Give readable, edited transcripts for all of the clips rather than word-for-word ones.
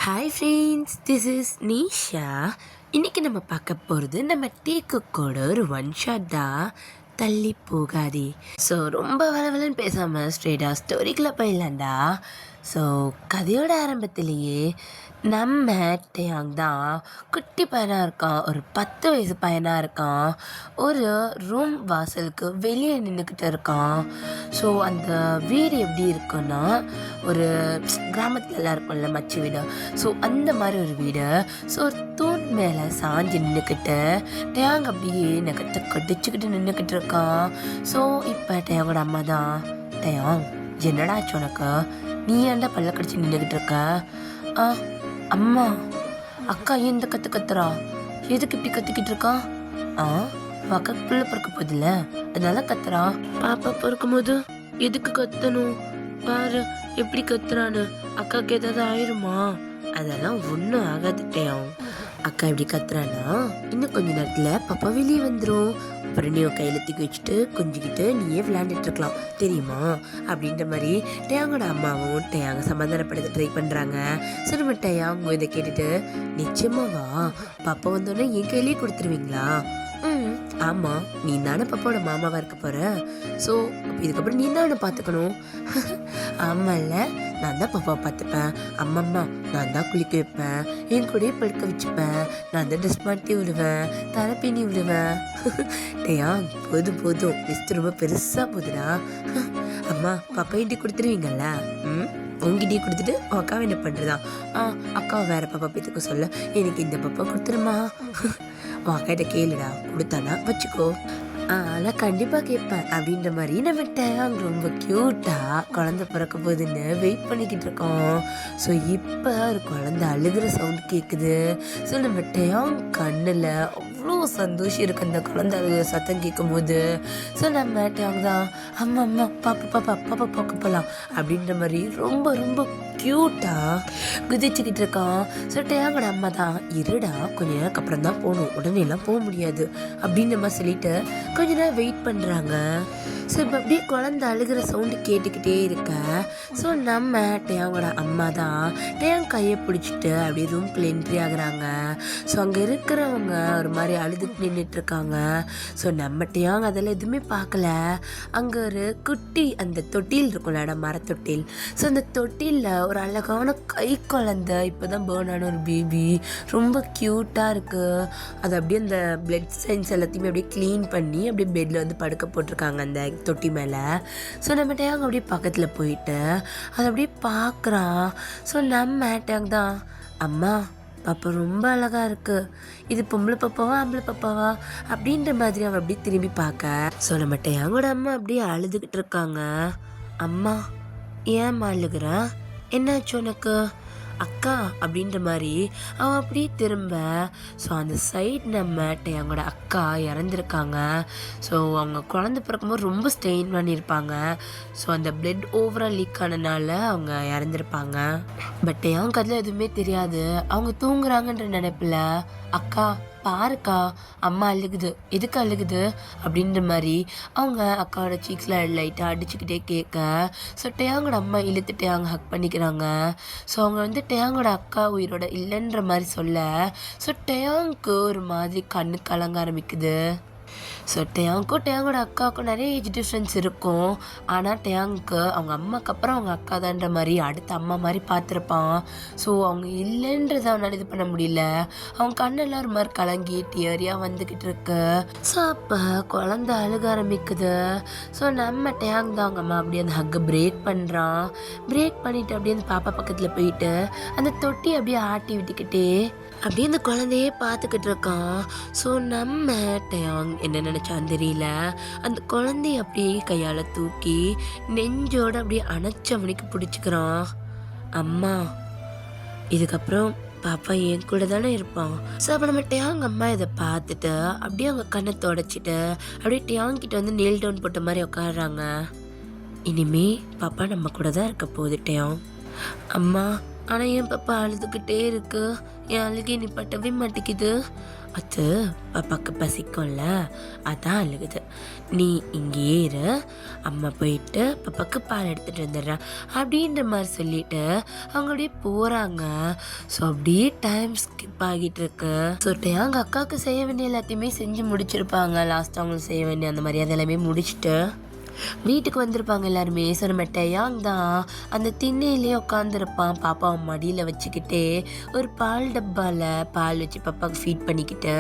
Hi friends, this is Neesha. இன்றைக்கி நம்ம பார்க்க போகிறது நம்ம டேக்குக்கோட ஒரு ஒன் ஷாட் தான், தள்ளி போகாதே. ஸோ ரொம்ப வளவலன்னு பேசாமல் ஸ்ட்ரெயிட்டாக ஸ்டோரிக்குள்ளே போயிடலாண்டா. ஸோ கதையோட ஆரம்பத்திலேயே நம்ம டேயாங் தான் குட்டி பையனாக இருக்கான், ஒரு 10 வயசு பையனாக இருக்கான். ஒரு ரூம் வாசலுக்கு வெளியே நின்றுக்கிட்டு இருக்கான். ஸோ அந்த வீடு எப்படி இருக்குன்னா, ஒரு கிராமத்துலலாம் இருக்கும்ல மச்சு வீடு, ஸோ அந்த மாதிரி ஒரு வீடு. ஸோ ஒரு தூண் மேலே சாஞ்சு நின்றுக்கிட்டு டேயாங் அப்படியே நகத்தை கடிச்சுக்கிட்டு நின்றுக்கிட்டு இருக்கான். ஸோ இப்போ டேயாங்கோட அம்மா தான், டேயாங் என்னடா ஆச்சு உனக்கு, நீ ஏன்டா பல்ல கடிச்சு நின்றுக்கிட்டு இருக்க? அம்மா, அக்கா ஏன் இந்த கத்துறா, எதுக்கு இப்படி கத்திக்கிட்டு இருக்கா? அக்கா பிள்ளை பிறக்க போதில்ல, அதனால கத்துறா. பாப்பா பிறக்கும் போது எதுக்கு கத்தணும், பாரு எப்படி கத்துறான்னு, அக்காவுக்கு ஏதாவது ஆயிருமா? அதெல்லாம் ஒன்றும் ஆகாதுட்டேன். அக்கா எப்படி கத்துறானா, இன்னும் கொஞ்ச நேரத்தில் பாப்பா வெளியே வந்துடும், அப்புறம் நீ கையில் தூக்கி வச்சுட்டு கொஞ்சிக்கிட்டு நீயே விளையாண்டுட்டு இருக்கலாம் தெரியுமா அப்படின்ற மாதிரி டேயாங்கோட அம்மாவும் டேயாங்க சமாதானப்படுத்த ட்ரை பண்ணுறாங்க. ஸோ நம்ம டேயாங்க இதை கேட்டுட்டு, நிச்சயமாவா பாப்பா வந்தோடனே என் கையிலேயே கொடுத்துருவீங்களா? ஆமாம், நீ தானே பாப்பாவோட மாமாவாக இருக்க போகிற, ஸோ இதுக்கப்புறம் நீ தானே பார்த்துக்கணும். ஆமாம்ல, நான் தான் பாப்பாவை பார்த்துப்பேன், அம்மம்மா நான் தான் குளிக்க வைப்பேன், என் கூடயே படுக்க வச்சுப்பேன், நான் தான் ட்ரெஸ் மாட்டி விடுவேன், தலை பின்னி விடுவேன். டேயா போதும் போதும், லிஸ்ட் ரொம்ப பெருசாக போகுதுடா. அம்மா பாப்பா இட்டி கொடுத்துருவீங்கல்ல? உங்ககிட்டயே கொடுத்துட்டு அக்காவை என்ன பண்ணுறதா? அக்காவை வேற பாப்பா பேத்துக்க சொல்ல, எனக்கு இந்த பாப்பா கொடுத்துருமா. அக்காட்ட கேளுடா, கொடுத்தானா வச்சுக்கோ. அதெல்லாம் கண்டிப்பாக கேட்பேன் அப்படின்ற மாதிரி நம்ம டேயாங் ரொம்ப க்யூட்டாக குழந்தை பிறக்க போகுதுன்னு வெயிட் பண்ணிக்கிட்டு இருக்கோம். ஸோ இப்போ ஒரு குழந்தை அழுகிற சவுண்ட் கேட்குது. ஸோ நம்ம டேயாங் கண்ணில் அவ்வளோ சந்தோஷம் இருக்குது அந்த குழந்தை அழுகிற சத்தம் கேட்கும் போது. ஸோ நம்ம டேயாங் தான், அம்மா அம்மா பாப்பா பாப்பா பாப்பா பார்க்க போகலாம் அப்படின்ற மாதிரி ரொம்ப ரொம்ப க்யூட்டாக குதிச்சுக்கிட்டு இருக்கான். ஸோ டேயாங்கோட அம்மா தான், இருடா கொஞ்ச நேரம் அப்புறம் தான் போகணும், உடனே எல்லாம் போக முடியாது அப்படின்ற மாதிரி சொல்லிட்டு கொஞ்ச நேரம் வெயிட் பண்ணுறாங்க. ஸோ இப்போ அப்படியே குழந்தை அழுகிற சவுண்டு கேட்டுக்கிட்டே இருக்க. ஸோ நம்ம டேயாங்கோட அம்மா தான் டேயாங் கையை பிடிச்சிட்டு அப்படியே ரூம்குள்ளே என்ட்ரி ஆகுறாங்க. ஸோ அங்கே இருக்கிறவங்க ஒரு மாதிரி அழுதுட்டு நின்றுட்டு இருக்காங்க. ஸோ நம்ம டேயாங் அதெல்லாம் எதுவுமே பார்க்கல. அங்கே ஒரு குட்டி அந்த தொட்டில் இருக்கும்ல, மரத்தொட்டில். ஸோ அந்த தொட்டிலில் ஒரு அழகான கை குழந்தை இப்போ தான் பேர்ன் ஆன ஒரு பேபி, ரொம்ப க்யூட்டாக இருக்குது. அது அப்படியே அந்த பிளட் சென்ஸ் எல்லாத்தையுமே அப்படியே க்ளீன் பண்ணி அப்படியே பெட்டில் வந்து படுக்க போட்டிருக்காங்க அந்த தொட்டி மேலே. ஸோ நம்ம டேயாங் அப்படியே பக்கத்தில் போயிட்டு அதை அப்படியே பார்க்குறான். ஸோ நம்ம டேயாங் தான், அம்மா பாப்பா ரொம்ப அழகாக இருக்குது, இது பொம்பளை பாப்பாவா ஆம்பளை பாப்பாவா அப்படின்ற மாதிரி அவன் அப்படியே திரும்பி பார்க்க. ஸோ நம்ம டேயாங்கோட அம்மா அப்படியே அழுதுகிட்டு இருக்காங்க. அம்மா ஏம்மா அழுகுற, என்னாச்சு உனக்கு அக்கா அப்படின்ற மாதிரி அவன் அப்படியே திரும்ப. ஸோ அந்த சைட் நம்ம டேயாங்கோட அக்கா இறந்துருக்காங்க. ஸோ அவங்க குழந்தை பிறக்கும்போது ரொம்ப ஸ்டெயின் பண்ணியிருப்பாங்க. ஸோ அந்த பிளட் ஓவராக லீக் ஆனதுனால அவங்க இறந்துருப்பாங்க. பட் டேயாங்க்கு அதில் எதுவுமே தெரியாது. அவங்க தூங்குறாங்கன்ற நினைப்பில், அக்கா பாருக்கா அம்மா அழுகுது, எதுக்கு அழுகுது அப்படின்ற மாதிரி அவங்க அக்காவோட சீக்ஸில் லைட்டாக அடிச்சுக்கிட்டே கேட்க. ஸோ டேயாங்கோட அம்மா இழுத்து டேயாங் ஹக் பண்ணிக்கிறாங்க. ஸோ அவங்க வந்து டேயாங்கோட அக்கா உயிரோட இல்லைன்ற மாதிரி சொல்ல. ஸோ டேயாங்க்கு ஒரு மாதிரி கண்ணு கலங்க ஆரம்பிக்குது. ஸோ டேயாங்க்கும் டேயாங்கோட அக்காவுக்கும் நிறைய ஏஜ் டிஃப்ரென்ஸ் இருக்கும். ஆனால் டேயாங்க்கு அவங்க அம்மாவுக்கு அப்புறம் அவங்க அக்கா தான்ற மாதிரி அடுத்த அம்மா மாதிரி பார்த்துருப்பான். ஸோ அவங்க இல்லைன்றதை அவனால் இது பண்ண முடியல. அவங்க கண்ணெல்லாம் ஒரு மாதிரி கலங்கி டியரியாக வந்துக்கிட்டு இருக்கு. ஸோ அப்போ குழந்தை அழுக ஆரம்பிக்குது. ஸோ நம்ம டேயாங் தான் அவங்க அம்மா அப்படியே அந்த ஹக்கை பிரேக் பண்ணுறான். பிரேக் பண்ணிவிட்டு அப்படியே அந்த பாப்பா பக்கத்தில் போயிட்டு அந்த தொட்டி அப்படியே ஆட்டி விட்டுக்கிட்டே அப்படியே அந்த குழந்தையே பார்த்துக்கிட்டு இருக்கான். ஸோ நம்ம டேயாங் என்ன நினச்சான்னு தெரியல, அந்த குழந்தைய அப்படியே கையால் தூக்கி நெஞ்சோடு அப்படியே அணைச்சவனுக்கு பிடிச்சிக்கிறான். அம்மா இதுக்கப்புறம் பாப்பா என் கூட தானே இருப்பான். ஸோ அப்போ நம்ம டேயாங் அம்மா இதை பார்த்துட்டு அப்படியே அவங்க கண்ணை தொடச்சிட்டு அப்படியே டேயாங் கிட்ட வந்து நெயில் டவுன் போட்ட மாதிரி உட்காடுறாங்க. இனிமே பாப்பா நம்ம கூட தான் இருக்க போகுது டேயாங். அம்மா ஆனால் என் பாப்பா அழுதுகிட்டே இருக்கு, என் அழுகை நிப்பாட்டவே மாட்டேங்குது. அது பாப்பாக்கு பசிக்கும்ல, அதான் அழுகுது. நீ இங்கேயே இரு, அம்மா போயிட்டு பாப்பாக்கு பால் எடுத்துகிட்டு வந்துடுறேன் அப்படின்ற மாதிரி சொல்லிட்டு அவங்க அப்படியே போகிறாங்க. ஸோ அப்படியே டைம் ஸ்கிப் ஆகிட்டு இருக்கு. ஸோ அவங்க அக்காவுக்கு செய்ய வேண்டிய எல்லாத்தையுமே செஞ்சு முடிச்சிருப்பாங்க. லாஸ்ட் அவங்களுக்கு செய்ய வேண்டிய அந்த மாதிரி அதெல்லாமே முடிச்சுட்டு வீட்டுக்கு வந்திருப்பாங்க எல்லாருமே. ஸோ நம்ம டயாங் தான் அந்த திண்ணையிலே உட்காந்துருப்பான், பாப்பாவை மடியில் வச்சுக்கிட்டே ஒரு பால் டப்பாவில் பால் வச்சு பாப்பாவுக்கு ஃபீட் பண்ணிக்கிட்டு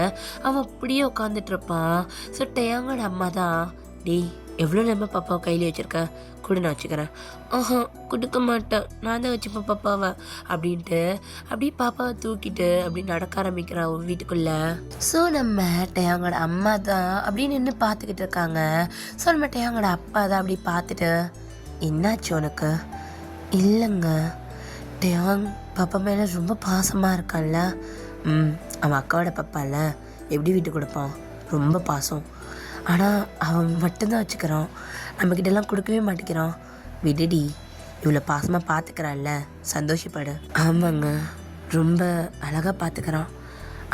அவன் அப்படியே உட்காந்துட்டு இருப்பான். ஸோ டயாங்கோட அம்மா தான், டேய் எவ்வளோ நேரமாக பாப்பாவை கையில் வச்சுருக்க, கூட நான் வச்சுக்கிறேன். ஆஹா கொடுக்க மாட்டேன், நான் தான் வச்சுப்பேன் பாப்பாவை அப்படின்ட்டு அப்படியே பாப்பாவை தூக்கிட்டு அப்படி நடக்க ஆரம்பிக்கிறான் வீட்டுக்குள்ளே. ஸோ நம்ம டயாங்கோட அம்மா தான் அப்படி நின்று பார்த்துக்கிட்டு இருக்காங்க. ஸோ நம்ம டயாங்கோட அப்பா தான் அப்படி பார்த்துட்டு, என்னாச்சு உனக்கு? இல்லைங்க, டயாங் பாப்பா மேலே ரொம்ப பாசமாக இருக்கான்ல. அவன் அக்காவோட பாப்பால எப்படி வீட்டு கொடுப்பான், ரொம்ப பாசம். ஆனால் அவன் மட்டும்தான் வச்சுக்கிறான், நம்மக்கிட்டலாம் கொடுக்கவே மாட்டேங்கிறான். விடுடி, இவ்வளோ பாசமாக பார்த்துக்கிறான்ல, சந்தோஷப்படு. ஆமாங்க, ரொம்ப அழகாக பார்த்துக்கிறான்.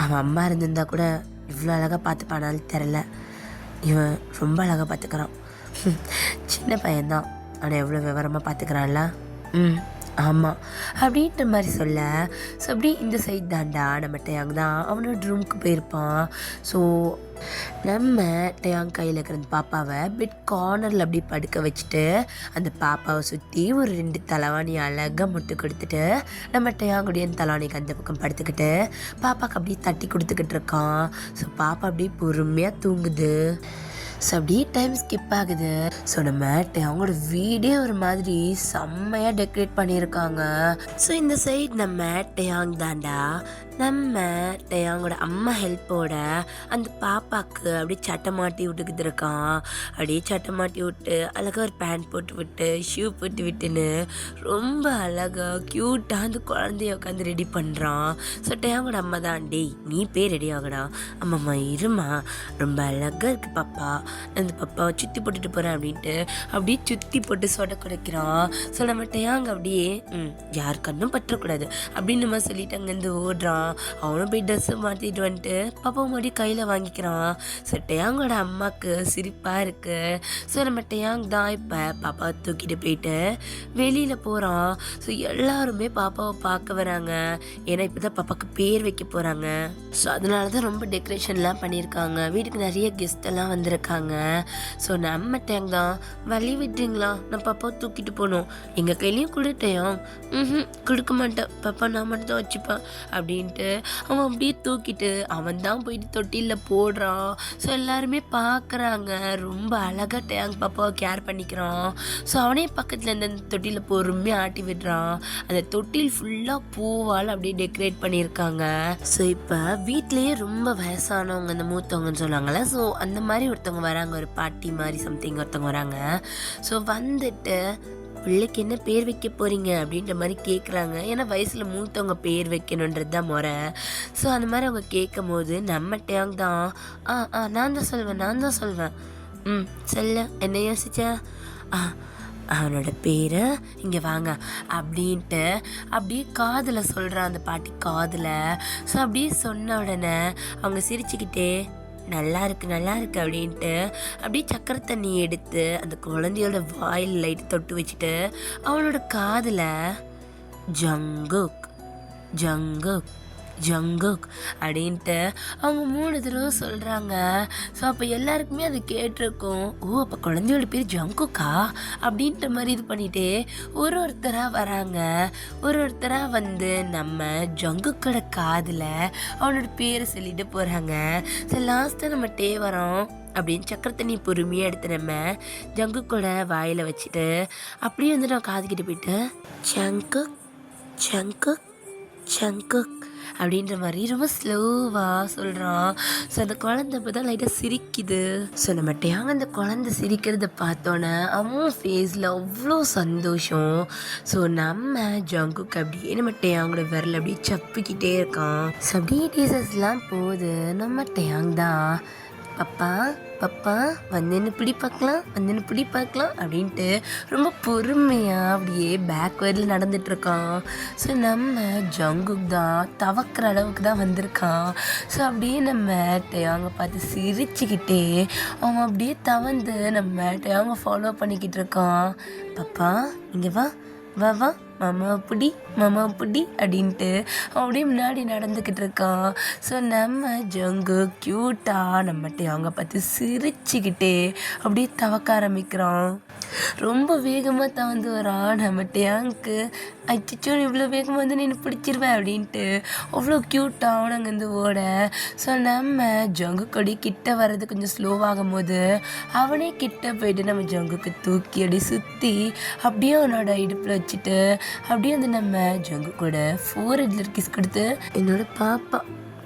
அவன் அம்மா இருந்திருந்தா கூட இவ்வளோ அழகாக பார்த்துப்பானாலும் தெரில, இவன் ரொம்ப அழகாக பார்த்துக்கிறான். சின்ன பையன்தான், ஆனால் எவ்வளோ விவரமாக பார்த்துக்கிறான்ல. ஆமாம் அப்படின்ற மாதிரி சொல்ல. ஸோ அப்படி இந்த சைட் தாண்டா நம்ம டயாங் தான் அவனோட ரூமுக்கு போயிருப்பான். ஸோ நம்ம டயாங் கையில் இருக்கிற பாப்பாவை பெட் கார்னரில் அப்படி படுக்க வச்சுட்டு அந்த பாப்பாவை சுற்றி ஒரு 2 தலைவாணி அழகாக முட்டு கொடுத்துட்டு நம்ம டயாங்குடைய தலைவாணிக்கு அந்த பக்கம் படுத்துக்கிட்டு பாப்பாவுக்கு அப்படியே தட்டி கொடுத்துக்கிட்டு இருக்கான். ஸோ பாப்பா அப்படியே பொறுமையாக தூங்குது. ஸோ அப்படியே டைம் ஸ்கிப் ஆகுது. ஸோ நம்ம அவங்களோட வீடே ஒரு மாதிரி செம்மையாக டெக்கரேட் பண்ணியிருக்காங்க. ஸோ இந்த சைட் நம்ம டயாங் தாண்டா நம்ம டயாங்கோட அம்மா ஹெல்ப்போட அந்த பாப்பாவுக்கு அப்படியே சட்டை மாட்டி விட்டுக்கிட்டு இருக்கான். அப்படியே சட்டை மாட்டி விட்டு அழகாக ஒரு பேண்ட் போட்டு விட்டு ஷூ போட்டு விட்டுன்னு ரொம்ப அழகாக க்யூட்டாக அந்த குழந்தைய உட்காந்து ரெடி பண்ணுறான். ஸோ டயாங்கோட அம்மா தான், டேய் நீ போய் ரெடி ஆகடா. அம்மாம்மா இருமா, ரொம்ப அழகாக இருக்குது பாப்பா, அந்த பாப்பாவை சுற்றி போட்டுட்டு போகிறேன் அப்படின்ட்டு அப்படியே சுற்றி போட்டு சொட குடைக்கிறான். ஸோ நம்ம டயாங் அப்படியே யார் கண்ணும் பற்றக்கூடாது அப்படின்னு நம்ம சொல்லிட்டு அங்கேருந்து ஓடுறான். அவனும் போய் ட்ரெஸ்ஸை மாற்றிட்டு வந்துட்டு பாப்பா மறுபடியும் கையில் வாங்கிக்கிறான். ஸோ டயாங்கோட அம்மாவுக்கு சிரிப்பாக இருக்கு. ஸோ நம்ம டயாங் தான் இப்போ பாப்பாவை தூக்கிட்டு போயிட்டு வெளியில் போகிறான். ஸோ எல்லாருமே பாப்பாவை பார்க்க வராங்க, ஏன்னா இப்போ தான் பாப்பாவுக்கு பேர் வைக்க போகிறாங்க. ஸோ அதனால தான் ரொம்ப டெக்கரேஷன்லாம் பண்ணியிருக்காங்க. வீட்டுக்கு நிறைய கெஸ்ட் எல்லாம் வந்திருக்காங்க. ஸோ நம்ம டயாங் தான், வழி விட்டுறீங்களா, நான் பாப்பாவை தூக்கிட்டு போகணும், எங்கள் கையிலையும் கொடுட்டேன். கொடுக்க மாட்டேன் பாப்பா, நான் மட்டும் தான் வச்சுப்பேன் அப்படின்ட்டு அவன் அப்படியே தூக்கிட்டு அவன் தான் போயிட்டு தொட்டிலில் போடுறான். ஸோ எல்லாருமே பார்க்குறாங்க, ரொம்ப அழகாக டயாங் பாப்பாவை கேர் பண்ணிக்கிறான். ஸோ அவனே பக்கத்தில் இருந்த அந்த தொட்டிலில் பொறுமையாக ஆட்டி விடுறான். அந்த தொட்டில் ஃபுல்லாக பூவால் அப்படியே டெக்கரேட் பண்ணியிருக்காங்க. ஸோ இப்போ வீட்லேயே ரொம்ப வயசானவங்க, அந்த மூத்தவங்கன்னு சொல்லுவாங்கள்ல, ஸோ அந்த மாதிரி ஒருத்தவங்க வராங்க, ஒரு பாட்டி மாதிரி சம்திங் ஒருத்தவங்க வராங்க. ஸோ வந்துட்டு பிள்ளைக்கு என்ன பேர் வைக்க போகிறீங்க அப்படின்ற மாதிரி கேட்குறாங்க. ஏன்னா வயசில் மூத்தவங்க பேர் வைக்கணுன்றது தான் முறை. ஸோ அந்த மாதிரி அவங்க கேட்கும் போது நம்ம டயாங் தான், நான் தான் சொல்வேன். சொல்ல என்ன யோசிச்சேன், அவனோட பேரை இங்கே வாங்க அப்படின்ட்டு அப்படியே காதில் சொல்கிறான், அந்த பாட்டி காதில். ஸோ அப்படியே சொன்ன உடனே அவங்க சிரிச்சுக்கிட்டே நல்லா இருக்கு அப்படின்ட்டு அப்படியே சக்கரை தண்ணி எடுத்து அந்த குழந்தையோட வாயில் லைட்டு தொட்டு வச்சுட்டு அவனோட காதில் ஜங்குக் ஜங்குக் ஜங்குக் அப்படின்ட்டு அவங்க 3 தடவை சொல்கிறாங்க. ஸோ அப்போ எல்லாருக்குமே அது கேட்டிருக்கும், ஓ அப்போ குழந்தையோட பேர் ஜங்குக்கா அப்படின்ற மாதிரி இது பண்ணிட்டு ஒருத்தராக வராங்க. ஒருத்தராக வந்து நம்ம ஜங்குக்கோட காதில் அவனோட பேரை சொல்லிட்டு போகிறாங்க. ஸோ லாஸ்ட்டாக நம்ம வரோம் அப்படின்னு சக்கரை தண்ணி பொறுமையாக எடுத்து நம்ம ஜங்குக்கோட வாயில் வச்சுட்டு அப்படியே வந்து நான் காதுக்கிட்டு போயிட்டு ஜங்குக் ஜங்குக் ஜங்குக் அப்படின்ற மாதிரி ரொம்ப ஸ்லோவாக சொல்கிறான். ஸோ அந்த குழந்தை இப்போ தான் லைட்டாக சிரிக்குது. ஸோ நம்ம டயாங் அந்த குழந்தை சிரிக்கிறத பார்த்தோன்னே அவன் ஃபேஸில் அவ்வளோ சந்தோஷம். ஸோ நம்ம ஜங்குக்கு அப்படியே நம்ம டயாங்கோட விரல் அப்படியே சப்பிக்கிட்டே இருக்கான். ஸோ அப்படியே டீசர்ஸ்லாம் போகுது. நம்ம டயாங் தான், பப்பா பப்பா வந்து பிடி பார்க்கலாம் பிடி பார்க்கலாம் அப்படின்ட்டு ரொம்ப பொறுமையாக அப்படியே பேக்வேர்டில் நடந்துட்டுருக்கான். ஸோ நம்ம ஜங்குக் தான் தவக்கிற அளவுக்கு தான் வந்திருக்கான். ஸோ அப்படியே நம்ம டேயாங்கை பார்த்து சிரிச்சுக்கிட்டே அவன் அப்படியே தவந்து நம்ம டேயாங்கை ஃபாலோ பண்ணிக்கிட்டு இருக்கான். பப்பா இங்கே வா வா வா மாமா பிடி அப்படின்ட்டு அப்படியே முன்னாடி நடந்துக்கிட்டு இருக்கான். ஸோ நம்ம ஜங்கு க்யூட்டாக நம்மகிட்ட அவங்க பார்த்து சிரிச்சுக்கிட்டே அப்படியே தவக்க ஆரம்பிக்கிறான். ரொம்ப வேகமாக தவந்து வரான். நம்ம டேங்க்கு அச்சிச்சோ இவ்வளோ வேகமாக வந்து நீ பிடிச்சிருவேன் அப்படின்ட்டு அவ்வளோ க்யூட்டாக அவன் அங்கேருந்து ஓட. ஸோ நம்ம ஜங்கு கொடி கிட்ட வர்றது கொஞ்சம் ஸ்லோவாகும் போது அவனே கிட்ட போயிட்டு நம்ம ஜங்குக்கு தூக்கி அப்படியே சுற்றி அப்படியே அவனோட இடுப்பில் வச்சுட்டு அப்படியே வந்து நம்ம ஜங்கு கூட 4 கிஸ் கொடுத்து என்னோட பாப்பா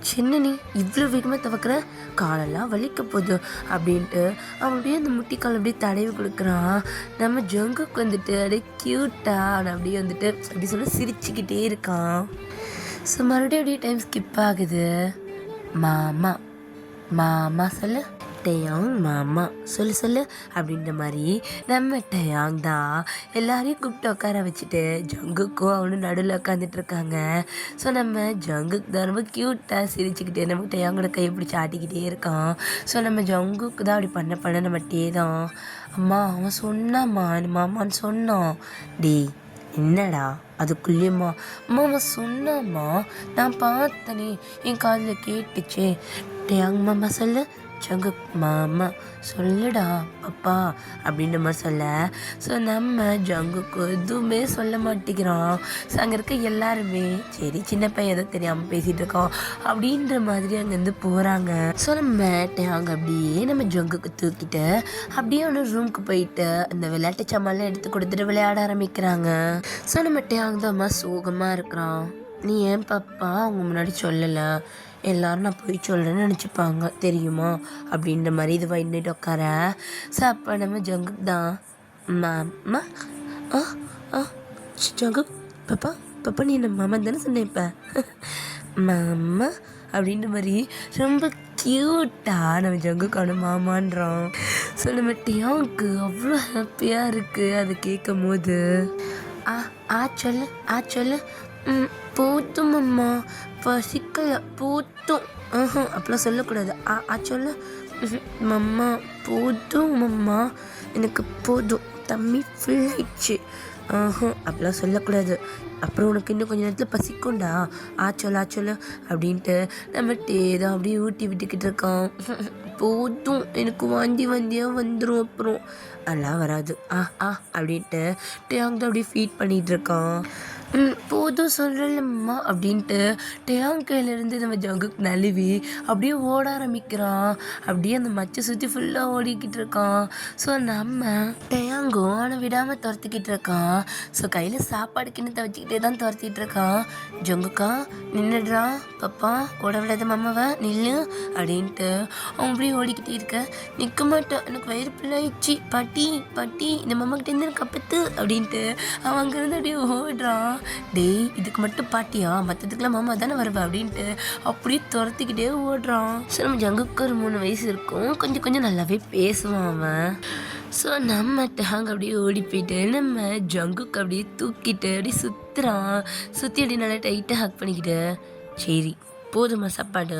சின்ன நீ இவ்வளோ வேகமாக துவக்கிற காலெல்லாம் வலிக்க போகுது அப்படின்ட்டு அவன் அப்படியே அந்த முட்டிக்கால் அப்படியே தடவி கொடுக்குறான். நம்ம ஜங்குக்கு வந்துட்டு அப்படியே க்யூட்டாக அவனை அப்படியே வந்துட்டு அப்படி சொல்ல சிரிச்சுக்கிட்டே இருக்கான். ஸோ மறுபடியும் அப்படியே டைம் ஸ்கிப் ஆகுது. மாமா மாமா சொல்லு டேயாங் மாமா சொல்லு அப்படின்ற மாதிரி நம்ம டேயாங் தான் எல்லாரையும் கூப்பிட்டு உட்கார வச்சுட்டு ஜங்குக்கும் அவனும் நடுவில் உட்காந்துட்டு இருக்காங்க. ஸோ நம்ம ஜங்குக்கு தான் ரொம்ப க்யூட்டாக சிரிச்சுக்கிட்டே நம்ம டேயாங்கோட கையை பிடிச்சி ஆட்டிக்கிட்டே இருக்கான். ஸோ நம்ம ஜங்குக்கு தான் அப்படி பண்ண நம்ம டே தான் அம்மா அவன் சொன்னாம்மா மாமான்னு சொன்னான். டேய் என்னடா அதுக்குள்ளேயுமா அம்மா அவன் சொன்னாம்மா நான் பார்த்தனே என் காதில் கேட்டுச்சே. டேயாங் மாமா சொல்லு ஜங்குக் மாமா சொல்லுடா அப்பா அப்படின்ற மாதிரி சொல்ல. ஸோ நம்ம ஜங்குக்கு எதுவுமே சொல்ல மாட்டேங்கிறான். ஸோ அங்கே இருக்க எல்லாருமே சரி சின்ன பையன் எதோ தெரியாமல் பேசிகிட்டு இருக்கோம் அப்படின்ற மாதிரி அங்கேருந்து போகிறாங்க. ஸோ நம்ம அங்கே அப்படியே நம்ம ஜங்குக்கு தூக்கிட்டு அப்படியே அவனு ரூமுக்கு போயிட்டு அந்த விளையாட்டு சாமான்லாம் எடுத்து கொடுத்துட்டு விளையாட ஆரம்பிக்கிறாங்க. ஸோ நம்ம அங்கே தான் சோகமாக இருக்கிறான். நீ ஏன் பாப்பா அவங்க முன்னாடி சொல்லலை, எல்லோரும் நான் போய் சொல்கிறேன்னு நினச்சிப்பாங்க தெரியுமா அப்படின்ற மாதிரி இது வந்துட்டு உட்கார. ஸோ அப்போ நம்ம ஜங்குக் தான் மாமா ஜங்குக் பாப்பா நீ நம்ம மாமா தானே சொன்னேன் இப்போ மாமா அப்படின்ற மாதிரி ரொம்ப க்யூட்டாக நம்ம ஜங்குக்கான மாமான்றோம். ஸோ நம்ம டியாவுக்கு அவ்வளோ ஹாப்பியாக இருக்குது அது கேட்கும் போது. சொல்லு போதும் அம்மா பசிக்கல போதும் அப்படிலாம் சொல்லக்கூடாது. சொல்லு மம்மா போதும் மம்மா எனக்கு போதும் தம்மி ஃபுல் ஆயிடுச்சு அப்படிலாம் சொல்லக்கூடாது. அப்புறம் உனக்கு இன்னும் கொஞ்சம் நேரத்தில் பசிக்கும்டா சொல்லு அப்படின்ட்டு நம்ம தான் அப்படியே ஊட்டி விட்டுக்கிட்டு இருக்கான். போதும் எனக்கு வந்தியாக வந்துடும் அப்புறம் அதெல்லாம் வராது அப்படின்ட்டு டேயாங் தான் அப்படியே ஃபீட் பண்ணிகிட்டு இருக்கான். போதும் சொல்கிறல்லம்மா அப்படின்ட்டு டேயாங் கையிலேருந்து நம்ம ஜங்குக்கு நழுவி அப்படியே ஓட ஆரம்பிக்கிறான். அப்படியே அந்த மச்சை சுற்றி ஃபுல்லாக ஓடிக்கிட்டு இருக்கான். ஸோ நம்ம டேயாங்கும் அவனை விடாமல் துரத்திக்கிட்டு இருக்கான். ஸோ கையில் சாப்பாடு கிண்ணத்தை வச்சுக்கிட்டே தான் துரத்திட்டு இருக்கான். ஜங்குக்கா நின்றுடுறான் பாப்பா ஓட விடாத மாமாவை நில்லு அப்படின்ட்டு அவன் அப்படியே ஓடிக்கிட்டே இருக்க. நிற்க மாட்டான் எனக்கு வயிறு பிள்ளைச்சு பாட்டி இந்த மாமாக்கிட்டேருந்து எனக்கு கப்பத்து அப்படின்ட்டு அவன் அங்கேருந்து அப்படியே ஓடுறான். டேய் இதுக்கு மட்டும் பாட்டியா மற்றதுக்கெல்லாம் மாமா தானே வருவா அப்படின்ட்டு அப்படியே துரத்திக்கிட்டே ஓடுறான். ஸோ நம்ம ஜங்குக்கு ஒரு 3 வயசு இருக்கும். கொஞ்சம் நல்லாவே பேசுவான் அவன். ஸோ நம்ம டேங் அப்படியே ஓடி போயிட்டு நம்ம ஜங்குக்கு அப்படியே தூக்கிட்டு அப்படியே சுற்றி அப்படியே நல்லா டைட்டாக ஹக் பண்ணிக்கிட்டு சரி போதுமா சாப்பாடு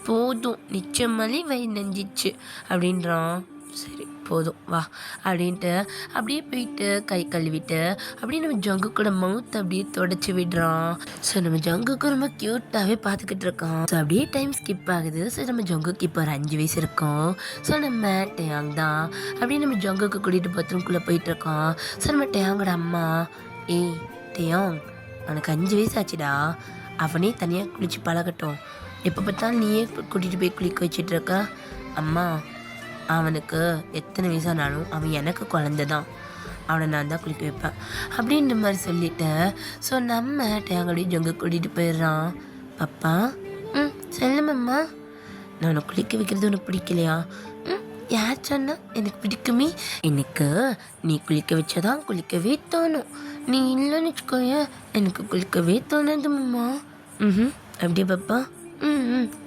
போதும் நிச்சயமாலே வயிறு நெஞ்சிச்சு அப்படின்றான். சரி போதும் வா அப்படின்ட்டு அப்படியே போயிட்டு கை கழுவிட்டு அப்படியே நம்ம ஜங்குக்கோட மவுத்தை அப்படியே தொடச்சி விடுறான். ஸோ நம்ம ஜங்குக்கு ரொம்ப க்யூட்டாகவே பார்த்துக்கிட்டு இருக்கோம். ஸோ அப்படியே டைம் ஸ்கிப் ஆகுது. ஸோ நம்ம ஜங்குக்கு இப்போ ஒரு 5 வயசு இருக்கும். ஸோ நம்ம டேயாங் தான் அப்படியே நம்ம ஜங்குக்கு கூட்டிகிட்டு பாத்ரூம்குள்ளே போயிட்டுருக்கோம். ஸோ நம்ம டேயாங்கோட அம்மா டேயாங் அவனுக்கு 5 வயசு ஆச்சுடா அவனே தனியாக குளித்து பழகட்டும் எப்போ பார்த்தாலும் நீயே கூட்டிகிட்டு போய் குளிக்க வச்சிட்டு இருக்க. அம்மா அவனுக்கு எத்தனை வயசானாலும் அவன் எனக்கு குழந்தை தான் அவனை நான் தான் குளிக்க வைப்பேன் அப்படின்ற மாதிரி சொல்லிட்டேன். ஸோ நம்ம டேங்கடி ஜங்கு கூட்டிகிட்டு போயிடுறான். பாப்பா சொல்லுமம்மா நான் உனக்கு குளிக்க வைக்கிறது உனக்கு பிடிக்கலையா? யார் சொன்னா எனக்கு பிடிக்குமே எனக்கு நீ குளிக்க வச்சாதான் குளிக்கவே தோணும். நீ இல்லைன்னு வச்சுக்கோய எனக்கு குளிக்கவே தோணுதும்மா. அப்படியே பாப்பா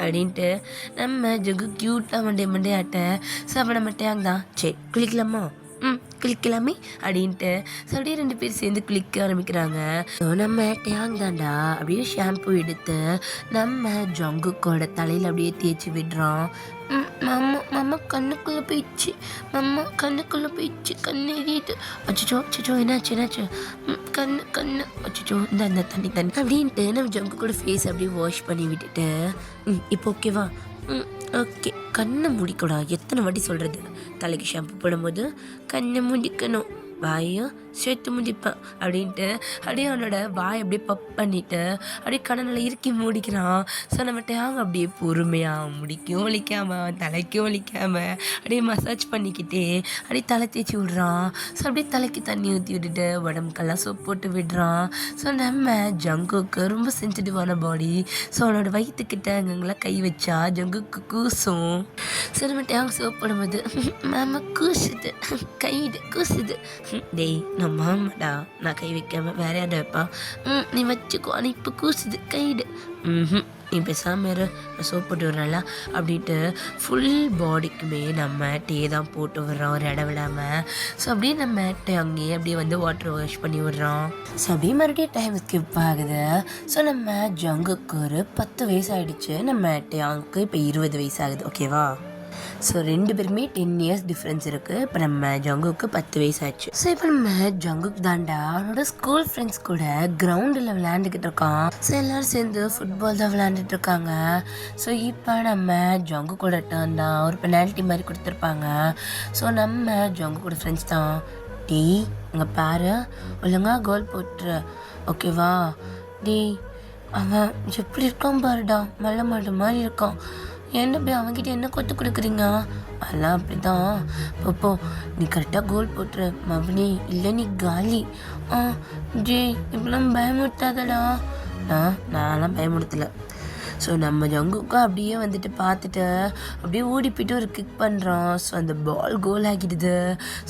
அப்படின்ட்டு நம்ம ஜங்கு க்யூட்டாக மண்டே ஆட்ட. ஸோ அப்போ நம்ம டேங் தான் சரி குளிக்கலாமா குளிக்கலாமே அப்படின்ட்டு ஸோ அப்படியே 2 பேர் சேர்ந்து குளிக்க ஆரம்பிக்கிறாங்க. ஸோ நம்ம டேங் தாண்டா அப்படியே ஷாம்பு எடுத்து நம்ம ஜங்குக்கோட தலையில் அப்படியே தேய்ச்சி விடுறோம். மாமா கண்ணுக்குள்ளே போயிடுச்சு, கண்ணு எரியுது, அச்சோ என்னாச்சு கண்ணு அச்சோ இந்த தண்ணி அப்படின்ட்டு நம்ம ஜங்கு கூட ஃபேஸ் அப்படியே வாஷ் பண்ணி விட்டுட்டு இப்போ ஓகேவா ஓகே கண்ணை முடிக்கூடாது. எத்தனை வாட்டி சொல்கிறது, தலைக்கு ஷாம்பு போடும்போது கண்ணை முடிக்கணும், வாயும் சேர்த்து முடிப்பேன் அப்படின்ட்டு அப்படியே அவனோட வாயை அப்படியே பப் பண்ணிவிட்டு அப்படியே கண்ணனில் இறுக்கி மூடிக்கிறான். ஸோ நம்ம டேங் அப்படியே பொறுமையாக முடிக்கும் வலிக்காமல் தலைக்கும் வலிக்காமல் அப்படியே மசாஜ் பண்ணிக்கிட்டே அப்படியே தலை தேய்ச்சி விட்றான். ஸோ அப்படியே தலைக்கு தண்ணி ஊற்றி விட்டுட்டு உடம்புக்கெல்லாம் சோப் போட்டு விடுறான். ஸோ நம்ம ஜங்குக்கு ரொம்ப சென்சிட்டிவான பாடி. ஸோ அவனோட வயிற்றுக்கிட்ட அங்கெல்லாம் கை வச்சா ஜங்குக்கு கூசும். ஸோ நம்ம டேங் சோப் போடும்போது மாமா கூசுது, கைடு கூசுது. டேய் நான் மாமாடா, நான் கை வைக்காமல் வேற யார்ட வைப்பா, நீ வச்சுக்கோ, ஆனால் இப்போ கூசுது கைடு, நீ பேசாமல் இரு, நான் சோப் போட்டு விட்றேன்ல அப்படின்ட்டு ஃபுல் பாடிக்குமே நம்ம டே தான் போட்டு விடுறோம் ஒரு இடம் விடாமல். ஸோ அப்படியே நம்ம அங்கேயே அப்படியே வந்து வாட்டர் வாஷ் பண்ணி விடுறோம். ஸோ அப்படியே மறுபடியும் டைம் ஸ்கிப் ஆகுது. ஸோ நம்ம ஜங்குக்கு ஒரு 10 வயசு ஆகிடுச்சு, நம்ம டேங்க்கு இப்போ 20 வயசு ஆகுது. ஓகேவா? ஸோ 2 பேருமே 10 இயர்ஸ் டிஃப்ரென்ஸ் இருக்குது. இப்போ நம்ம ஜங்குக்கு 10 வயசு ஆச்சு. ஸோ இப்போ நம்ம ஜங்குக்கு தாண்டா அவனோட ஸ்கூல் ஃப்ரெண்ட்ஸ் கூட கிரவுண்டில் விளையாண்டுக்கிட்டு இருக்கான். ஸோ எல்லோரும் சேர்ந்து ஃபுட்பால் தான் விளையாண்டுட்டு இருக்காங்க. ஸோ இப்போ நம்ம ஜங்கு கூட டர்ன் தான் ஒரு பெனால்ட்டி மாதிரி கொடுத்துருப்பாங்க. ஸோ நம்ம ஜங்கு கூட ஃப்ரெண்ட்ஸ் தான் டீ இங்கே பாரு ஒழுங்கா கோல் போட்டுரு ஓகேவா? டீ அவன் எப்படி இருக்கான் பாருடா, மழை மாடு மாதிரி இருக்கான், என்ன போய் அவன்கிட்ட என்ன கொத்து கொடுக்குறீங்க? அதெல்லாம் அப்படி தான் இப்போ நீ கரெக்டாக கோல் போட்டுரு மவனி, இல்லை நீ காலி. ஜே இப்பெல்லாம் பயமுறுத்தாதடா. நான்லாம் பயமுறுத்தலை. ஸோ நம்ம ஜங்குக்கும் அப்படியே வந்துட்டு பார்த்துட்டு அப்படியே ஓடி போய்ட்டு ஒரு கிக் பண்ணுறோம். ஸோ அந்த பால் கோல் ஆகிடுது.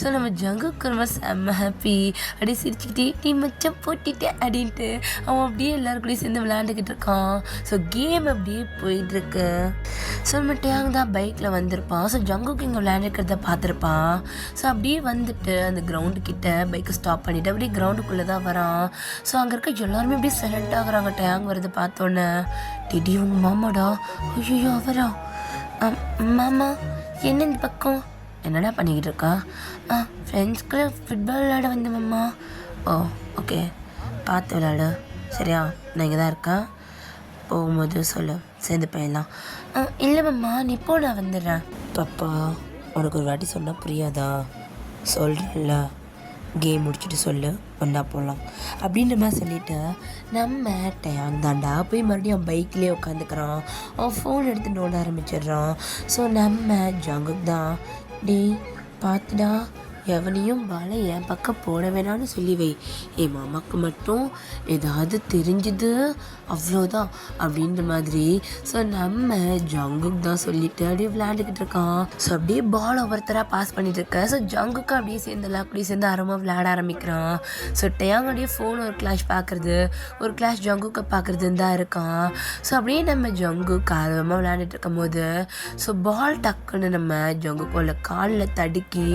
ஸோ நம்ம ஜங்குக்கு ரொம்ப செம்ம ஹாப்பி, அப்படியே சிரிச்சுக்கிட்டே டீ மச்சம் போட்டிட்டேன் அப்படின்ட்டு அவன் அப்படியே எல்லாருக்கூடயும் சேர்ந்து விளையாண்டுக்கிட்டு இருக்கான். ஸோ கேம் அப்படியே போயிட்டுருக்கு. ஸோ நம்ம டேங் தான் பைக்கில் வந்திருப்பான். ஸோ ஜங்குக்கு இங்கே விளையாண்டுக்கிறத பார்த்துருப்பான். ஸோ அப்படியே வந்துட்டு அந்த கிரவுண்டுக்கிட்ட பைக்கை ஸ்டாப் பண்ணிவிட்டு அப்படியே கிரவுண்டுக்குள்ளே தான் வரான். ஸோ அங்கே இருக்க எல்லாருமே அப்படியே சைலண்ட் ஆகுறாங்க டேங் வரதை பார்த்தோன்னே. டிடி உங்க மாமாடா, ஐயோ அவரா? மாமா என்ன இந்த பக்கம் என்னடா பண்ணிக்கிட்டு இருக்கா? ஃப்ரெண்ட்ஸ்குள்ளே ஃபுட்பால் விளையாட வந்த மாமா. ஓ ஓகே பார்த்து விளையாடு சரியா, நான் இங்கே தான் இருக்கேன், போகும்போது சொல்லு சேர்ந்து போயிடலாம். இல்லை மாமா நீ போ, நான் வந்துடுறேன். பாப்பா உனக்கு ஒரு வாட்டி சொன்னால் புரியாதா? சொல்கிறேன்ல, கேம் முடிச்சுட்டு சொல்லு ஒன்றா போகலாம் அப்படின்ற மாதிரி சொல்லிவிட்டு நம்ம டேங் தாண்டா போய் மறுபடியும் அவன் பைக்லேயே உட்காந்துக்கிறான். அவன் ஃபோன் எடுத்து நோண்ட ஆரம்பிச்சிடுறான். ஸோ நம்ம ஜங்குக்கு தான் டே பார்த்துடா எவனையும் பாலை என் பக்கம் போட வேணான்னு சொல்லி வை, என் மாமாவுக்கு மட்டும் ஏதாவது தெரிஞ்சுது அவ்வளோதான் அப்படின்ற மாதிரி. ஸோ நம்ம ஜங்குக்கு தான் சொல்லிட்டு அப்படியே விளையாண்டுக்கிட்டு இருக்கான். ஸோ அப்படியே பால் ஒவ்வொருத்தராக பாஸ் பண்ணிட்டு இருக்க. ஸோ ஜங்குக்கு அப்படியே சேர்ந்து எல்லாருக்கூடயும் சேர்ந்து ஆரம்பமாக விளையாட ஆரம்பிக்கிறான். ஸோ டேங் அப்படியே ஃபோன் ஒரு கிளாஷ் பார்க்குறது, ஒரு கிளாஷ் ஜங்குக்கை பார்க்குறதுன்னு தான் இருக்கான். ஸோ அப்படியே நம்ம ஜங்குக்கு ஆர்வமாக விளையாண்டுட்டு இருக்கும் போது ஸோ பால் டக்குன்னு நம்ம ஜங்குக்கோட காலில் தடுக்கி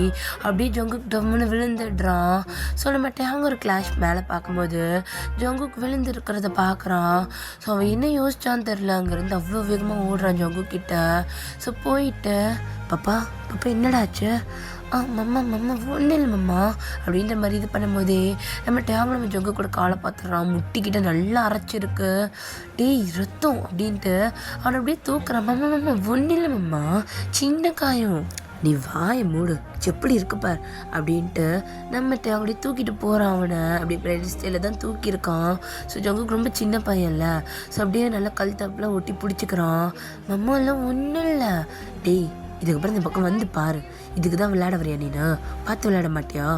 அப்படியே ஜங்குக்கு டம்முன்னு விழுந்துடுறான். ஸோ நம்ம டேங் ஒரு கிளாஷ் மேலே பார்க்கும்போது ஜங்குக்கு விழுந்து இருக்கிறத பார்க்குறான். ஸோ அவன் என்ன யோசிச்சான்னு தெரில, அங்கேருந்து அவ்வளோ வேகமாக ஓடுறான் ஜங்கு கிட்ட. ஸோ போயிட்டு பாப்பா என்னடாச்சு? மம்மா ஒன்றும் இல்லை மம்மா அப்படின்ற மாதிரி இது பண்ணும்போதே நம்ம டேங் நம்ம ஜங்கு கூட காலை பார்த்துடுறான். முட்டிக்கிட்ட நல்லா அரைச்சிருக்கு, டேய் ரத்தம் அப்படின்ட்டு அவனை அப்படியே தூக்குறான். மம்மா ஒன்றும் இல்லை மம்மா, சின்ன காயம், நீ வாயை மூடு எப்படி இருக்குப்பார் அப்படின்ட்டு நம்மகிட்ட அப்படியே தூக்கிட்டு போகிறான். அவனை அப்படியே பிரைட் ஸ்டைலில் தான் தூக்கியிருக்கான். ஸோ ஜங்குக்கு ரொம்ப சின்ன பையன்ல, ஸோ அப்படியே நல்லா கல் தப்பில் ஒட்டி பிடிச்சிக்கிறான். மம்மா எல்லாம் ஒன்றும் இல்லை, டேய் இதுக்கப்புறம் இந்த பக்கம் வந்து பாரு, இதுக்கு தான் விளையாட வரியா நீனா, பார்த்து விளையாட மாட்டியா?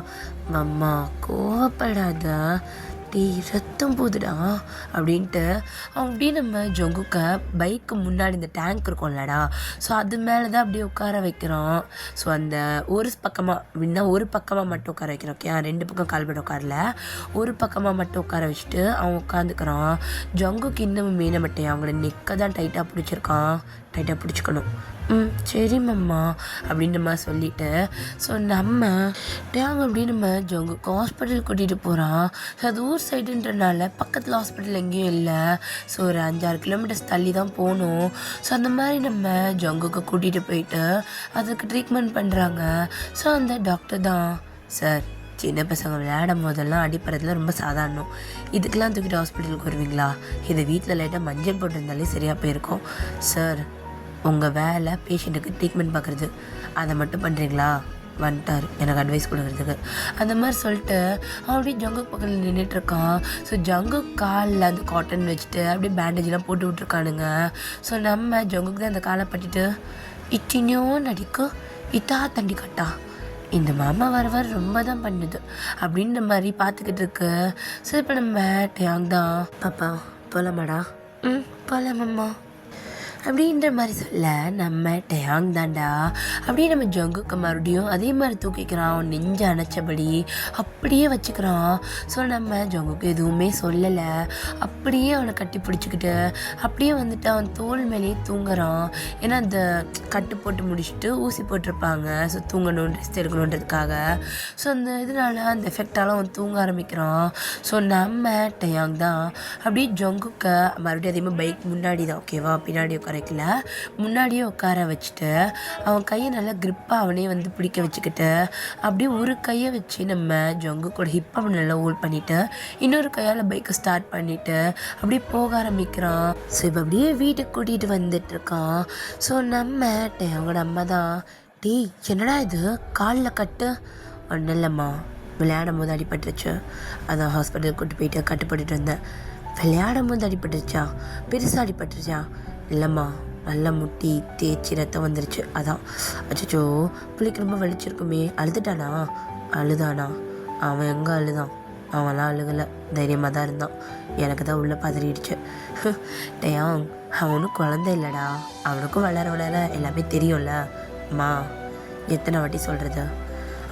மம்மா கோவப்படாத, டேய் ரத்தம் போகுதுடா அப்படின்ட்டு அவன் அப்படியே நம்ம ஜங்குக்கை பைக்கு முன்னாடி இந்த டேங்க் இருக்கும்லடா, ஸோ அது மேலே தான் அப்படியே உட்கார வைக்கிறோம். ஸோ அந்த ஒரு பக்கமாக அப்படின்னா ஒரு பக்கமாக மட்டும் உட்கார வைக்கிறோம். ஓகே, 2 பக்கம் கால்பட உட்காரல, ஒரு பக்கமாக மட்டும் உட்கார வச்சுட்டு அவன் உட்காந்துக்கிறான். ஜங்குக்கு இன்னும் மீன மட்டை அவங்கள நெக்கை தான் டைட்டாக பிடிச்சிருக்கான். டைட்டாக பிடிச்சிக்கணும். சரி மம்மா அப்படின்னு நம்ம சொல்லிட்டு ஸோ நம்ம டேங் அப்படின்னு நம்ம ஜங்குக்கு ஹாஸ்பிட்டல் கூட்டிகிட்டு போகிறான். ஸோ அது ஊர் சைடுன்றனால பக்கத்தில் ஹாஸ்பிட்டல் எங்கேயும் இல்லை. ஸோ ஒரு 5-6 கிலோமீட்டர்ஸ் தள்ளி தான் போகணும். ஸோ அந்த மாதிரி நம்ம ஜங்குக்கு கூட்டிகிட்டு போயிட்டு அதுக்கு ட்ரீட்மெண்ட் பண்ணுறாங்க. ஸோ அந்த டாக்டர் தான், சார் சின்ன பசங்க விளையாடும் போதெல்லாம் அடிப்படுறதுல ரொம்ப சாதாரணம், இதுக்கெல்லாம் தூக்கிட்டு ஹாஸ்பிட்டலுக்கு வருவீங்களா? இதை வீட்டில் லைட்டாக மஞ்சள் போட்டிருந்தாலே சரியாக போயிருக்கும். சார் உங்கள் வேலை பேஷண்ட்டுக்கு ட்ரீட்மெண்ட் பார்க்குறது, அதை மட்டும் பண்ணுறீங்களா? வந்துட்டார் எனக்கு அட்வைஸ் கொடுக்குறதுக்கு. அந்த மாதிரி சொல்லிட்டு அவன் அப்படியே ஜங்கு பக்கத்தில் நின்றுட்டுருக்கான். ஸோ ஜங்கு காலில் அந்த காட்டன் வச்சுட்டு அப்படியே பேண்டேஜெலாம் போட்டு விட்ருக்கானுங்க. ஸோ நம்ம ஜங்குக்கு தான் அந்த காலை பட்டிட்டு இட்டினியோ நடிக்க இட்டா தண்டி கட்டா, இந்த மாமா வர ரொம்ப தான் பண்ணுது அப்படின்ற மாதிரி பார்த்துக்கிட்டு இருக்கு. ஸோ இப்போ நம்ம டேங் தான், பாப்பா போகலாமாடா? போகலாமம்மா அப்படின்ற மாதிரி சொல்ல நம்ம டேங் தாண்டா அப்படியே நம்ம ஜங்குக்கு மறுபடியும் அதே மாதிரி தூக்கிக்கிறான். அவன் நெஞ்சு அணைச்சபடி அப்படியே வச்சுக்கிறான். ஸோ நம்ம ஜங்குக்கு எதுவுமே சொல்லலை, அப்படியே அவனை கட்டி பிடிச்சிக்கிட்டு அப்படியே வந்துட்டு அவன் தோல் மேலேயே தூங்குறான். ஏன்னா அந்த கட்டு போட்டு முடிச்சுட்டு ஊசி போட்டிருப்பாங்க, ஸோ தூங்கணும் ரெஸ்ட் எடுக்கணுன்றதுக்காக. ஸோ அந்த இதனால அந்த எஃபெக்டால் அவன் தூங்க ஆரம்பிக்கிறான். ஸோ நம்ம டேங் தான் அப்படியே ஜங்குக்கு மறுபடியும் அதே மாதிரி பைக் முன்னாடி தான், ஓகேவா, பின்னாடி உட்காரக்கல முன்னாடியே உட்கார வச்சுட்டு அவன் கையை நல்லா கிரிப்பாக அவனே வந்து பிடிக்க வச்சுக்கிட்டு அப்படியே ஒரு கையை வச்சு நம்ம ஜங்கு கூட ஹிப் அப்படி நல்லா ஹோல்ட் பண்ணிவிட்டு இன்னொரு கையால் பைக்கை ஸ்டார்ட் பண்ணிவிட்டு அப்படியே போக ஆரம்பிக்கிறான். ஸோ இப்போ அப்படியே வீட்டுக்கு கூட்டிகிட்டு வந்துட்டுருக்கான். ஸோ நம்ம அவங்களோட அம்மா தான், டேய் என்னடா இது காலில் கட்டு? ஒன்றும் இல்லைம்மா, விளையாடும் போது அடிபட்டுருச்சு, அதான் ஹாஸ்பிட்டலுக்கு கூட்டு போயிட்டு கட்டுப்பட்டுட்டு வந்தேன். விளையாடும் போது அடிபட்டுருச்சா? பெருசாக அடிபட்டுருச்சா? இல்லைம்மா, நல்லா முட்டி தேய்ச்சி ரத்தம் வந்துருச்சு, அதான். அச்சோ பிள்ளைக்கு ரொம்ப வலிச்சிருக்குமே. அழுதுட்டானா? அழுதானா? அவன் எங்கே அழுதான்? அவன்லாம் அழுகலை, தைரியமாக தான் இருந்தான். எனக்கு தான் உள்ளே பதறிடுச்சு. டேயாங் அவனும் குழந்தை இல்லைடா, அவனுக்கும் வளர வளர எல்லாமே தெரியும்ல. அம்மா எத்தனை வாட்டி சொல்கிறது,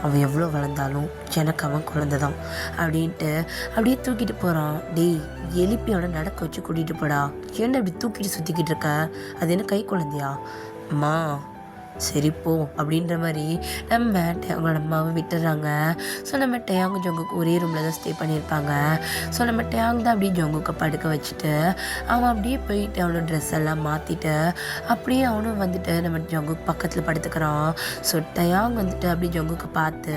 அவன் எவ்வளோ வளர்ந்தாலும் எனக்கு அவன் குழந்தை தான் அப்படின்ட்டு அப்படியே தூக்கிட்டு போகிறான். டேய் எழுப்பி அவனை நடக்க வச்சு கூட்டிகிட்டு போடா, ஏன்னா அப்படி தூக்கிட்டு சுற்றிக்கிட்டு இருக்க, அது என்ன கை குழந்தையா? அம்மா சரி போ அப்படின்ற மாதிரி நம்ம அவங்களோட அம்மாவை விட்டுறாங்க. ஸோ நம்ம டேங் ஜங்குக்கு ஒரே ரூமில் தான் ஸ்டே பண்ணியிருப்பாங்க. ஸோ நம்ம டேங் தான் அப்படியே ஜங்குக்கு படுக்க வச்சுட்டு அவன் அப்படியே போயிட்டு அவனோட ட்ரெஸ் எல்லாம் மாற்றிட்டு அப்படியே அவனும் வந்துட்டு நம்ம ஜங்குக்கு பக்கத்தில் படுத்துக்கிறான். ஸோ டேங் வந்துட்டு அப்படியே ஜங்குக்கு பார்த்து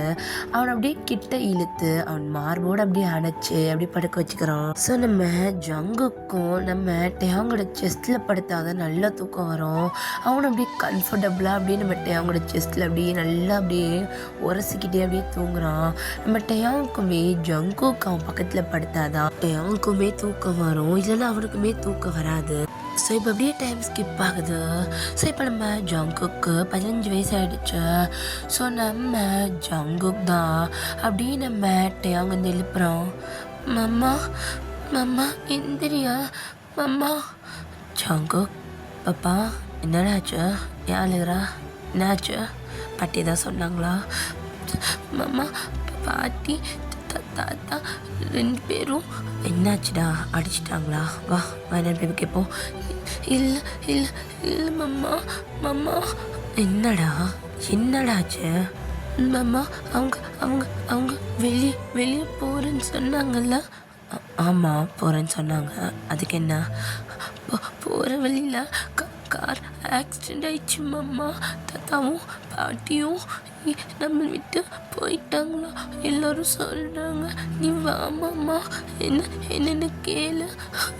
அவனை அப்படியே கிட்ட இழுத்து அவன் மார்போடு அப்படியே அணைச்சி அப்படியே படுக்க வச்சுக்கிறான். ஸோ நம்ம ஜங்குக்கும் நம்ம டேங்கோட செஸ்ட்டில் படுத்தாதான் நல்லா தூக்கம் வரும். அவனை அப்படியே கம்ஃபர்டபுளாக அப்படியே நம்ம டேங்கோட செஸ்ட்டில் அப்படியே நல்லா அப்படியே உரசிக்கிட்டே அப்படியே தூங்குறான். நம்ம டேங்குக்குமே ஜங்குக்கு அவன் பக்கத்தில் படுத்தாதான் டேங்குக்குமே தூக்கம் வரும், இல்லைன்னா அவனுக்குமே தூக்கம் வராது. ஸோ இப்போ அப்படியே டைம் ஸ்கிப் ஆகுது. ஸோ இப்போ நம்ம ஜங்குக்கு 15 வயசு ஆகிடுச்சு. ஸோ நம்ம ஜங்குக் தான் அப்படியே நம்ம டேங் வந்து எழுப்புறோம். மம்மா மம்மா எந்திரியா மம்மா. ஜங்குக் பாப்பா என்னடாச்சு, ஏன் அழுகிறா, என்னாச்சு? பாட்டி தான் சொன்னாங்களா? மம்மா பாட்டி தாத்தா 2 பேரும் என்னாச்சுடா, அடிச்சிட்டாங்களா? வா என்ன பேபி கேட்போம். இல்லை இல்லை இல்லை மம்மா மம்மா. என்னடாச்சு? மம்மா அவங்க அவங்க அவங்க வெளியே போகிறேன்னு சொன்னாங்கல்ல. ஆமாம் போகிறேன்னு சொன்னாங்க, அதுக்கு என்ன? போகிற வழியில் கார் ஆக்சிடெண்ட் ஆயிடுச்சு மம்மா. தாத்தாவும் பாட்டியும் நம்ம விட்டு போயிட்டாங்களா எல்லோரும் சொல்கிறாங்க. நீ வா மாமா, என்னென்னு கேளு,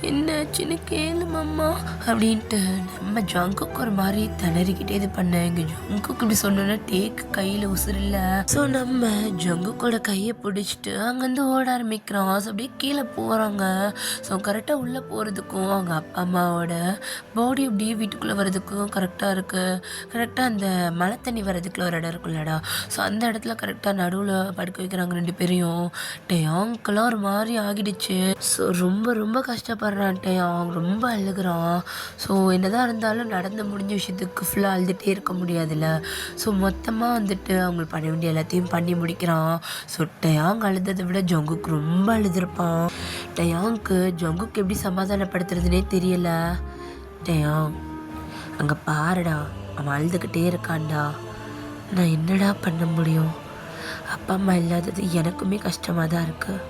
என்னாச்சுன்னு கேளு மாமா அப்படின்ட்டு நம்ம ஜங்குக்கு ஒரு மாதிரி திணறிக்கிட்டே இது பண்ண. எங்கள் ஜங்குக்கு இப்படி சொன்னோன்னா டேக்கு கையில் உசுரில்ல. ஸோ நம்ம ஜங்குக்கோட கையை பிடிச்சிட்டு அங்கேருந்து ஓட ஆரம்பிக்கிறான். ஸோ அப்படியே கீழே போகிறாங்க. ஸோ கரெக்டாக உள்ளே போகிறதுக்கும் அவங்க அப்பா அம்மாவோட பாடி அப்படியே வீட்டுக்குள்ளே வர்றதுக்கும் கரெக்டாக இருக்குது. கரெக்டாக அந்த மழை தண்ணி வர்றதுக்குள்ள ஒரு இடம் இருக்குல்லடா, சரிங்களா? ஸோ அந்த இடத்துல கரெக்டாக நடுவில் படுக்க வைக்கிறாங்க 2 பேரையும். டயாங்க்கெல்லாம் ஒரு மாதிரி ஆகிடுச்சு. ஸோ ரொம்ப ரொம்ப கஷ்டப்படுறான் டயாங், ரொம்ப அழுகுறான். ஸோ என்னதான் இருந்தாலும் நடந்து முடிஞ்ச விஷயத்துக்கு ஃபுல்லாக அழுதுகிட்டே இருக்க முடியாதுல்ல. ஸோ மொத்தமாக வந்துட்டு அவங்க பண்ண வேண்டிய எல்லாத்தையும் பண்ணி முடிக்கிறான். ஸோ டயாங் அழுததை விட ஜங்குக் ரொம்ப அழுதுருப்பான். டயாங்க்கு ஜங்குக் எப்படி சமாதானப்படுத்துறதுனே தெரியல. டயாங், அங்கே பாருடா, அவன் அழுதுகிட்டே இருக்கான்டா. நான் என்னடா பண்ண முடியும்? அப்பா அம்மா இல்லாதது எனக்குமே கஷ்டமாக தான் இருக்குது.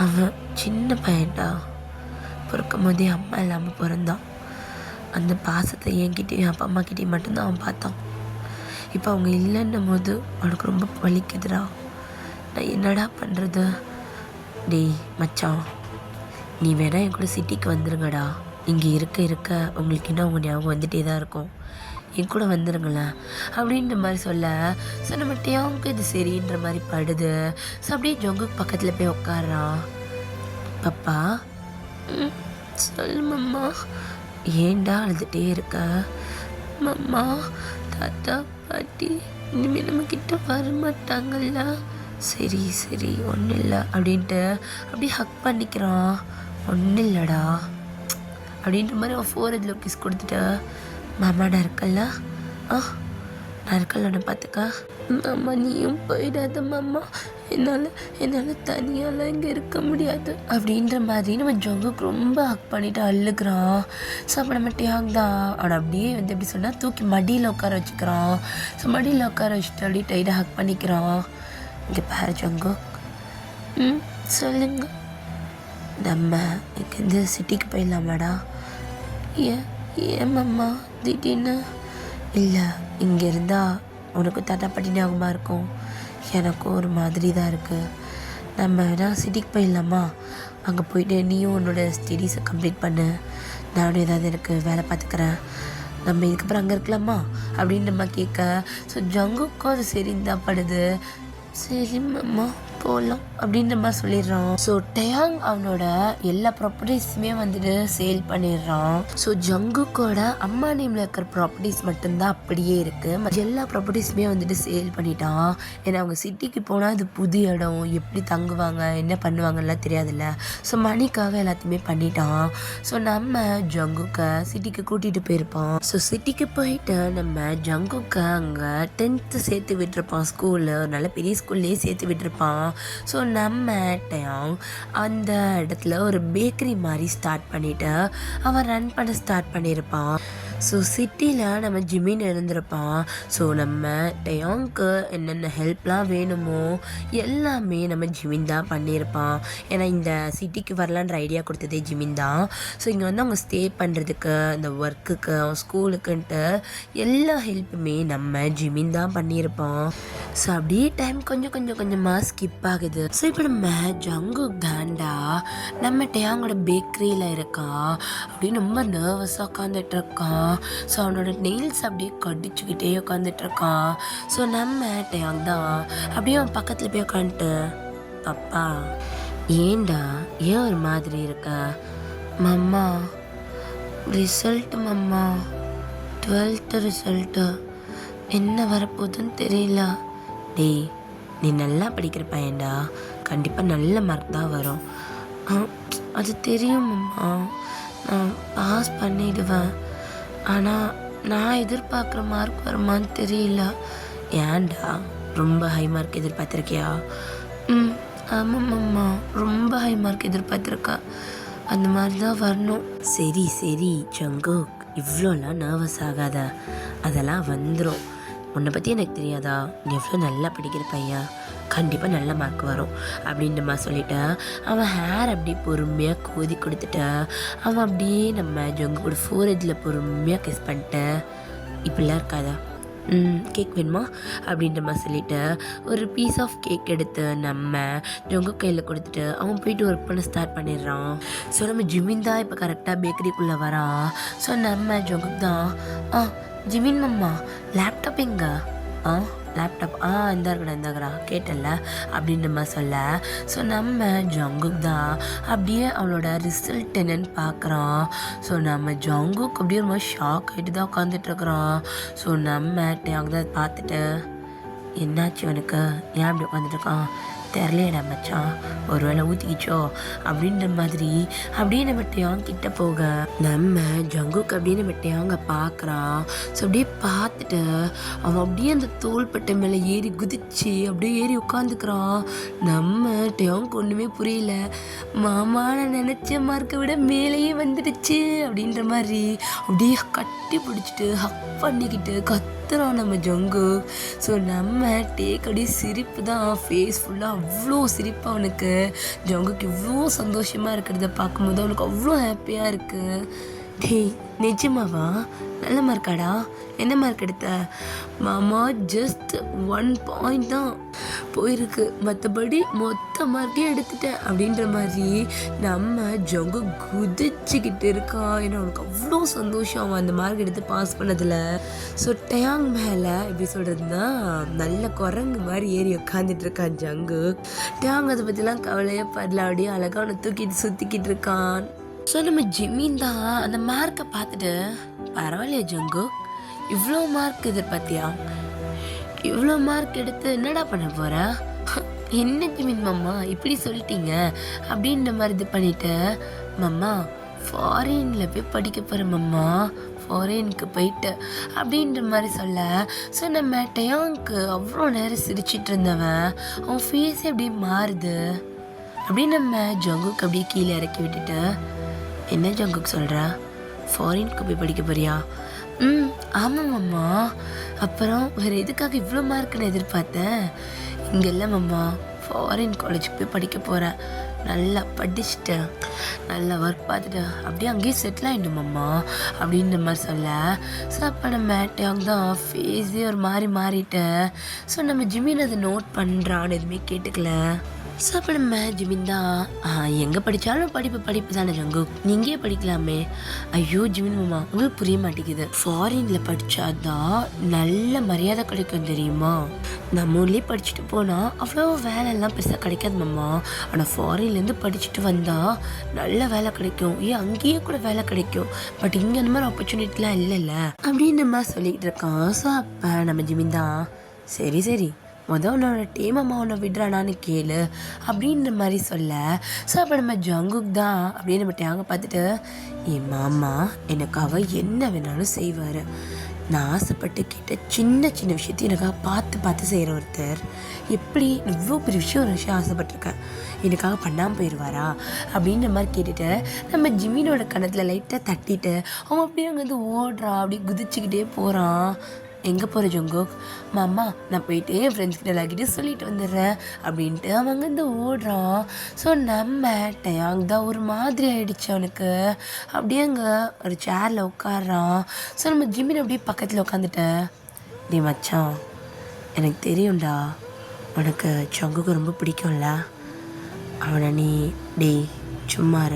அவன் சின்ன பையன்டா, பிறக்கும் போதே அம்மா இல்லாமல் பிறந்தான். அந்த பாசத்தை என்கிட்டயும் அப்பா அம்மா கிட்டேயும் மட்டும்தான் அவன் பார்த்தான். இப்போ அவங்க இல்லைன்னும் போது அவனுக்கு ரொம்ப வலிக்குதுடா. நான் என்னடா பண்ணுறது? டேய் மச்சான், நீ வேணா என் கூட சிட்டிக்கு வந்துருங்கடா. இங்கே இருக்க இருக்க உங்களுக்கு இன்னும் அவங்க ஞாபகம் வந்துகிட்டே தான் இருக்கும். என் கூட வந்துடுங்களேன் அப்படின்ற மாதிரி சொல்ல, ஸோ நம்ம டயாங்க்கு இது சரின்ற மாதிரி படுது. ஸோ அப்படியே ஜங்குக்கு பக்கத்தில் போய் உட்காரான். பப்பா, சொல்லு மம்மா. ஏன்டா அழுதுகிட்டே இருக்க? மம்மா, தாத்தா பாட்டி இனிமேல் நம்மக்கிட்ட வரமாட்டாங்கல்ல. சரி சரி, ஒன்றும் இல்லை அப்படின்ட்டு அப்படியே ஹக் பண்ணிக்கிறான். ஒன்றும் இல்லைடா அப்படின்ற மாதிரி அவன் ஃபோரஹெட்டில் கிஸ் கொடுத்துட்டு, மாமா நான் இருக்கல்ல, நான் இருக்கல, உன்னை பார்த்துக்க. மாமா நீயும் போயிடாத மாமா, என்னால் தனியாலாம் இங்கே இருக்க முடியாது அப்படின்ற மாதிரி நம்ம ஜங்குக்கு ரொம்ப ஹக் பண்ணிவிட்டு அழுகிறான். ஸோ அப்போ நம்ம டயாங் தான் அவனை அப்படியே வந்து எப்படி சொன்னால் தூக்கி மடியில் உட்கார வச்சுக்கிறான். ஸோ மடியில் உட்கார வச்சுட்டு அப்படியே டைட்டாக ஹக் பண்ணிக்கிறான். இங்கே பாரு ஜங்குக், சொல்லுங்க, நம்ம இங்கேருந்து சிட்டிக்கு போயிடலாமாடா? ஏன் மாமா திடீர்னு? இல்லை, இங்கே இருந்தால் உனக்கு தாத்தா பாட்டி ஞாபகமாக இருக்கும், எனக்கும் ஒரு மாதிரி தான் இருக்குது. நம்ம வேணால் சிட்டிக்கு போயிடலாமா? அங்கே போயிட்டு நீயும் உன்னோட ஸ்டடீஸை கம்ப்ளீட் பண்ணு, நானும் ஏதாவது எனக்கு வேலை பார்த்துக்கிறேன், நம்ம இதுக்கப்புறம் அங்கே இருக்கலாமா அப்படின்னு நம்ம கேட்க, ஸோ ஜங்குக்கும் அது சரின்னு தான் படுது. சரி மாமா போகலாம் அப்படின்ற மாதிரி சொல்லிடுறான். ஸோ டயாங் அவனோட எல்லா ப்ராப்பர்ட்டிஸுமே வந்துட்டு சேல் பண்ணிடுறான். ஸோ ஜங்குக்கோட அம்மா நேமில் இருக்கிற ப்ராப்பர்ட்டிஸ் மட்டும்தான் அப்படியே இருக்குது. எல்லா ப்ராப்பர்ட்டிஸுமே வந்துட்டு சேல் பண்ணிட்டான். ஏன்னா அவங்க சிட்டிக்கு போனால் இது புது இடம், எப்படி தங்குவாங்க என்ன பண்ணுவாங்கலாம் தெரியாதுல்ல. ஸோ மணிக்காக எல்லாத்தையுமே பண்ணிட்டான். ஸோ நம்ம ஜங்குக்கை சிட்டிக்கு கூட்டிகிட்டு போயிருப்பான். ஸோ சிட்டிக்கு போயிட்டு நம்ம ஜங்குக்கை அங்கே 10th சேர்த்து விட்டுருப்பான். ஸ்கூலில் ஒரு நல்ல பெரிய ஸ்கூல்லேயே சேர்த்து விட்டுருப்பான். ஸோ நம்ம டயாங் அந்த இடத்துல ஒரு பேக்கரி மாதிரி ஸ்டார்ட் பண்ணிவிட்டு அவன் ரன் பண்ண ஸ்டார்ட் பண்ணியிருப்பான். ஸோ சிட்டியில் நம்ம ஜிமின் இருந்திருப்பான். ஸோ நம்ம டயாங்க்கு என்னென்ன ஹெல்ப்லாம் வேணுமோ எல்லாமே நம்ம ஜிமின் தான் பண்ணியிருப்பான். ஏன்னா இந்த சிட்டிக்கு வரலான்ற ஐடியா கொடுத்ததே ஜிமின் தான். ஸோ இங்கே வந்து அவங்க ஸ்டே பண்ணுறதுக்கு, இந்த ஒர்க்குக்கு, அவன் ஸ்கூலுக்குன்ட்டு எல்லா ஹெல்ப்புமே நம்ம ஜிமின் தான் பண்ணியிருப்பான். ஸோ அப்படியே டைம் கொஞ்சமாக ஸ்கிப் ஆகுது. ஸோ இப்போ நம்ம ஜங்குக் தாண்டா நம்ம டயாங்கோட பேக்கரியில் இருக்கான். அப்படின்னு ரொம்ப நர்வஸாக உட்காந்துட்டு இருக்கான். ஸோ அவனோட நெயில்ஸ் அப்படியே கடிச்சுக்கிட்டே உட்காந்துட்டு இருக்கான். ஸோ நம்ம டயாங் தான் அப்படியே அவன் பக்கத்தில் போய் உட்காந்துட்டு, அப்பா ஏண்டா ஏன் ஒரு மாதிரி இருக்க? Mamma result mamma, 12th result என்ன வரப்போகுதுன்னு தெரியல. டேய், நீ நல்லா படிக்கிற பையன்டா, கண்டிப்பாக நல்ல மார்க் தான் வரும். அது தெரியும் அம்மா, நான் பாஸ் பண்ணிடுவேன். ஆனால் நான் எதிர்பார்க்குற மார்க் வருமான்னு தெரியல. ஏன்டா, ரொம்ப ஹை மார்க் எதிர்பார்த்துருக்கியா? ஆமாம் அம்மா, ரொம்ப ஹை மார்க் எதிர்பார்த்துருக்கா. அந்த மாதிரி தான் வரணும். சரி சரி ஜங்குக், இவ்வளோலாம் நர்வஸ் ஆகாத, அதெல்லாம் வந்துடும். உன்னை பற்றி எனக்கு தெரியாதா? நீ எவ்வளோ நல்லா படிக்கிற பையன், கண்டிப்பாக நல்ல மார்க் வரும் அப்படின்ற மாதிரி சொல்லிவிட்டு அவன் ஹேர் அப்படியே பொறுமையாக கோதி கொடுத்துட்டு அவன் அப்படியே நம்ம ஜங்குக்கோட ஃபோரஹெட்டில் பொறுமையாக கிஸ் பண்ணிட்டு, இப்படிலாம் இருக்காதா, கேக் வேணுமா அப்படின்ற மாதிரி சொல்லிவிட்டு ஒரு பீஸ் ஆஃப் கேக் எடுத்து நம்ம ஜங்குக் கையில் கொடுத்துட்டு அவன் போயிட்டு ஒர்க் பண்ண ஸ்டார்ட் பண்ணிடுறான். ஸோ நம்ம ஜிமின் தான் இப்போ கரெக்டாக பேக்கரிக்குள்ளே வரான். ஸோ நம்ம ஜங்குக் தான், ஜிமின் மம்மா லேப்டாப் எங்க? லேப்டாப் இந்தாக்கடா கேட்டல அப்படின்ற மாதிரி சொல்ல, ஸோ நம்ம ஜங்குக் தான் அப்படியே அவளோட ரிசல்ட் என்னன்னு பார்க்குறான். ஸோ நம்ம ஜங்குக் அப்படியே ரொம்ப ஷாக் ஆகிட்டு தான் உட்காந்துட்ருக்குறான். ஸோ நம்ம டயாங் தான் பார்த்துட்டு, என்னாச்சு அவனுக்கு, ஏன் அப்படி உட்காந்துட்டு இருக்கான் தெரிலையடா மச்சான், ஒரு வேளை ஊற்றிக்கிச்சோ அப்படின்ற மாதிரி அப்படியே நம்ம டேயாங் கிட்ட போக நம்ம ஜங்குக்கு அப்படியே நம்ம டேயாங்க பார்க்குறான். ஸோ அப்படியே பார்த்துட்டு அவன் அப்படியே அந்த தோள்பட்டை மேலே ஏறி குதிச்சு அப்படியே ஏறி உட்காந்துக்கிறான். நம்ம டேயாங்க்கு ஒன்றுமே புரியல. மாமா நான் நினச்ச மார்க்கை விட மேலேயே வந்துடுச்சு அப்படின்ற மாதிரி அப்படியே கட்டி பிடிச்சிட்டு ஹக் பண்ணிக்கிட்டு கத்துறான் நம்ம ஜங்கு. ஸோ நம்ம டேக் அப்படியே சிரிப்பு தான், ஃபேஸ் ஃபுல்லாக அவ்வளோ சிரிப்பு அவனுக்கு. ஜங்குக்கு இவ்வளோ சந்தோஷமாக இருக்கிறத பார்க்கும்போது அவனுக்கு அவ்வளோ ஹாப்பியாக இருக்குது. டேய் நிஜமாவா, நல்ல மார்க்காடா, என்ன மார்க் எடுத்த? மாமா ஜஸ்ட் 1 பாயிண்ட் தான் போயிருக்கு, மற்றபடி மொத்த மார்க்கே எடுத்துட்டேன் அப்படின்ற மாதிரி நம்ம ஜங்கு குதிச்சுக்கிட்டு இருக்கான். ஏன்னா அவனுக்கு அவ்வளோ சந்தோஷம் அவன் அந்த மார்க் எடுத்து பாஸ் பண்ணதில். ஸோ டேயாங் மேலே எப்படி சொல்கிறதுனா நல்ல குரங்கு மாதிரி ஏறி உட்காந்துட்டு இருக்கான் ஜங்கு. டேயாங் அதை பற்றிலாம் கவலையே படல, அப்படியே அழகாக அவனை தூக்கிட்டு சுற்றிக்கிட்டு இருக்கான். ஸோ நம்ம ஜிமின் தான் அந்த மார்க்கை பார்த்துட்டு, பரவாயில்லையா ஜங்கு, இவ்வளோ மார்க் எதிர்பார்த்தியா, இவ்வளோ மார்க் எடுத்து என்னடா பண்ண போற? என்ன ஜிமின் மாமா இப்படி சொல்லிட்டீங்க அப்படின்ற மாதிரி இது பண்ணிட்டு, மாமா ஃபாரினில் போய் படிக்க போகிறேன் மாமா, ஃபாரினுக்கு போயிட்டு அப்படின்ற மாதிரி சொல்ல. ஸோ நம்ம டேயாங்க்கு அவ்வளோ நேரம் சிரிச்சிட்டு இருந்தவன் அவன் ஃபேஸே அப்படியே மாறுது. அப்படியே நம்ம ஜங்குக்கு அப்படியே கீழே இறக்கி விட்டுட்டு, என்ன ஜங்குக்கு சொல்கிற, ஃபாரினுக்கு போய் படிக்க போறியா? ஆமாம் மாமா. அப்புறம் வேறு எதுக்காக இவ்வளோ மார்க்குன்னு எதிர்பார்த்தேன்? இங்கே இல்லை மாமா, ஃபாரின் காலேஜுக்கு போய் படிக்க போகிறேன், நல்லா படிச்சுட்டு நல்லா ஒர்க் பார்த்துட்டு அப்படியே அங்கேயே செட்டில் ஆகிடும் மாமா அப்படின்ற மாதிரி சொல்ல. ஸோ அப்போ நம்ம டேயாங் தான் ஃபேஸே ஒரு மாதிரி மாறிட்டு. ஸோ நம்ம ஜிமின் அதை நோட் பண்ணுறான்னு எதுவுமே கேட்டுக்கல. ஸோ அப்போ நம்ம ஜிமின் தான், எங்கே படித்தாலும் படிப்பு தானே ஜங்கு, நீங்கே படிக்கலாமே. ஐயோ ஜிமின் மாமா உங்களுக்கு புரிய மாட்டேங்குது, ஃபாரினில் படித்தாதான் நல்ல மரியாதை கிடைக்கும் தெரியுமா. நம்ம ஊர்லேயே படிச்சுட்டு போனால் அவ்வளோ வேலையெல்லாம் பெருசாக கிடைக்காது மாமா, ஆனால் ஃபாரின்லேருந்து படிச்சுட்டு வந்தால் நல்ல வேலை கிடைக்கும், ஏன் அங்கேயே கூட வேலை கிடைக்கும், பட் இங்கே அந்த மாதிரி ஆப்பர்ச்சுனிட்டிலாம் இல்லைல்ல அப்படின்ற மாதிரி சொல்லிக்கிட்டு இருக்கான். ஸோ அப்போ நம்ம ஜிமின் தான், சரி உன்னோட டேமாமா உன்னை விடுறானான்னு கேளு அப்படின்ற மாதிரி சொல்ல. ஸோ அப்போ நம்ம ஜங்குக் தான் அப்படியே நம்ம டேங்க பார்த்துட்டு, என் மாமா எனக்காக என்ன வேணாலும் செய்வார், நான் ஆசைப்பட்டு கேட்ட சின்ன விஷயத்தையும் எனக்காக பார்த்து செய்கிற ஒருத்தர் எப்படி இவ்வளோ பெரிய ஒரு விஷயம் ஆசைப்பட்டிருக்கேன், எனக்காக பண்ணாமல் போயிடுவாரா அப்படின்ற மாதிரி கேட்டுட்டு நம்ம ஜிமினோட கணத்தில் லைட்டாக தட்டிட்டு அவன் அப்படியே அங்கேருந்து ஓடுறான், அப்படியே குதிச்சுக்கிட்டே போகிறான். எங்கே போகிற ஜங்குக்? மாமா நான் போயிட்டு என் ஃப்ரெண்ட்ஸ்கிட்ட எல்லாக்கிட்டே சொல்லிட்டு வந்துடுறேன் அப்படின்ட்டு அவன் அங்கேருந்து ஓடுறான். ஸோ நம்ம டேயாங் தான் ஒரு மாதிரி ஆகிடுச்சு அவனுக்கு. அப்படியே அங்கே ஒரு சேரில் உட்காடுறான். ஸோ நம்ம ஜிமின் அப்படியே பக்கத்தில் உட்காந்துட்டேன். டே மச்சான், எனக்கு தெரியும்டா உனக்கு ஜங்குக்கு ரொம்ப பிடிக்கும்ல, அவனை நீ டேய் சும்மாற,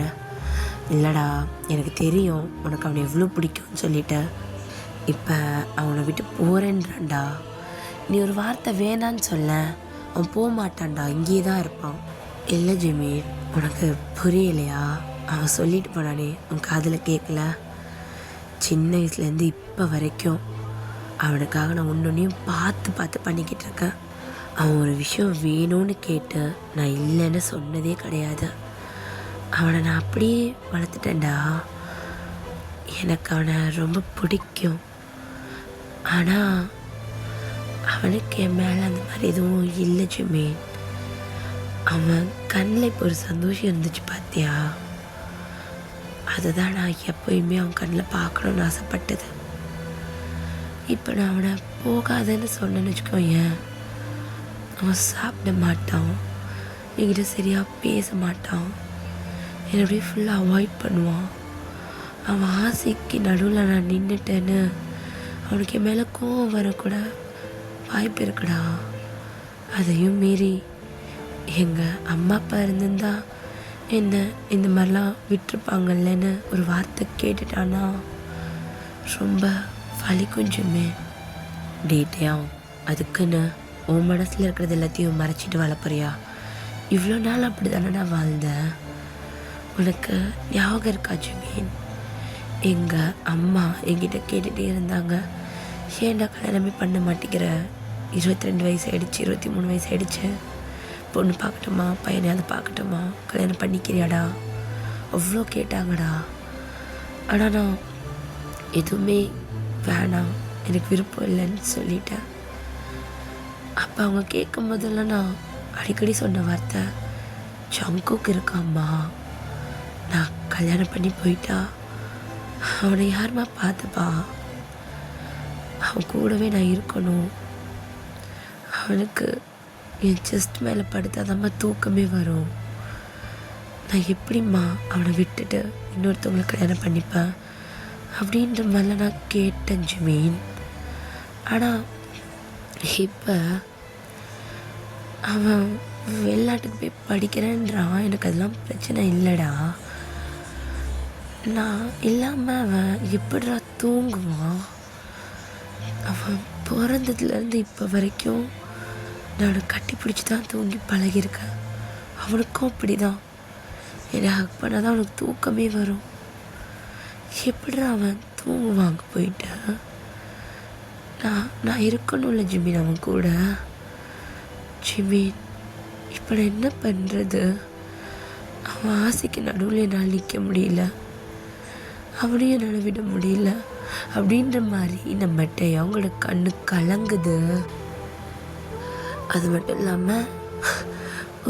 இல்லைடா எனக்கு தெரியும் உனக்கு அவனை எவ்வளோ பிடிக்கும்னு சொல்லிட்டு, இப்போ அவனை விட்டு போகிறேன்றான்டா, நீ ஒரு வார்த்தை வேணான்னு சொல்ல, அவன் போக மாட்டான்டா, இங்கேயே தான் இருப்பான். இல்லை ஜிமின் உனக்கு புரியலையா, அவன் சொல்லிட்டு போனானே உன் காதில் கேட்கல, சின்ன வயசுலேருந்து இப்போ வரைக்கும் அவனுக்காக நான் ஒன்றொன்றையும் பார்த்து பண்ணிக்கிட்டு இருக்கேன். அவன் ஒரு விஷயம் வேணும்னு கேட்டு நான் இல்லைன்னு சொன்னதே கிடையாது. அவனை நான் அப்படியே வளர்த்துட்டேன்டா, எனக்கு அவனை ரொம்ப பிடிக்கும். ஆனால் அவனுக்கு என் மேலே அந்த மாதிரி எதுவும் இல்லை ஜிமின். அவன் கண்ணில் இப்போ ஒரு சந்தோஷம் இருந்துச்சு பார்த்தியா, அதுதான் நான் எப்போயுமே அவன் கண்ணில் பார்க்கணுன்னு ஆசைப்பட்டது. இப்போ நான் அவனை போகாதன்னு சொன்னேன்னு வச்சுக்கோயேன், அவன் சாப்பிட மாட்டான், என்கிட்ட சரியாக பேச மாட்டான், என்னை அப்படியே ஃபுல்லாக அவாய்ட் பண்ணுவான். அவன் ஆசைக்கு நடுவில் நான் நின்றுட்டேன்னு அவனுக்கு என் மேலே கோவம் வரக்கூட வாய்ப்பு இருக்குடா. அதையும் மீறி எங்கள் அம்மா அப்பா இருந்திருந்தா என்ன இந்த மாதிரிலாம் விட்டுருப்பாங்கல்லன்னு ஒரு வார்த்தை கேட்டுட்டானா ரொம்ப வலிக்கும் ஜிமின். டேட்டையாம் அதுக்குன்னு உன் மனசில் இருக்கிறது எல்லாத்தையும் மறைச்சிட்டு வளர்ப்புறியா? இவ்வளோ நாள் அப்படி தானே நான் வாழ்ந்தேன், உனக்கு ஞாபகம் இருக்கா ஜிமின்? எங்கள் அம்மா என்கிட்ட கேட்டுகிட்டே இருந்தாங்க, ஏன்டா கல்யாணமே பண்ண மாட்டேங்கிற, 22 வயசு ஆகிடுச்சு, 23 வயசு ஆகிடுச்சு. பொண்ணு பார்க்கட்டுமா, பையனையாவது பார்க்கட்டுமா, கல்யாணம் பண்ணிக்கிறியாடா, அவ்வளோ கேட்டாங்கடா. ஆனால் நான் எதுவுமே வேணாம், எனக்கு விருப்பம் இல்லைன்னு சொல்லிட்டேன். அப்போ அவங்க கேட்கும் போதெல்லாம் நான் அடிக்கடி சொன்ன வார்த்தை, ஜங்குக்கு இருக்காம்மா, நான் கல்யாணம் பண்ணி போயிட்டா அவனை யாருமா பார்த்துப்பா, அவன் கூடவே நான் இருக்கணும், அவனுக்கு என் செஸ்ட் மேலே படுத்தாதாம்மா தூக்கமே வரும், நான் எப்படிம்மா அவனை விட்டுட்டு இன்னொருத்தவங்களை கல்யாணம் பண்ணிப்பேன் அப்படின்ற மாதிரிலாம் நான் கேட்டேன் ஜிமீன். ஆனால் இப்போ அவன் வெளிநாட்டுக்கு போய் படிக்கிறேன்றான், எனக்கு அதெல்லாம் பிரச்சனை இல்லைடா. நான் இல்லாமல் அவன் எப்படிடா தூங்குவான்? அவன் பிறந்ததுலேருந்து இப்போ வரைக்கும் நான் கட்டி பிடிச்சி தான் தூங்கி பழகியிருக்கேன். அவனுக்கும் அப்படி தான், என்னை ஹக் பண்ணால் தான் அவனுக்கு தூக்கமே வரும். எப்படிடா அவன் தூங்குவாங்க போயிட்டேன்? நான் இருக்கணும்ல ஜிமின் அவன் கூட. ஜிமின், இப்போ நான் என்ன பண்ணுறது? அவன் ஆசைக்கு நடுவில் என்னால் நிற்க முடியல, அவனையும் என்னால் விட முடியல அப்படின்ற மாதிரி நம்மகிட்ட அவங்களோட கண்ணு கலங்குது. அது மட்டும் இல்லாமல்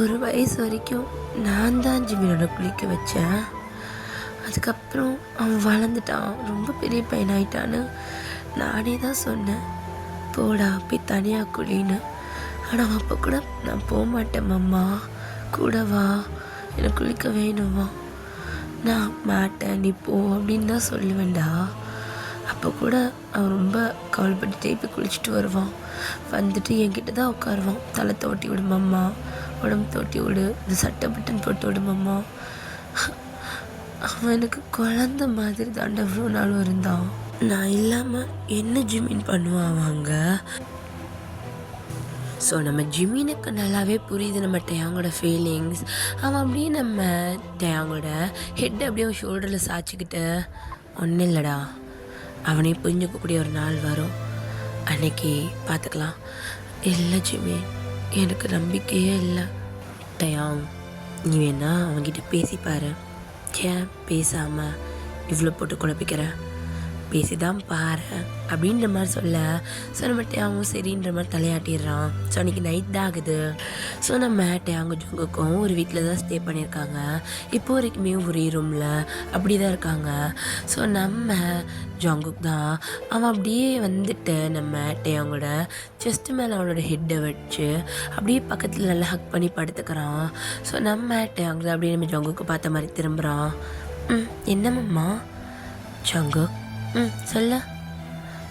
ஒரு வயசு வரைக்கும் நான் தான் ஜிமினோட குளிக்க வச்சேன். அதுக்கப்புறம் அவன் வளர்ந்துட்டான், ரொம்ப பெரிய பையனாயிட்டான்னு நானே தான் சொன்னேன், போடா போய் தனியாக குளின்னு. ஆனால் அப்போ கூட நான் போக மாட்டேன் மாமா, கூட வா, எனக்கு குளிக்க வேணுமா, நான் மாட்டேன் நீ போ அப்படின்னு தான் சொல்லுவேன்டா. அப்போ கூட அவன் ரொம்ப கவலைப்பட்டுட்டே போய் குளிச்சுட்டு வருவான், வந்துட்டு என்கிட்ட தான் உட்காருவான், தலை தோட்டி விடுமாம்மா, உடம்பு தோட்டி விடு, இந்த சட்டை பட்டன் போட்டு விடுமாம்மா. அவன் எனக்கு குழந்த மாதிரி தாண்ட அவ்வளோ நாளும் இருந்தான். நான் இல்லாமல் என்ன ஜிமின் பண்ணுவான் அவங்க? ஸோ நம்ம ஜிமினுக்கு நல்லாவே புரியுது நம்ம டயாங்கோட ஃபீலிங்ஸ். அவன் அப்படியே நம்ம டயாங்கோட ஹெட் அப்படியே ஷோல்டரில் சாய்ச்சிக்கிட்டு, ஒன்றும் இல்லைடா, அவனே புரிஞ்சுக்கக்கூடிய ஒரு நாள் வரும், அன்னைக்கு பார்த்துக்கலாம். இல்லை ஜிமின், எனக்கு நம்பிக்கையே இல்லை. டயாங், நீ வேணா அவன்கிட்ட பேசிப்பாரு. ஏன் பேசாமல் இவ்வளோ போட்டு குழப்பிக்கிற? பேசிதான் பாரு அப்படின்ற மாதிரி சொல்ல, ஸோ நம்ம டேயாங்கும் சரின்ற மாதிரி தலையாட்டிடுறான். ஸோ அன்றைக்கி நைட் தான் ஆகுது. ஸோ நம்ம டேயாங்கு ஜங்குக்கும் ஒரு வீட்டில் தான் ஸ்டே பண்ணியிருக்காங்க. இப்போ வரைக்குமே ஒரே ரூமில் அப்படி தான் இருக்காங்க. ஸோ நம்ம ஜங்குக் தான் அவன் அப்படியே வந்துட்டு நம்ம டேயாங்கோட செஸ்ட் மேலே அவனோட ஹெட்டை வச்சு அப்படியே பக்கத்தில் நல்லா ஹக் பண்ணி படுத்துக்கிறான். ஸோ நம்ம டேயாங்கு அப்படியே நம்ம ஜங்குக்கு பார்த்த மாதிரி திரும்புகிறான். என்னம்மா ஜங்குக்? சொல்ல,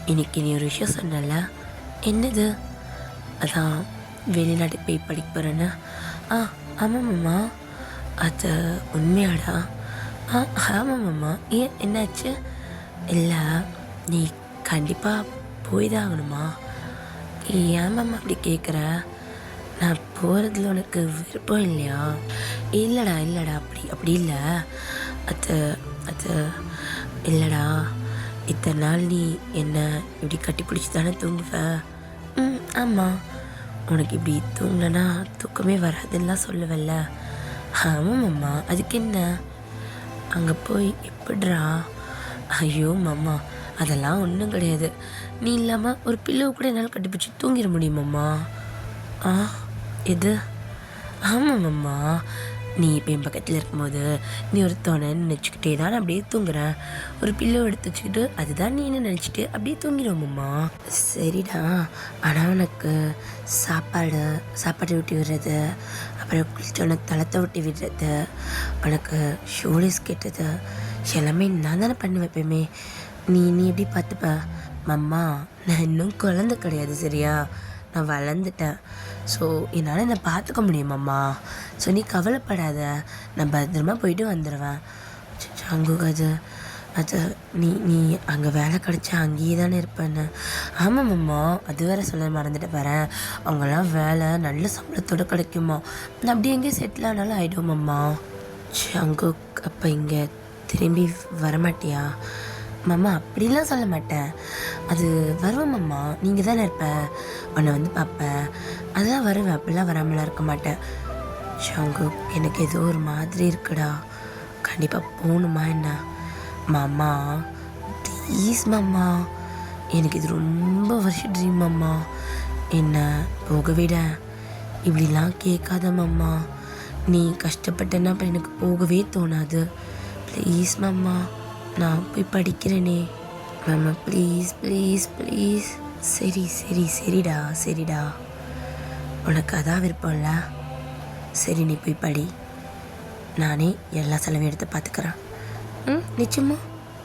இன்னைக்கு நீ ஒரு விஷயம் சொன்னல, என்னது? அதான் வெளிநாட்டுக்கு போய் படிக்க போகிறேன்னு. ஆமாம்மா, அது உண்மையாடா? ஆமாம்மா. ஏன், என்னாச்சு? இல்லை, நீ கண்டிப்பாக போய் தான் ஆகணுமா? ஏமாம்மா அப்படி கேட்குற? நான் போகிறதுல உனக்கு விருப்பம் இல்லையா? இல்லைடா அப்படி இல்லை. அது இல்லைடா, இத்தனை நாள் நீ என்ன இப்படி கட்டி பிடிச்சி தானே தூங்குவேன். ஆமாம், உனக்கு இப்படி தூங்கலைன்னா தூக்கமே வராதுன்னெலாம் சொல்லுவல்ல. ஆமாம் மாமா, அதுக்கு என்ன? அங்கே போய் எப்படிரா? ஐயோ மாமா, அதெல்லாம் ஒன்றும் கிடையாது. நீ இல்லாமல் ஒரு பில்லோ கூட என்னால் கட்டிப்பிடிச்சி தூங்கிட முடியுமாம்மா? எது? ஆமாம் மாமா, நீ இப்போ என் பக்கத்தில் இருக்கும்போது நீ ஒரு துணைன்னு நினச்சிக்கிட்டே தான் நான் அப்படியே தூங்குறேன். ஒரு பில்லோ எடுத்து வச்சுக்கிட்டு அதுதான் நீ என்ன நினச்சிட்டு அப்படியே தூங்கிடுவோம்மா. சரிடா, ஆனால் உனக்கு சாப்பாடு ஊட்டி விடுறது, அப்புறம் குளிச்சோன்னு தளத்தை ஊட்டி விடுறது, உனக்கு ஷோலேஸ் கேட்டது எல்லாமே நான் தானே பண்ணி வைப்பேமே. நீ எப்படி பார்த்துப்ப? மம்மா, நான் இன்னும் குழந்தை கிடையாது சரியா, நான் வளர்ந்துட்டேன். ஸோ என்னால் என்னை பார்த்துக்க முடியுமாம்மா. ஸோ நீ கவலைப்படாத, நான் பத்திரமா போயிட்டு வந்துடுவேன். ஜங்குக், அது நீ அங்கே வேலை கிடச்சா அங்கேயே தானே இருப்பேன்னு. ஆமாம்மா, அது வேறு சொல்ல மறந்துட்டு பாரேன், அவங்களாம் வேலை நல்ல சம்பளத்தோடு கிடைக்குமா, நான் அப்படியே எங்கேயும் செட்டில் ஆனாலும் ஆகிடுவோம்மா. ஜங்குக், அப்போ இங்கே திரும்பி வரமாட்டியா? மாமா அப்படிலாம் சொல்ல மாட்டேன். அது வருவேன் மாமா, நீங்கள் தானே இருப்ப, உன்னை வந்து பார்ப்பேன், அதெல்லாம் வருவேன், அப்படிலாம் வராமலாம் இருக்க மாட்டேன். ஜங்குக், எனக்கு ஏதோ ஒரு மாதிரி இருக்குடா, கண்டிப்பாக போகணுமா என்ன? மாமா ப்ளீஸ் மாமா, எனக்கு இது ரொம்ப வருஷம் ட்ரீம் மாமா, என்ன போக விட. இப்படிலாம் கேட்காத மாமா, நீ கஷ்டப்பட்டேன்னா அப்புறம் எனக்கு போகவே தோணாது. ப்ளீஸ் மாமா, நான் போய் படிக்கிறேனே மாமா, ப்ளீஸ் ப்ளீஸ் ப்ளீஸ். சரி சரி சரிடா சரிடா, உனக்கு அதான் விருப்பம்ல, சரி நீ போய் படி, நானே எல்லா செலவையும் எடுத்து பார்த்துக்கிறேன். நிச்சயமா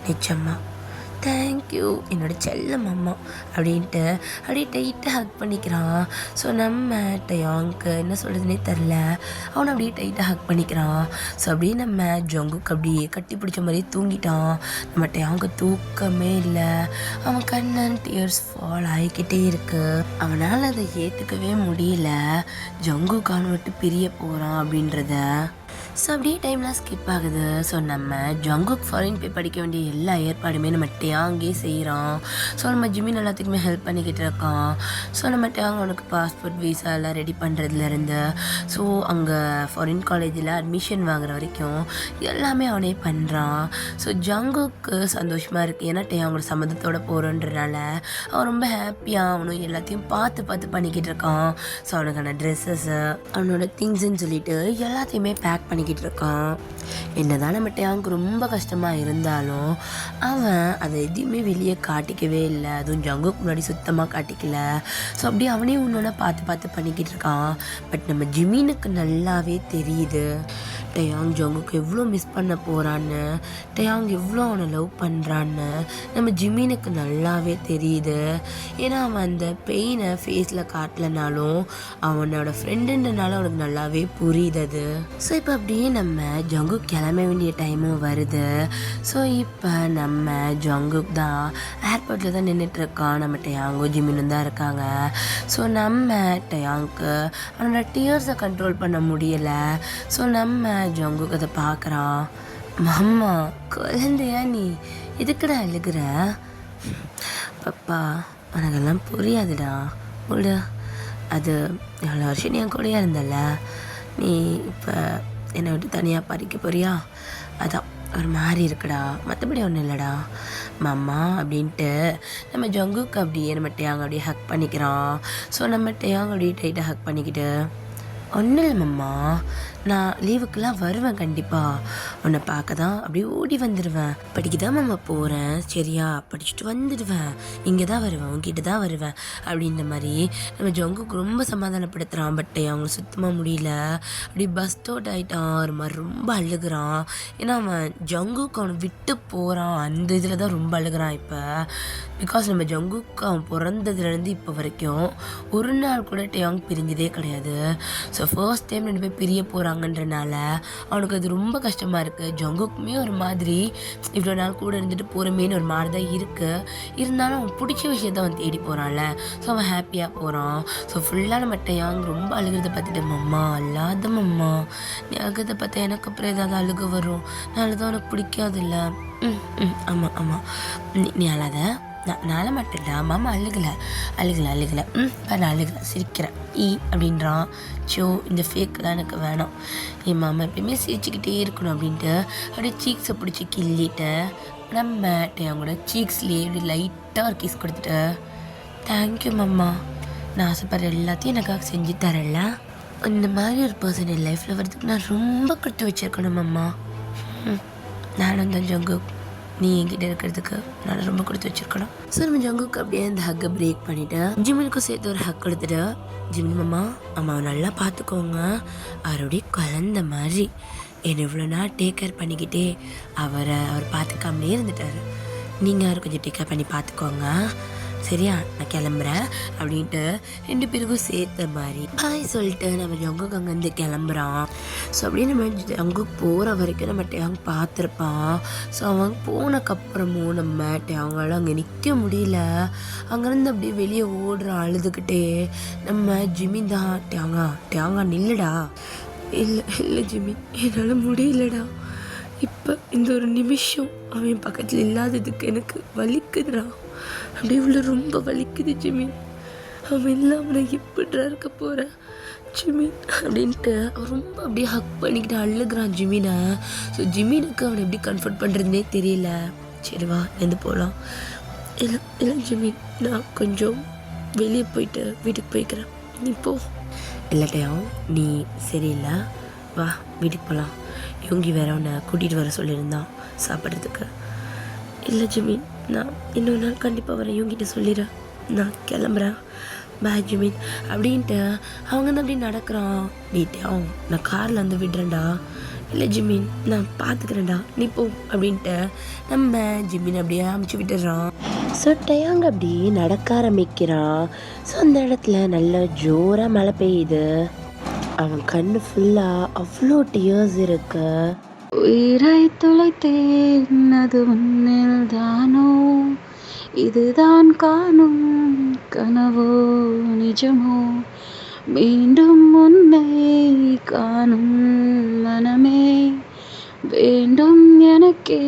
நிச்சயமா, தேங்க்யூ என்னோட செல்லம் அம்மா அப்படின்ட்டு அப்படியே டைட்டாக ஹக் பண்ணிக்கிறான். ஸோ நம்ம டயாங்க்கு என்ன சொல்கிறதுனே தெரில, அவனை அப்படியே டைட்டாக ஹக் பண்ணிக்கிறான். ஸோ அப்படியே நம்ம ஜங்குக்கு அப்படியே கட்டி பிடிச்ச மாதிரியே தூங்கிட்டான். நம்ம டயாங்க்கு தூக்கமே இல்லை, அவன் கண்ணன் டியர்ஸ் ஃபால் ஆகிக்கிட்டே இருக்கு. அவனால் அதை ஏற்றுக்கவே முடியல, ஜங்குக்கு அவனை விட்டு பிரிய போகிறான் அப்படின்றத. ஸோ அப்படியே டைம்லாம் ஸ்கிப் ஆகுது. ஸோ நம்ம ஜங்குக் ஃபாரின் போய் படிக்க வேண்டிய எல்லா ஏற்பாடுமே நம்ம டயாங்கே செய்கிறோம். ஸோ நம்ம ஜிமின் எல்லாத்துக்குமே ஹெல்ப் பண்ணிக்கிட்டு இருக்கான். ஸோ நம்ம டயாங் அவனுக்கு பாஸ்போர்ட் விசா எல்லாம் ரெடி பண்ணுறதுலேருந்து ஸோ அங்கே ஃபாரின் காலேஜில் அட்மிஷன் வாங்குற வரைக்கும் எல்லாமே அவனே பண்ணுறான். ஸோ ஜங்குக்கு சந்தோஷமாக இருக்குது, ஏன்னா டயாங்கோட சம்மதத்தோடு போகிறோன்றனால அவன் ரொம்ப ஹாப்பியாக அவனும் எல்லாத்தையும் பார்த்து பார்த்து பண்ணிக்கிட்டு இருக்கான். ஸோ அவனுக்கான ட்ரெஸ்ஸஸ்ஸு, அவனோட திங்ஸ்ன்னு சொல்லிட்டு எல்லாத்தையுமே பேக் பண்ணிக்கிட்டு இருக்கான். என்னதான் நம்ம டயாங்க்கு ரொம்ப கஷ்டமாக இருந்தாலும் அவன் அதை எதையுமே வெளியே காட்டிக்கவே இல்லை, அதுவும் ஜங்குக்கு முன்னாடி சுத்தமாக காட்டிக்கல. ஸோ அப்படியே அவனே ஒன்று பார்த்து பார்த்து பண்ணிக்கிட்டு இருக்கான். பட் நம்ம ஜிமினுக்கு நல்லாவே தெரியுது டயாங் ஜங்குக்கு எவ்வளோ மிஸ் பண்ண போகிறான்னு, டயாங் எவ்வளோ அவனை லவ் பண்ணுறான்னு நம்ம ஜிமினுக்கு நல்லாவே தெரியுது. ஏன்னா அவன் அந்த பெயினை ஃபேஸில் காட்டலனாலும் அவனோட ஃப்ரெண்டுன்றனால அவனுக்கு நல்லாவே புரியுது அது. ஸோ இப்போ அப்படியே நம்ம ஜங்குக் கிளம்ப வேண்டிய டைமும் வருது. ஸோ இப்போ நம்ம ஜங்குக் தான் ஏர்போர்ட்டில் தான் நின்றுட்டுருக்கான், நம்ம டயாங்கும் ஜிமினும் தான் இருக்காங்க. ஸோ நம்ம டயாங்க்கு அவனோட டியர்ஸை கண்ட்ரோல் பண்ண முடியலை. ஸோ நம்ம ஜங்குக் அதை பார்க்குறான். மாமா குழந்தையா நீ, எதுக்குடா அழுகிற? பப்பா உனக்கெல்லாம் புரியாதுடா, விடு. அது எவ்வளோ வருஷம் நீ என் கூடயா இருந்தல, நீ இப்போ என்னை விட்டு தனியாக பறிக்க போறியா? அதான் ஒரு மாதிரி இருக்குடா, மற்றபடி ஒன்றும் இல்லைடா மாமா அப்படின்ட்டு நம்ம ஜங்குக்கு அப்படியே நம்ம டயாங் அப்படியே ஹக் பண்ணிக்கிறான். ஸோ நம்ம டயாங் அப்படியே டைட்டாக ஹக் பண்ணிக்கிட்டு, ஒன்றும் இல்லை மாமா, நான் லீவுக்கெல்லாம் வருவேன், கண்டிப்பாக உன்னை பார்க்க தான் அப்படியே ஓடி வந்துடுவேன். படிக்க தான் மாமா போகிறேன், சரியா, படிச்சுட்டு வந்துடுவேன், இங்கே தான் வருவேன், உங்ககிட்ட தான் வருவேன் அப்படின்ற மாதிரி நம்ம ஜங்குக்கு ரொம்ப சமாதானப்படுத்துகிறான். பட் அவங்க சுத்தமாக முடியல, அப்படி பஸ்ட் அவுட் ஆகிட்டான், ஒரு மாதிரி ரொம்ப அழுகிறான். ஏன்னா அவன் ஜங்குக்கு அவனை விட்டு போகிறான், அந்த இதில் தான் ரொம்ப அழுகிறான் இப்போ. பிகாஸ் நம்ம ஜங்குக்கு அவன் பிறந்ததுலேருந்து இப்போ வரைக்கும் ஒரு நாள் கூட டயாங் பிரிஞ்சதே கிடையாது. ஸோ ஃபர்ஸ்ட் டைம் ரெண்டு பேர் பிரிய போகிறாங்கன்றனால அவனுக்கு அது ரொம்ப கஷ்டமாக இருக்குது. ஜங்குக்குமே ஒரு மாதிரி இவ்வளோ நாள் கூட இருந்துட்டு போகிறமேன்னு ஒரு மாதிரி தான் இருக்குது. இருந்தாலும் அவன் பிடிச்ச விஷயத்த அவன் தேடி போகிறான்ல, ஸோ அவன் ஹாப்பியாக போகிறான். ஸோ ஃபுல்லாக நம்ம டயாங் ரொம்ப அழுகிறத பார்த்துட்டு, மம்மா அல்லாத மம்மா, நீ அழுகிறத பார்த்தா எனக்கு அப்புறம் ஏதாவது அழுக வரும், நான் அழுதான் உனக்கு பிடிக்காது இல்லை. ஆமாம் ஆமாம், நீ அழாத, நான் அழ மாட்டேன்டா மாமா, அழுகலை நான் அழுகலை, சிரிக்கிறேன் அப்படின்றான். ஸோ இந்த ஃபேக்கெலாம் எனக்கு வேணாம், என் மாமா எப்பயுமே சிரிச்சுக்கிட்டே இருக்கணும் அப்படின்ட்டு அப்படியே சீக்ஸை பிடிச்சி கிள்ளிட்டு நம்ம அவங்களோட சீக்ஸ்லேயே அப்படி லைட்டாக ஒரு கிஸ் கொடுத்துட்டு, தேங்க்யூ மாமா, நான் ஆசைப்படுற எல்லாத்தையும் எனக்காக செஞ்சு தரல. இந்த மாதிரி ஒரு பர்சன் என் லைஃப்பில் வரதுக்கு நான் ரொம்ப கொடுத்து வச்சுருக்கணும் மாமா. நானும் தான் ஜங்குக், நீ என்கிட்ட இருக்கிறதுக்கு நான் ரொம்ப கொடுத்து வச்சிருக்கணும். ஸோ நம்ம ஜங்குக்கு அப்படியே அந்த ஹக்கை பிரேக் பண்ணிவிட்டு ஜிமினுக்கும் சேர்த்து ஒரு ஹக் கொடுத்துட்டு, ஜிமின் மாமா, அம்மாவை நல்லா பார்த்துக்கோங்க, அவருடைய குழந்த மாதிரி என்னை இவ்வளோ நாள் டேக் கேர் பண்ணிக்கிட்டே அவர் பார்த்துக்காமலே இருந்துட்டார். நீங்கள் அவர் கொஞ்சம் டேக் கேர் பண்ணி பார்த்துக்கோங்க, சரியா, நான் கிளம்புறேன் அப்படின்ட்டு ரெண்டு பேருக்கும் சேர்த்த மாதிரி பாய் சொல்லிட்டு நம்ம ஜங்குக்கு அங்கேருந்து கிளம்புறான். ஸோ அப்படியே நம்ம ஜங்குக்கு போகிற வரைக்கும் நம்ம டயாங் பார்த்துருப்பான். ஸோ அவங்க போனக்கப்புறமும் நம்ம டயாங்கால அங்கே நிற்க முடியல, அங்கேருந்து அப்படியே வெளியே ஓடுறான் அழுதுகிட்டே. நம்ம ஜிமின் தான், டயாங்கா நில்லுடா, இல்லை ஜிமின், என்னால் முடியலடா, இப்போ இந்த ஒரு நிமிஷம் அவன் பக்கத்தில் இல்லாததுக்கு எனக்கு வலிக்குதுடா. அப்படியே உள்ள ரொம்ப வலிக்குது ஜிமின். அவன் இல்லாமல் நான் எப்படிடா இருக்க போகிறேன் ஜிமின் அப்படின்ட்டு அவன் ரொம்ப அப்படியே ஹக் பண்ணிக்கிட்டு அழுகிறான் ஜிமினை. ஸோ ஜிமினுக்கு அவனை எப்படி கம்ஃபர்ட் பண்ணுறதுனே தெரியல. சரி வா எழுந்து போகலாம். இல்லை இல்லை ஜிமின், நான் கொஞ்சம் வெளியே போயிட்டு வீட்டுக்கு போய்க்கிறேன், நீ போ. இல்லாட்டையும் நீ சரியில்லை, வா வீட்டுக்கு போகலாம். யோங்கி வேற உன்னை கூட்டிகிட்டு வர சொல்லியிருந்தான் சாப்பிட்றதுக்கு. இல்லை ஜிமின், நான் இன்னொரு நாள் கண்டிப்பாக வரேன், யோங்கிட்ட சொல்லிடுறேன், நான் கிளம்புறேன், பாய் ஜிமின் அப்படின்ட்டு அவங்க வந்து அப்படி நடக்கிறான். நீட்டையும் நான் காரில் வந்து விடுறேன்டா. இல்லை ஜிமின், நான் பார்த்துக்கிறேன்டா, நீ போ அப்படின்ட்டு நம்ம ஜிமின் அப்படியே அமுச்சு விட்டுடுறான். ஸோ டயாங்க அப்படி நடக்க ஆரம்பிக்கிறான். ஸோ அந்த இடத்துல நல்ல ஜோராக மழை பெய்யுது. அவன் கண்ணு ஃபுல்லாக அவ்வளோ டியர்ஸ் இருக்கு. உயிரை தொலைத்தேன் அது உன்னில் தானோ, இதுதான் காணும் கனவோ நிஜமோ, மீண்டும் உன்னை காணும் மனமே வேண்டும் எனக்கே,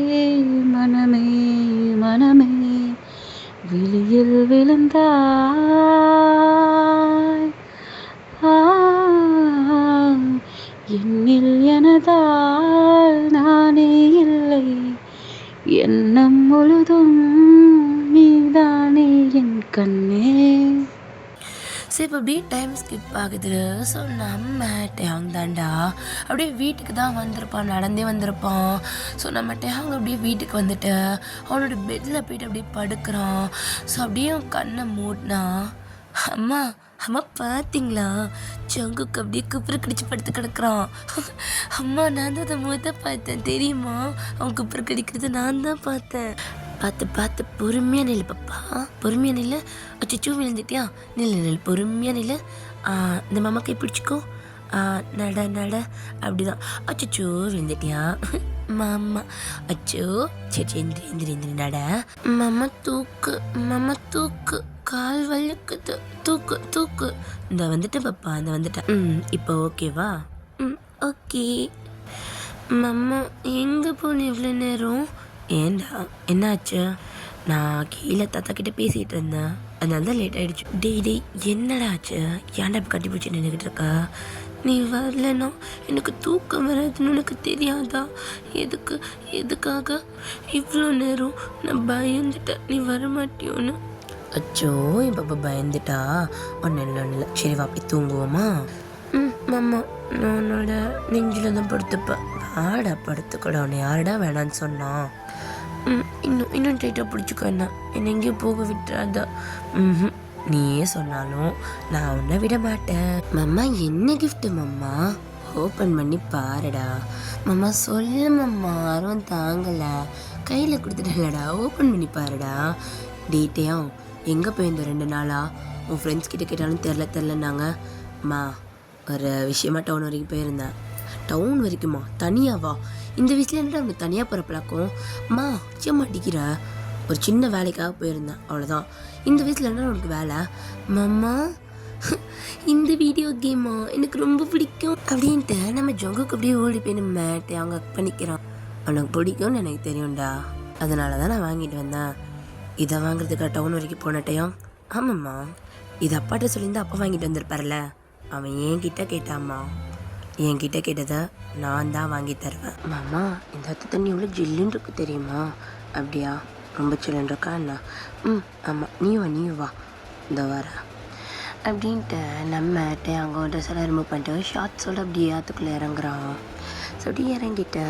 மனமே மனமே விழியில் விழுந்தாய், என்னில் எனதால் நானே இல்லை, எண்ணம் முழுதும் நீதானே என் கண்ணே. ஸோ இப்போ அப்படியே டைம் ஸ்கிப் ஆகுது. ஸோ நம்ம டேங் தாண்டா அப்படியே வீட்டுக்கு தான் வந்திருப்பான், நடந்தே வந்திருப்பான். ஸோ நம்ம டேங் அப்படியே வீட்டுக்கு வந்துட்டு அவனோட பெட்டில் போயிட்டு அப்படியே படுக்கிறான். ஸோ அப்படியே கண்ணை மூடினா, அம்மா அம்மா பார்த்தீங்களா, ஜங்குக்கு அப்படியே குப்புற கடிச்சு படுத்து கிடக்குறான். அம்மா நான் தான் அதை முத பார்த்தேன் தெரியுமா, அவன் குப்புற கடிக்கிறது நான் தான் பார்த்தேன். பார்த்து பார்த்து பொறுமையாக நில்லு பாப்பா, பொறுமையாக நில்லு. அச்சோ விழுந்துட்டியா, நில்லு நில்லு பொறுமையாக நில்லு. இந்த மாமா கை பிடிச்சிக்கோ, நட நட அப்படிதான். அச்சோ விழுந்துட்டியா மாமா, அச்சோ சரி எந்திரி எந்திரி எந்திரி நட. மாமா தூக்கு, மாமா தூக்கு, கால் வலிக்குது, தூக்கு தூக்கு. இந்த வந்துட்டேன் பாப்பா, இந்த வந்துட்டேன். இப்போ ஓகேவா? ஓகே. மாமா எங்கே போன இவ்வளோ நேரம்? ஏண்டா என்னாச்சு? நான் கீழே தாத்தா கிட்ட பேசிகிட்டு இருந்தேன், அதனால தான் லேட் ஆகிடுச்சு. டெய்லி என்னடா ஆச்சு, ஏன்டா இப்போ கட்டி பிடிச்சி நின்றுக்கிட்டு இருக்கா? நீ வரலன்னா எனக்கு தூக்கம் வராதுன்னு உனக்கு தெரியாதா? எதுக்காக இவ்வளோ நேரம் நான் பயந்துட்டேன் நீ வரமாட்டியோன்னு. அச்சோ என் பாப்பா பயந்துட்டா. ஒன்றும் இல்லை, சரி வா போய் தூங்குவோமா? மாமா நான் உன்னோட நெஞ்சில் தான் படுத்துப்பேன், வாடா படுத்துக்கூட. உன்னை யாருடா வேணான்னு சொன்னான்? இன்னும் டைட்டாக பிடிச்சிக்கோ, என்னை எங்கேயும் போக விட்டுறாதா. நீயே சொன்னாலும் நான் உன்னை விட மாட்டேன். மாமா என்ன கிஃப்ட் மாமா, ஓப்பன் பண்ணி பாருடா. மாமா சொல்லு மாமா, ஆர்வம் தாங்கலை, கையில் கொடுத்துட்டேன்லடா, ஓப்பன் பண்ணி பாருடா. டேட்டையும் எங்கே போயிருந்தோம் 2 நாளாக? உன் ஃப்ரெண்ட்ஸ் கிட்ட கேட்டாலும் தெரிலன்னாங்க. அம்மா ஒரு விஷயமா டவுன் வரைக்கும் போயிருந்தேன். டவுன் வரைக்குமா? தனியாவா? இந்த வயசுல என்னடா அவனுக்கு தனியாக போகிற பழக்கம்? அம்மா நிச்சயமா அடிக்கிற, ஒரு சின்ன வேலைக்காக போயிருந்தேன் அவ்வளோதான். இந்த வயசில் என்ன உனக்கு வேலை? மாமா இந்த வீடியோ கேமா எனக்கு ரொம்ப பிடிக்கும் அப்படின்ட்டு நம்ம ஜங்குக்கு அப்படியே ஓடி போய் நம்ம அவங்க பண்ணிக்கிறான். அவனுக்கு பிடிக்கும்னு எனக்கு தெரியும்டா, அதனால தான் நான் வாங்கிட்டு வந்தேன். இதை வாங்குறதுக்காக டவுன் வரைக்கும் போனட்டையும்? ஆமாம்மா, இது அப்பாட்ட சொல்லியிருந்தா அப்பா வாங்கிட்டு வந்திருப்பார்ல. அவன் என்கிட்ட கேட்டாம்மா, என்கிட்ட கேட்டதை நான் தான் வாங்கி தருவேன். மாமா இந்த அத்தை தண்ணி எவ்வளோ ஜில்லுன்னு இருக்கு தெரியுமா? அப்படியா, ரொம்ப சில்லுன்னு இருக்கா என்ன? ஆமாம், நீ வா இந்த வர அப்படின்ட்டு நம்ம அங்கே ட்ரெஸ் எல்லாம் ரிமூவ் பண்ணிட்டு ஷார்ட்ஸோடு அப்படியே ஆற்றுக்குள்ளே இறங்குறான். ஸோ அப்படியே இறங்கிட்ட.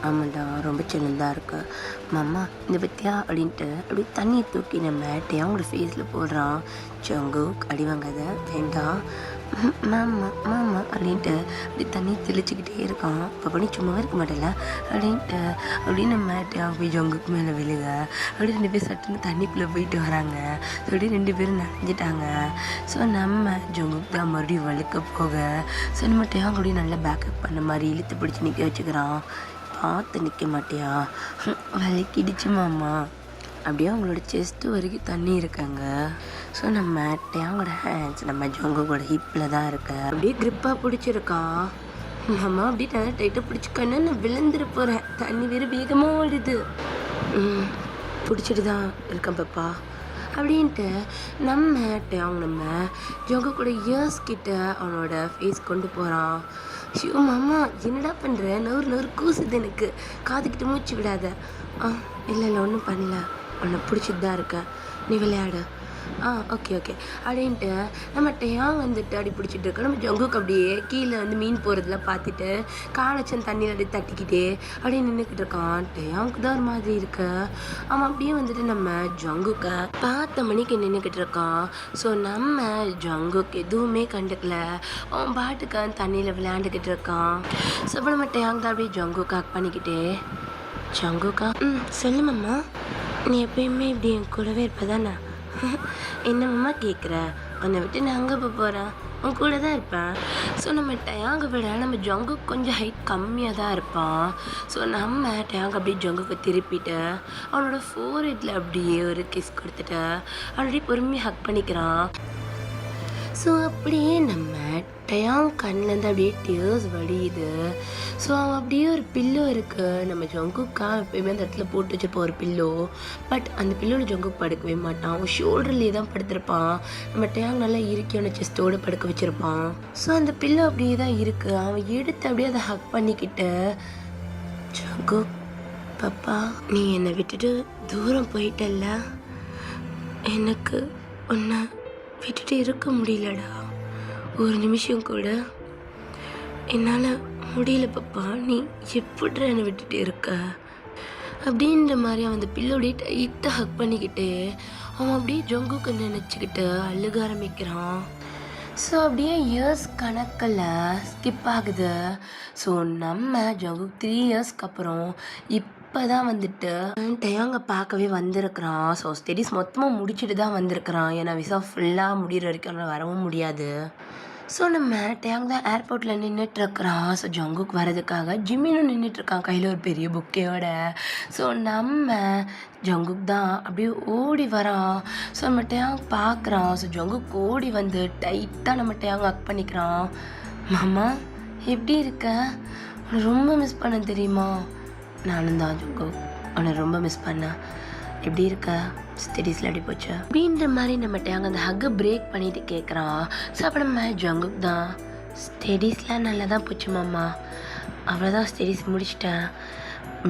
ஆமாண்டா ரொம்ப சில்லுன்னு தான் இருக்கு. மாமா இந்த பத்தியா அப்படின்ட்டு அப்படியே தண்ணியை தூக்கி நம்ம அவங்களோட ஃபேஸில் போடுறான். ஜங்கு அடி வாங்காத, வேண்டாம் மாமா மாமா அப்படின்ட்டு அப்படி தண்ணி தெளிச்சுக்கிட்டே இருக்கான். இப்போ பண்ணி சும்மாவே இருக்க மாட்டேல அப்படின்ட்டு அப்படின்னு நம்ம போய் ஜங்குக்கு மேலே விழுக. அப்படி 2 பேர் சட்டுன்னு தண்ணிக்குள்ளே போயிட்டு வராங்க. அப்படி 2 பேரும் நனைஞ்சிட்டாங்க. ஸோ நம்ம ஜங்குக்கு தான் மறுபடியும் வழுக்க போக, ஸோ நம்ம அவங்க அப்படியே நல்லா பேக்கப் பண்ண மாதிரி இழுத்து பிடிச்சி நிற்க வச்சுக்கிறான். பார்த்து நிற்க மாட்டியா, வலிக்கிடுச்சு மாமா. அப்படியே அவங்களோட செஸ்ட்டு வரைக்கும் தண்ணி இருக்காங்க. ஸோ நம்ம அவங்களோட ஹேண்ட்ஸ் நம்ம ஜங்குக்கோட ஹிப்பில் தான் இருக்க. அப்படியே க்ரிப்பாக பிடிச்சிருக்கான். மாமா அப்படியே நல்லா டைட்டாக பிடிச்சிக்கன்னு நான் விழுந்துட போகிறேன். தண்ணி வேறு வேகமாக ஓடுது. பிடிச்சிட்டு தான் இருக்கேன் பாப்பா அப்படின்ட்டு நம்ம ஜோங்க கூட இயர்ஸ் கிட்ட அவனோட ஃபேஸ் கொண்டு போகிறான். ஷிவ மாமா என்னடா பண்ணுற? நூறு கூசுது எனக்கு. காதுக்கிட்ட மூச்சு விடாத. இல்லை ஒன்றும் பண்ணல, உன்னை பிடிச்சிட்டு தான் இருக்கேன், நீ விளையாடு. ஓகே அப்படின்ட்டு நம்ம டேயாங் வந்துட்டு அப்படி பிடிச்சிட்டு இருக்கோம். நம்ம ஜங்குக்கு அப்படியே கீழே வந்து மீன் போகிறதுல பார்த்துட்டு காலச்சன் தண்ணியில் அப்படியே தட்டிக்கிட்டே அப்படியே நின்றுக்கிட்டு இருக்கான். டேயாங்க்கு தான் ஒரு மாதிரி இருக்கு. அவன் அப்படியே வந்துட்டு நம்ம ஜங்குக்கை பார்த்த மணிக்கு நின்றுக்கிட்டு இருக்கான். ஸோ நம்ம ஜங்குக்கு எதுவுமே கண்டுக்கல, அவன் பாட்டுக்கு தண்ணியில் விளையாண்டுக்கிட்டு இருக்கான். ஸோ அப்போ நம்ம டேயாங் தான் அப்படியே ஜங்குக்கா பண்ணிக்கிட்டே, ஜங்குக்கா சொல்லுமாம்மா, நீ எப்பயுமே இப்படி என் கூடவே இருப்பதானே? என்னம்மா கேட்குற? உன்னை விட்டு நான் அங்கே போகிறேன், உன் கூட தான் இருப்பேன். ஸோ நம்ம டயாங்கை விட நம்ம ஜங்குக்கு கொஞ்சம் ஹைட் கம்மியாக தான் இருப்பான். ஸோ நம்ம டயாங்க அப்படியே ஜங்குக்கு திருப்பிட்டு அவனோட ஃபோர்ஹெட்டில் அப்படியே ஒரு கிஸ் கொடுத்துட்டு அப்படியே பொறுமையாக ஹக் பண்ணிக்கிறான். ஸோ அப்படியே நம்ம டயாங் கண்ணிலேருந்து அப்படியே டியர்ஸ் வடியுது. ஸோ அவன் அப்படியே ஒரு பில்லோ இருக்குது. நம்ம ஜங்குக்கா எப்பயுமே அந்த இடத்துல போட்டு வச்சுருப்போம் ஒரு பில்லோ. பட் அந்த பில்லோவில் ஜங்குக்கு படுக்கவே மாட்டான், அவன் ஷோல்டர்லேயே தான் படுத்திருப்பான். நம்ம டயாங் நல்லா இறுக்கியான செஸ்ட்டோடு படுக்க வச்சுருப்பான். ஸோ அந்த பில்லோ அப்படியே தான் இருக்குது. அவன் எடுத்து அப்படியே அதை ஹக் பண்ணிக்கிட்டு, ஜங்கு பாப்பா நீ என்னை விட்டுட்டு தூரம் போயிட்டல்ல, எனக்கு உன்னை விட்டுட்டு இருக்க முடியலடா, ஒரு நிமிஷம் கூட என்னால் முடியல பாப்பா, நீ எப்படி என்னை விட்டுட்டு இருக்க அப்படின்ற மாதிரி அவன் அந்த பில்லோடைய டைட்டாக ஹக் பண்ணிக்கிட்டு அவன் அப்படியே ஜங்குக்கு நினச்சிக்கிட்டு அழுக ஆரம்பிக்கிறான். ஸோ அப்படியே இயர்ஸ் கணக்கில் ஸ்கிப் ஆகுது. ஸோ நம்ம ஜங்குக்கு 3 இயர்ஸ்க்கு அப்புறம் இப்போ தான் வந்துட்டு டயாங்க பார்க்கவே வந்திருக்கிறான். ஸோ ஸ்டடீஸ் மொத்தமாக முடிச்சுட்டு தான் வந்திருக்கிறான். ஏன்னா விசா ஃபுல்லாக முடிகிற வரைக்கும் அவனால் வரவும் முடியாது. ஸோ நம்ம டயாங் தான் ஏர்போர்ட்டில் நின்றுட்டுருக்குறான். ஸோ ஜங்குக்கு வரதுக்காக ஜிம்மினும் நின்றுட்டுருக்கான் கையில் ஒரு பெரிய புக்கையோட. ஸோ நம்ம ஜங்குக் தான் அப்படியே ஓடி வரான். ஸோ நம்ம டயாங் பார்க்குறான். ஸோ ஜங்குக் ஓடி வந்து டைட்டாக நம்ம டயாங் ஹக் பண்ணிக்கிறான். மாமா எப்படி இருக்க? உன்னை ரொம்ப மிஸ் பண்ண தெரியுமா? நானும் தான் ஜங்குக், உன்னை ரொம்ப மிஸ் பண்ணேன். எப்படி இருக்க? ஸ்டடீஸில் எப்படி போச்சு அப்படின்ற மாதிரி நம்ம டயாங் அந்த ஹக்கை பிரேக் பண்ணிட்டு கேட்குறான். ஸோ அப்போ நம்ம ஜங்குக் தான், ஸ்டடீஸ்லாம் நல்லா தான் போச்சு மாமா, அவ்வளோதான் ஸ்டடீஸ் முடிச்சிட்டேன்.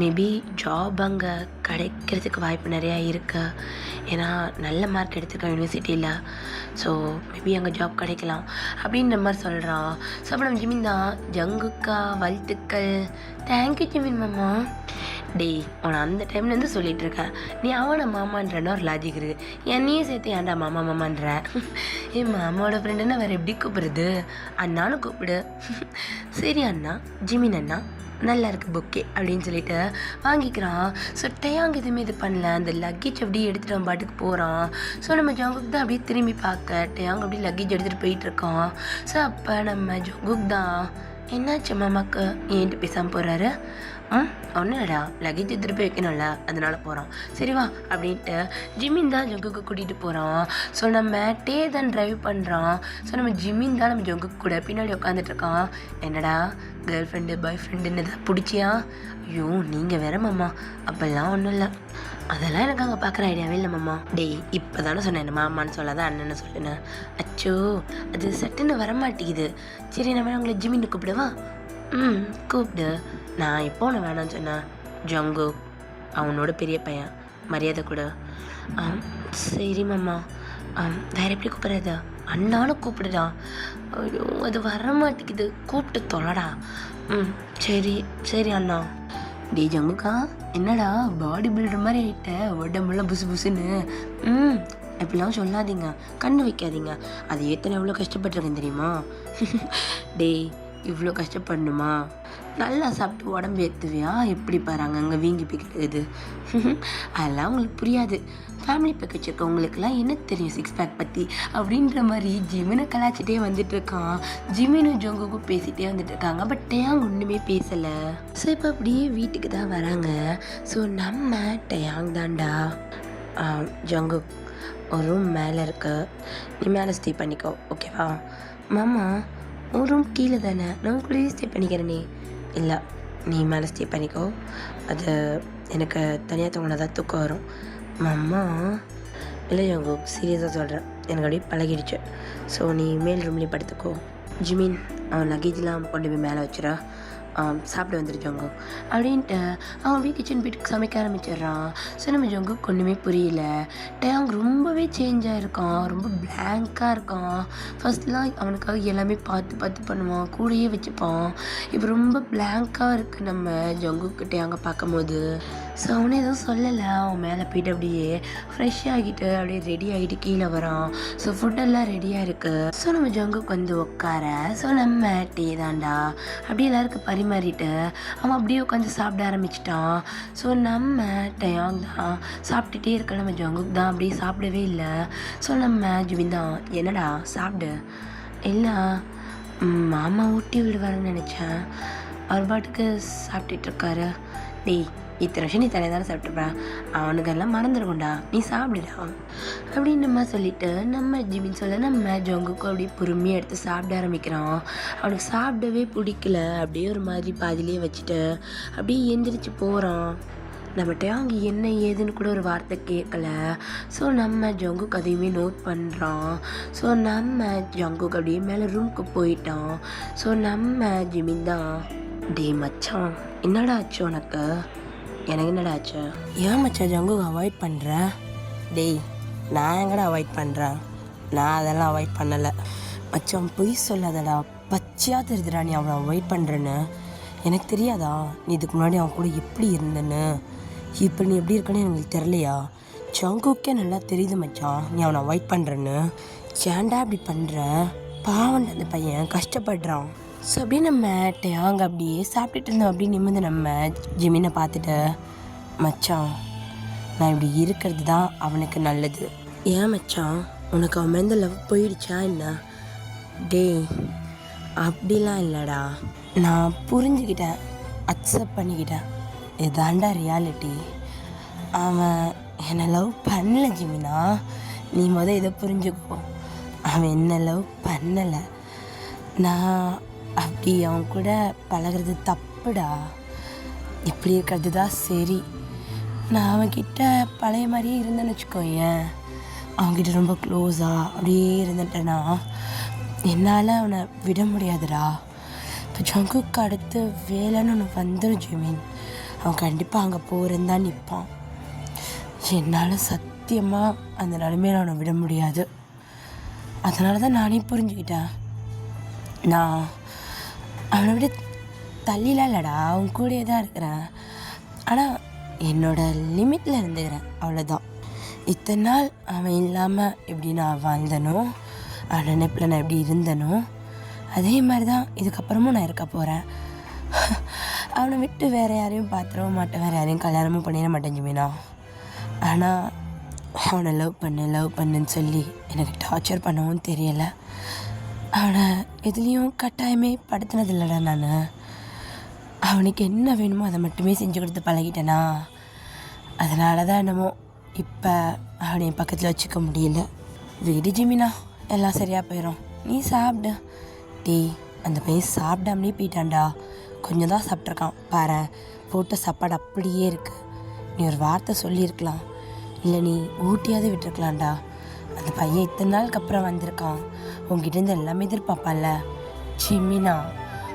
மேபி ஜாப் அங்கே கிடைக்கிறதுக்கு வாய்ப்பு நிறையா இருக்கு, ஏன்னா நல்ல மார்க் எடுத்துருக்கேன் யூனிவர்சிட்டியில். ஸோ மேபி அங்கே ஜாப் கிடைக்கலாம் அப்படின்ற மாதிரி சொல்கிறான். ஸோ அப்போ நம்ம ஜிமின் தான், ஜங்குக்கா வாழ்த்துக்கள். தேங்க்யூ ஜிமின் மாமா. டேய் அவனை அந்த டைம்லேருந்து சொல்லிகிட்டு இருக்கேன், நீ அவனை மாமான்றன்னு ஒரு லாஜிக் இருக்குது, என்னையும் சேர்த்து ஏன்டா மாமான்ற? என் மாமாவோட ஃப்ரெண்டுன்னா வேறு எப்படி கூப்பிடுறது? அண்ணான்னு கூப்பிடு. சரி அண்ணா, ஜிமின் அண்ணா நல்லா இருக்குது புக்கே அப்படின்னு சொல்லிட்டு வாங்கிக்கிறான். ஸோ டயாங் எதுவுமே இது பண்ணல, அந்த லக்கேஜ் அப்படியே எடுத்துகிட்டு அவன் பாட்டுக்கு போகிறான். ஸோ நம்ம ஜங்குக் தான் அப்படியே திரும்பி பார்க்க டயாங் அப்படியே லக்கேஜ் எடுத்துகிட்டு போயிட்டுருக்கான். ஸோ அப்போ நம்ம ஜங்குக் தான், என்னாச்சு மாமாக்கு ஏன்ட்டு பேசாமல் போகிறாரு? ஒன்றும் இல்லடா, லக்கேஜ் எடுத்துகிட்டு போய் வைக்கணும்ல, அதனால போகிறான். சரி வா அப்படின்ட்டு ஜிமின் தான் ஜங்குக்கு கூட்டிகிட்டு போகிறான். ஸோ நம்ம டே தான் ட்ரைவ் பண்ணுறான். ஸோ நம்ம ஜிமின் தான் நம்ம ஜங்குக்கு கூட பின்னாடி உட்காந்துட்ருக்கான். என்னடா கேர்ள் ஃப்ரெண்டு பாய் ஃப்ரெண்டுன்னு தான் பிடிச்சியா? ஐயோ நீங்கள் வேற மாமா, அப்போல்லாம் ஒன்றும் இல்லை, அதெல்லாம் எனக்கு அங்கே பார்க்குற ஐடியாவே இல்லை மாமா. டேய் இப்போ தானே சொன்னேன் என்ன மாமான்னு சொல்லாத அண்ணன்னு சொல்லுனேன். அச்சோ அது சட்டுன்னு வரமாட்டேங்குது. சரி நம்ம உங்களை ஜிமின்னு கூப்பிடுவா? கூப்பிடு. நான் எப்போ ஒன்று வேணான்னு சொன்னேன்? ஜங்கு அவனோட பெரிய பையன், மரியாதை கூட. சரி மாமா. வேறு எப்படி கூப்பிட்றது? அண்ணாலும் கூப்பிடுடா. ஐயோ அது வர மாட்டேங்குது, கூப்பிட்டு தொலைடா. சரி அண்ணா. டே ஜங்குக்கா என்னடா பாடி பில்டர் மாதிரி ஆகிட்ட, உடம்புலாம் புசு புசுன்னு. எப்படிலாம் சொல்லாதீங்க, கண்ணு வைக்காதீங்க, அது ஏத்தனை எவ்வளோ கஷ்டப்பட்டுருக்கேன் தெரியுமா? டேய் இவ்வளோ கஷ்டப்படணுமா? நல்லா சாப்பிட்டு உடம்பு ஏற்றுவியா? எப்படி பாருங்க அங்கே வீங்கி போய்க்கிடுது. அதெல்லாம் உங்களுக்கு புரியாது, ஃபேமிலி பேக் வச்சுருக்க உங்களுக்குலாம் என்ன தெரியும் சிக்ஸ் பேக் பற்றி அப்படின்ற மாதிரி ஜிமினை கலாச்சிட்டே வந்துட்டுருக்கான். ஜிமினும் ஜங்குக்கும் பேசிகிட்டே வந்துட்டுருக்காங்க. பட் டயாங் ஒன்றுமே பேசலை. ஸோ இப்போ அப்படியே வீட்டுக்கு தான் வராங்க. ஸோ நம்ம டயாங் தான்டா, ஜங்கு ஒரு ரூம் மேலே இருக்கு, நீ மேலே ஸ்டே பண்ணிக்கோ ஓகேவா? மாமா உன் ரூம் கீழே தானே, நான் கூடயே ஸ்டே பண்ணிக்கிறேனே. இல்லை, நீ மேலே ஸ்டே பண்ணிக்கோ. அது எனக்கு தனியாக தூங்கினா தான் தூக்கம் வரும். அம்மா இல்லை ஜங்குக், சீரியஸாக சொல்கிறேன், எனக்கு அப்படியே பழகிடுச்சு. ஸோ நீ மேல் ரூம்லேயே படுத்துக்கோ. ஜிமின், அவன் லக்கேஜ்லாம் கொண்டு போய் மேலே வச்சுரா, சாப்பிட வந்துரு ஜங்குக் அப்படின்ட்டு அவன் அப்படியே கிச்சன் போய்ட்டு சமைக்க ஆரம்பிச்சிடுறான். ஸோ நம்ம ஜங்குக் ஒன்றுமே புரியல. டேங் ரொம்பவே சேஞ்ச் ஆகிருக்கான், ரொம்ப பிளாங்காக இருக்கான். ஃபர்ஸ்ட்லாம் அவனுக்காக எல்லாமே பார்த்து பார்த்து பண்ணுவான், கூடயே வச்சுப்பான். இப்போ ரொம்ப பிளாங்காக இருக்குது நம்ம ஜங்குக்கிட்டே அங்கே பார்க்கும்போது. ஸோ அவனே எதுவும் சொல்லலை. அவன் மேலே போயிட்டு அப்படியே ஃப்ரெஷ் ஆகிட்டு அப்படியே ரெடி ஆகிட்டு கீழே வரான். ஸோ ஃபுட்டெல்லாம் ரெடியாக இருக்குது. ஸோ நம்ம ஜங்குக்கு வந்து உட்கார, ஸோ நம்ம டீ தாண்டா அப்படியே எல்லாருக்கும் பரிமாறிட்டு அவன் அப்படியே உட்காந்து சாப்பிட ஆரம்பிச்சிட்டான். ஸோ நம்ம டயாங் தான் சாப்பிட்டுட்டே இருக்க, நம்ம ஜங்குக் தான் அப்படியே சாப்பிடவே இல்லை. ஸோ நம்ம ஜிமின் தான், என்னடா சாப்பிடு. இல்லை, மாமா ஊட்டி விடுவாருன்னு நினச்சேன். அவர் பாட்டுக்கு சாப்பிட்டுட்டு இருக்காரு. டேய், இத்தனை வருஷம் நீ தனியாக தானே சாப்பிட்ருப்பேன், அவனுக்கெல்லாம் மறந்துடுவோண்டா, நீ சாப்பிடுடா அப்படின்னு நம்ம சொல்லிவிட்டு நம்ம ஜிமின் சொல்ல நம்ம ஜங்குக்கு அப்படியே பொறுமையாக எடுத்து சாப்பிட ஆரம்பிக்கிறான். அவனுக்கு சாப்பிடவே பிடிக்கல, அப்படியே ஒரு மாதிரி பாதிலே வச்சுட்டு அப்படியே எந்திரிச்சு போகிறான். நம்மகிட்ட அங்கே என்ன ஏதுன்னு கூட ஒரு வார்த்தை கேட்கல. ஸோ நம்ம ஜங்குக்கு அதையுமே நோட் பண்ணுறான். ஸோ நம்ம ஜங்குக்கு அப்படியே மேலே ரூமுக்கு போயிட்டான். ஸோ நம்ம ஜிமின் தான், டே மச்சான், என்னடா ஆச்சு உனக்கு? எனக்கு என்னடா ஆச்சு? ஏன் மச்சான் ஜங்குக்கு அவாய்ட் பண்ணுறேன்? டேய், நான் எங்கடா அவாய்ட் பண்ணுறேன்? நான் அதெல்லாம் அவாய்ட் பண்ணலை மச்சான், பொய் சொல்லாதடா, பச்சையாக தெரியுதுடா நீ அவனை அவாய்ட் பண்ணுறேன்னு. எனக்கு தெரியாதா நீ இதுக்கு முன்னாடி அவன் கூட எப்படி இருந்தேன்னு? இப்போ நீ எப்படி இருக்கன்னு எனக்கு தெரியலையா? ஜங்குக்கே நல்லா தெரியுது மச்சான் நீ அவனை அவாய்ட் பண்ணுறேன்னு. ஏன்டா அப்படி பண்ணுற? பாவண்ட அந்த பையன் கஷ்டப்படுறான். ஸோ அப்படியே நம்ம டேங் அப்படியே சாப்பிட்டுட்டு இருந்தோம். அப்படியே நிமிர்ந்து நம்ம ஜிமினை பார்த்துட்டு, மச்சான் நான் இப்படி இருக்கிறது தான் அவனுக்கு நல்லது. ஏன் மச்சான், உனக்கு அவன் மேலே லவ் போயிடுச்சா என்ன? டேய், அப்படிலாம் இல்லைடா, நான் புரிஞ்சுக்கிட்டேன், அக்செப்ட் பண்ணிக்கிட்டேன், இதாண்டா ரியாலிட்டி. அவன் என்னை லவ் பண்ணல ஜிமினா, நீ இதை புரிஞ்சுக்கோ. அவன் என்னை லவ் பண்ணலை. நான் அப்படி அவன் கூட பழகிறது தப்புடா, இப்படி இருக்கிறது தான் சரி. நான் அவன்கிட்ட பழைய மாதிரியே இருந்தேன்னு வச்சுக்கோயேன், அவன்கிட்ட ரொம்ப க்ளோஸாக அப்படியே இருந்துட்டேன்னா என்னால் அவனை விட முடியாதுடா. இப்போ ஜங்குக்கு அடுத்து வேலைன்னு ஒன்று வந்துடும் ஜிமின், அவன் கண்டிப்பாக அங்கே போகிறேன்னு தான் நிற்பான். என்னால் சத்தியமாக அந்த நிலைமையில அவனை விட முடியாது. அதனால தான் நானே புரிஞ்சுக்கிட்டேன், நான் அவனை விட தள்ளிலாம் இல்லைடா, அவன் கூடயே தான் இருக்கிறேன். ஆனால் என்னோடய லிமிட்டில் இருந்துக்கிறேன், அவ்வளோதான். இத்தனை நாள் அவன் இல்லாமல் எப்படி நான் வாழ்ந்தனோ, அவன் நினைப்பில் நான் எப்படி இருந்தனோ, அதே மாதிரி தான் இதுக்கப்புறமும் நான் இருக்க போகிறேன். அவனை விட்டு வேறு யாரையும் பார்த்துடவும் மாட்டேன், வேறு யாரையும் கல்யாணமும் பண்ணிட மாட்டேன் ஜிமினா. ஆனால் அவனை லவ் பண்ணுன்னு சொல்லி எனக்கு டார்ச்சர் பண்ணவும் தெரியலை. அவனை எதுலேயும் கட்டாயமே படுத்தினதில்லடா நான். அவனுக்கு என்ன வேணுமோ அதை மட்டுமே செஞ்சு கொடுத்து பழகிட்டேனா, அதனால தான் என்னமோ இப்போ அவனை என் பக்கத்தில் வச்சுக்க முடியல. விடு ஜிமினா, எல்லாம் சரியாக போயிடும், நீ சாப்பிடு. டேய், அந்த பையன் சாப்பிடாமலே போயிட்டான்டா, கொஞ்சம் தான் சாப்பிட்ருக்கான் பாரு, போட்ட சாப்பாடு அப்படியே இருக்குது. நீ ஒரு வார்த்தை சொல்லியிருக்கலாம், இல்லை நீ ஊட்டியாவது விட்டுருக்கலாம்டா. அந்த பையன் இத்தனை நாளுக்கு அப்புறம் வந்திருக்கான், உங்ககிட்டேருந்து எல்லாமே எதிர்பார்ப்பான்ல. ஜிமினா,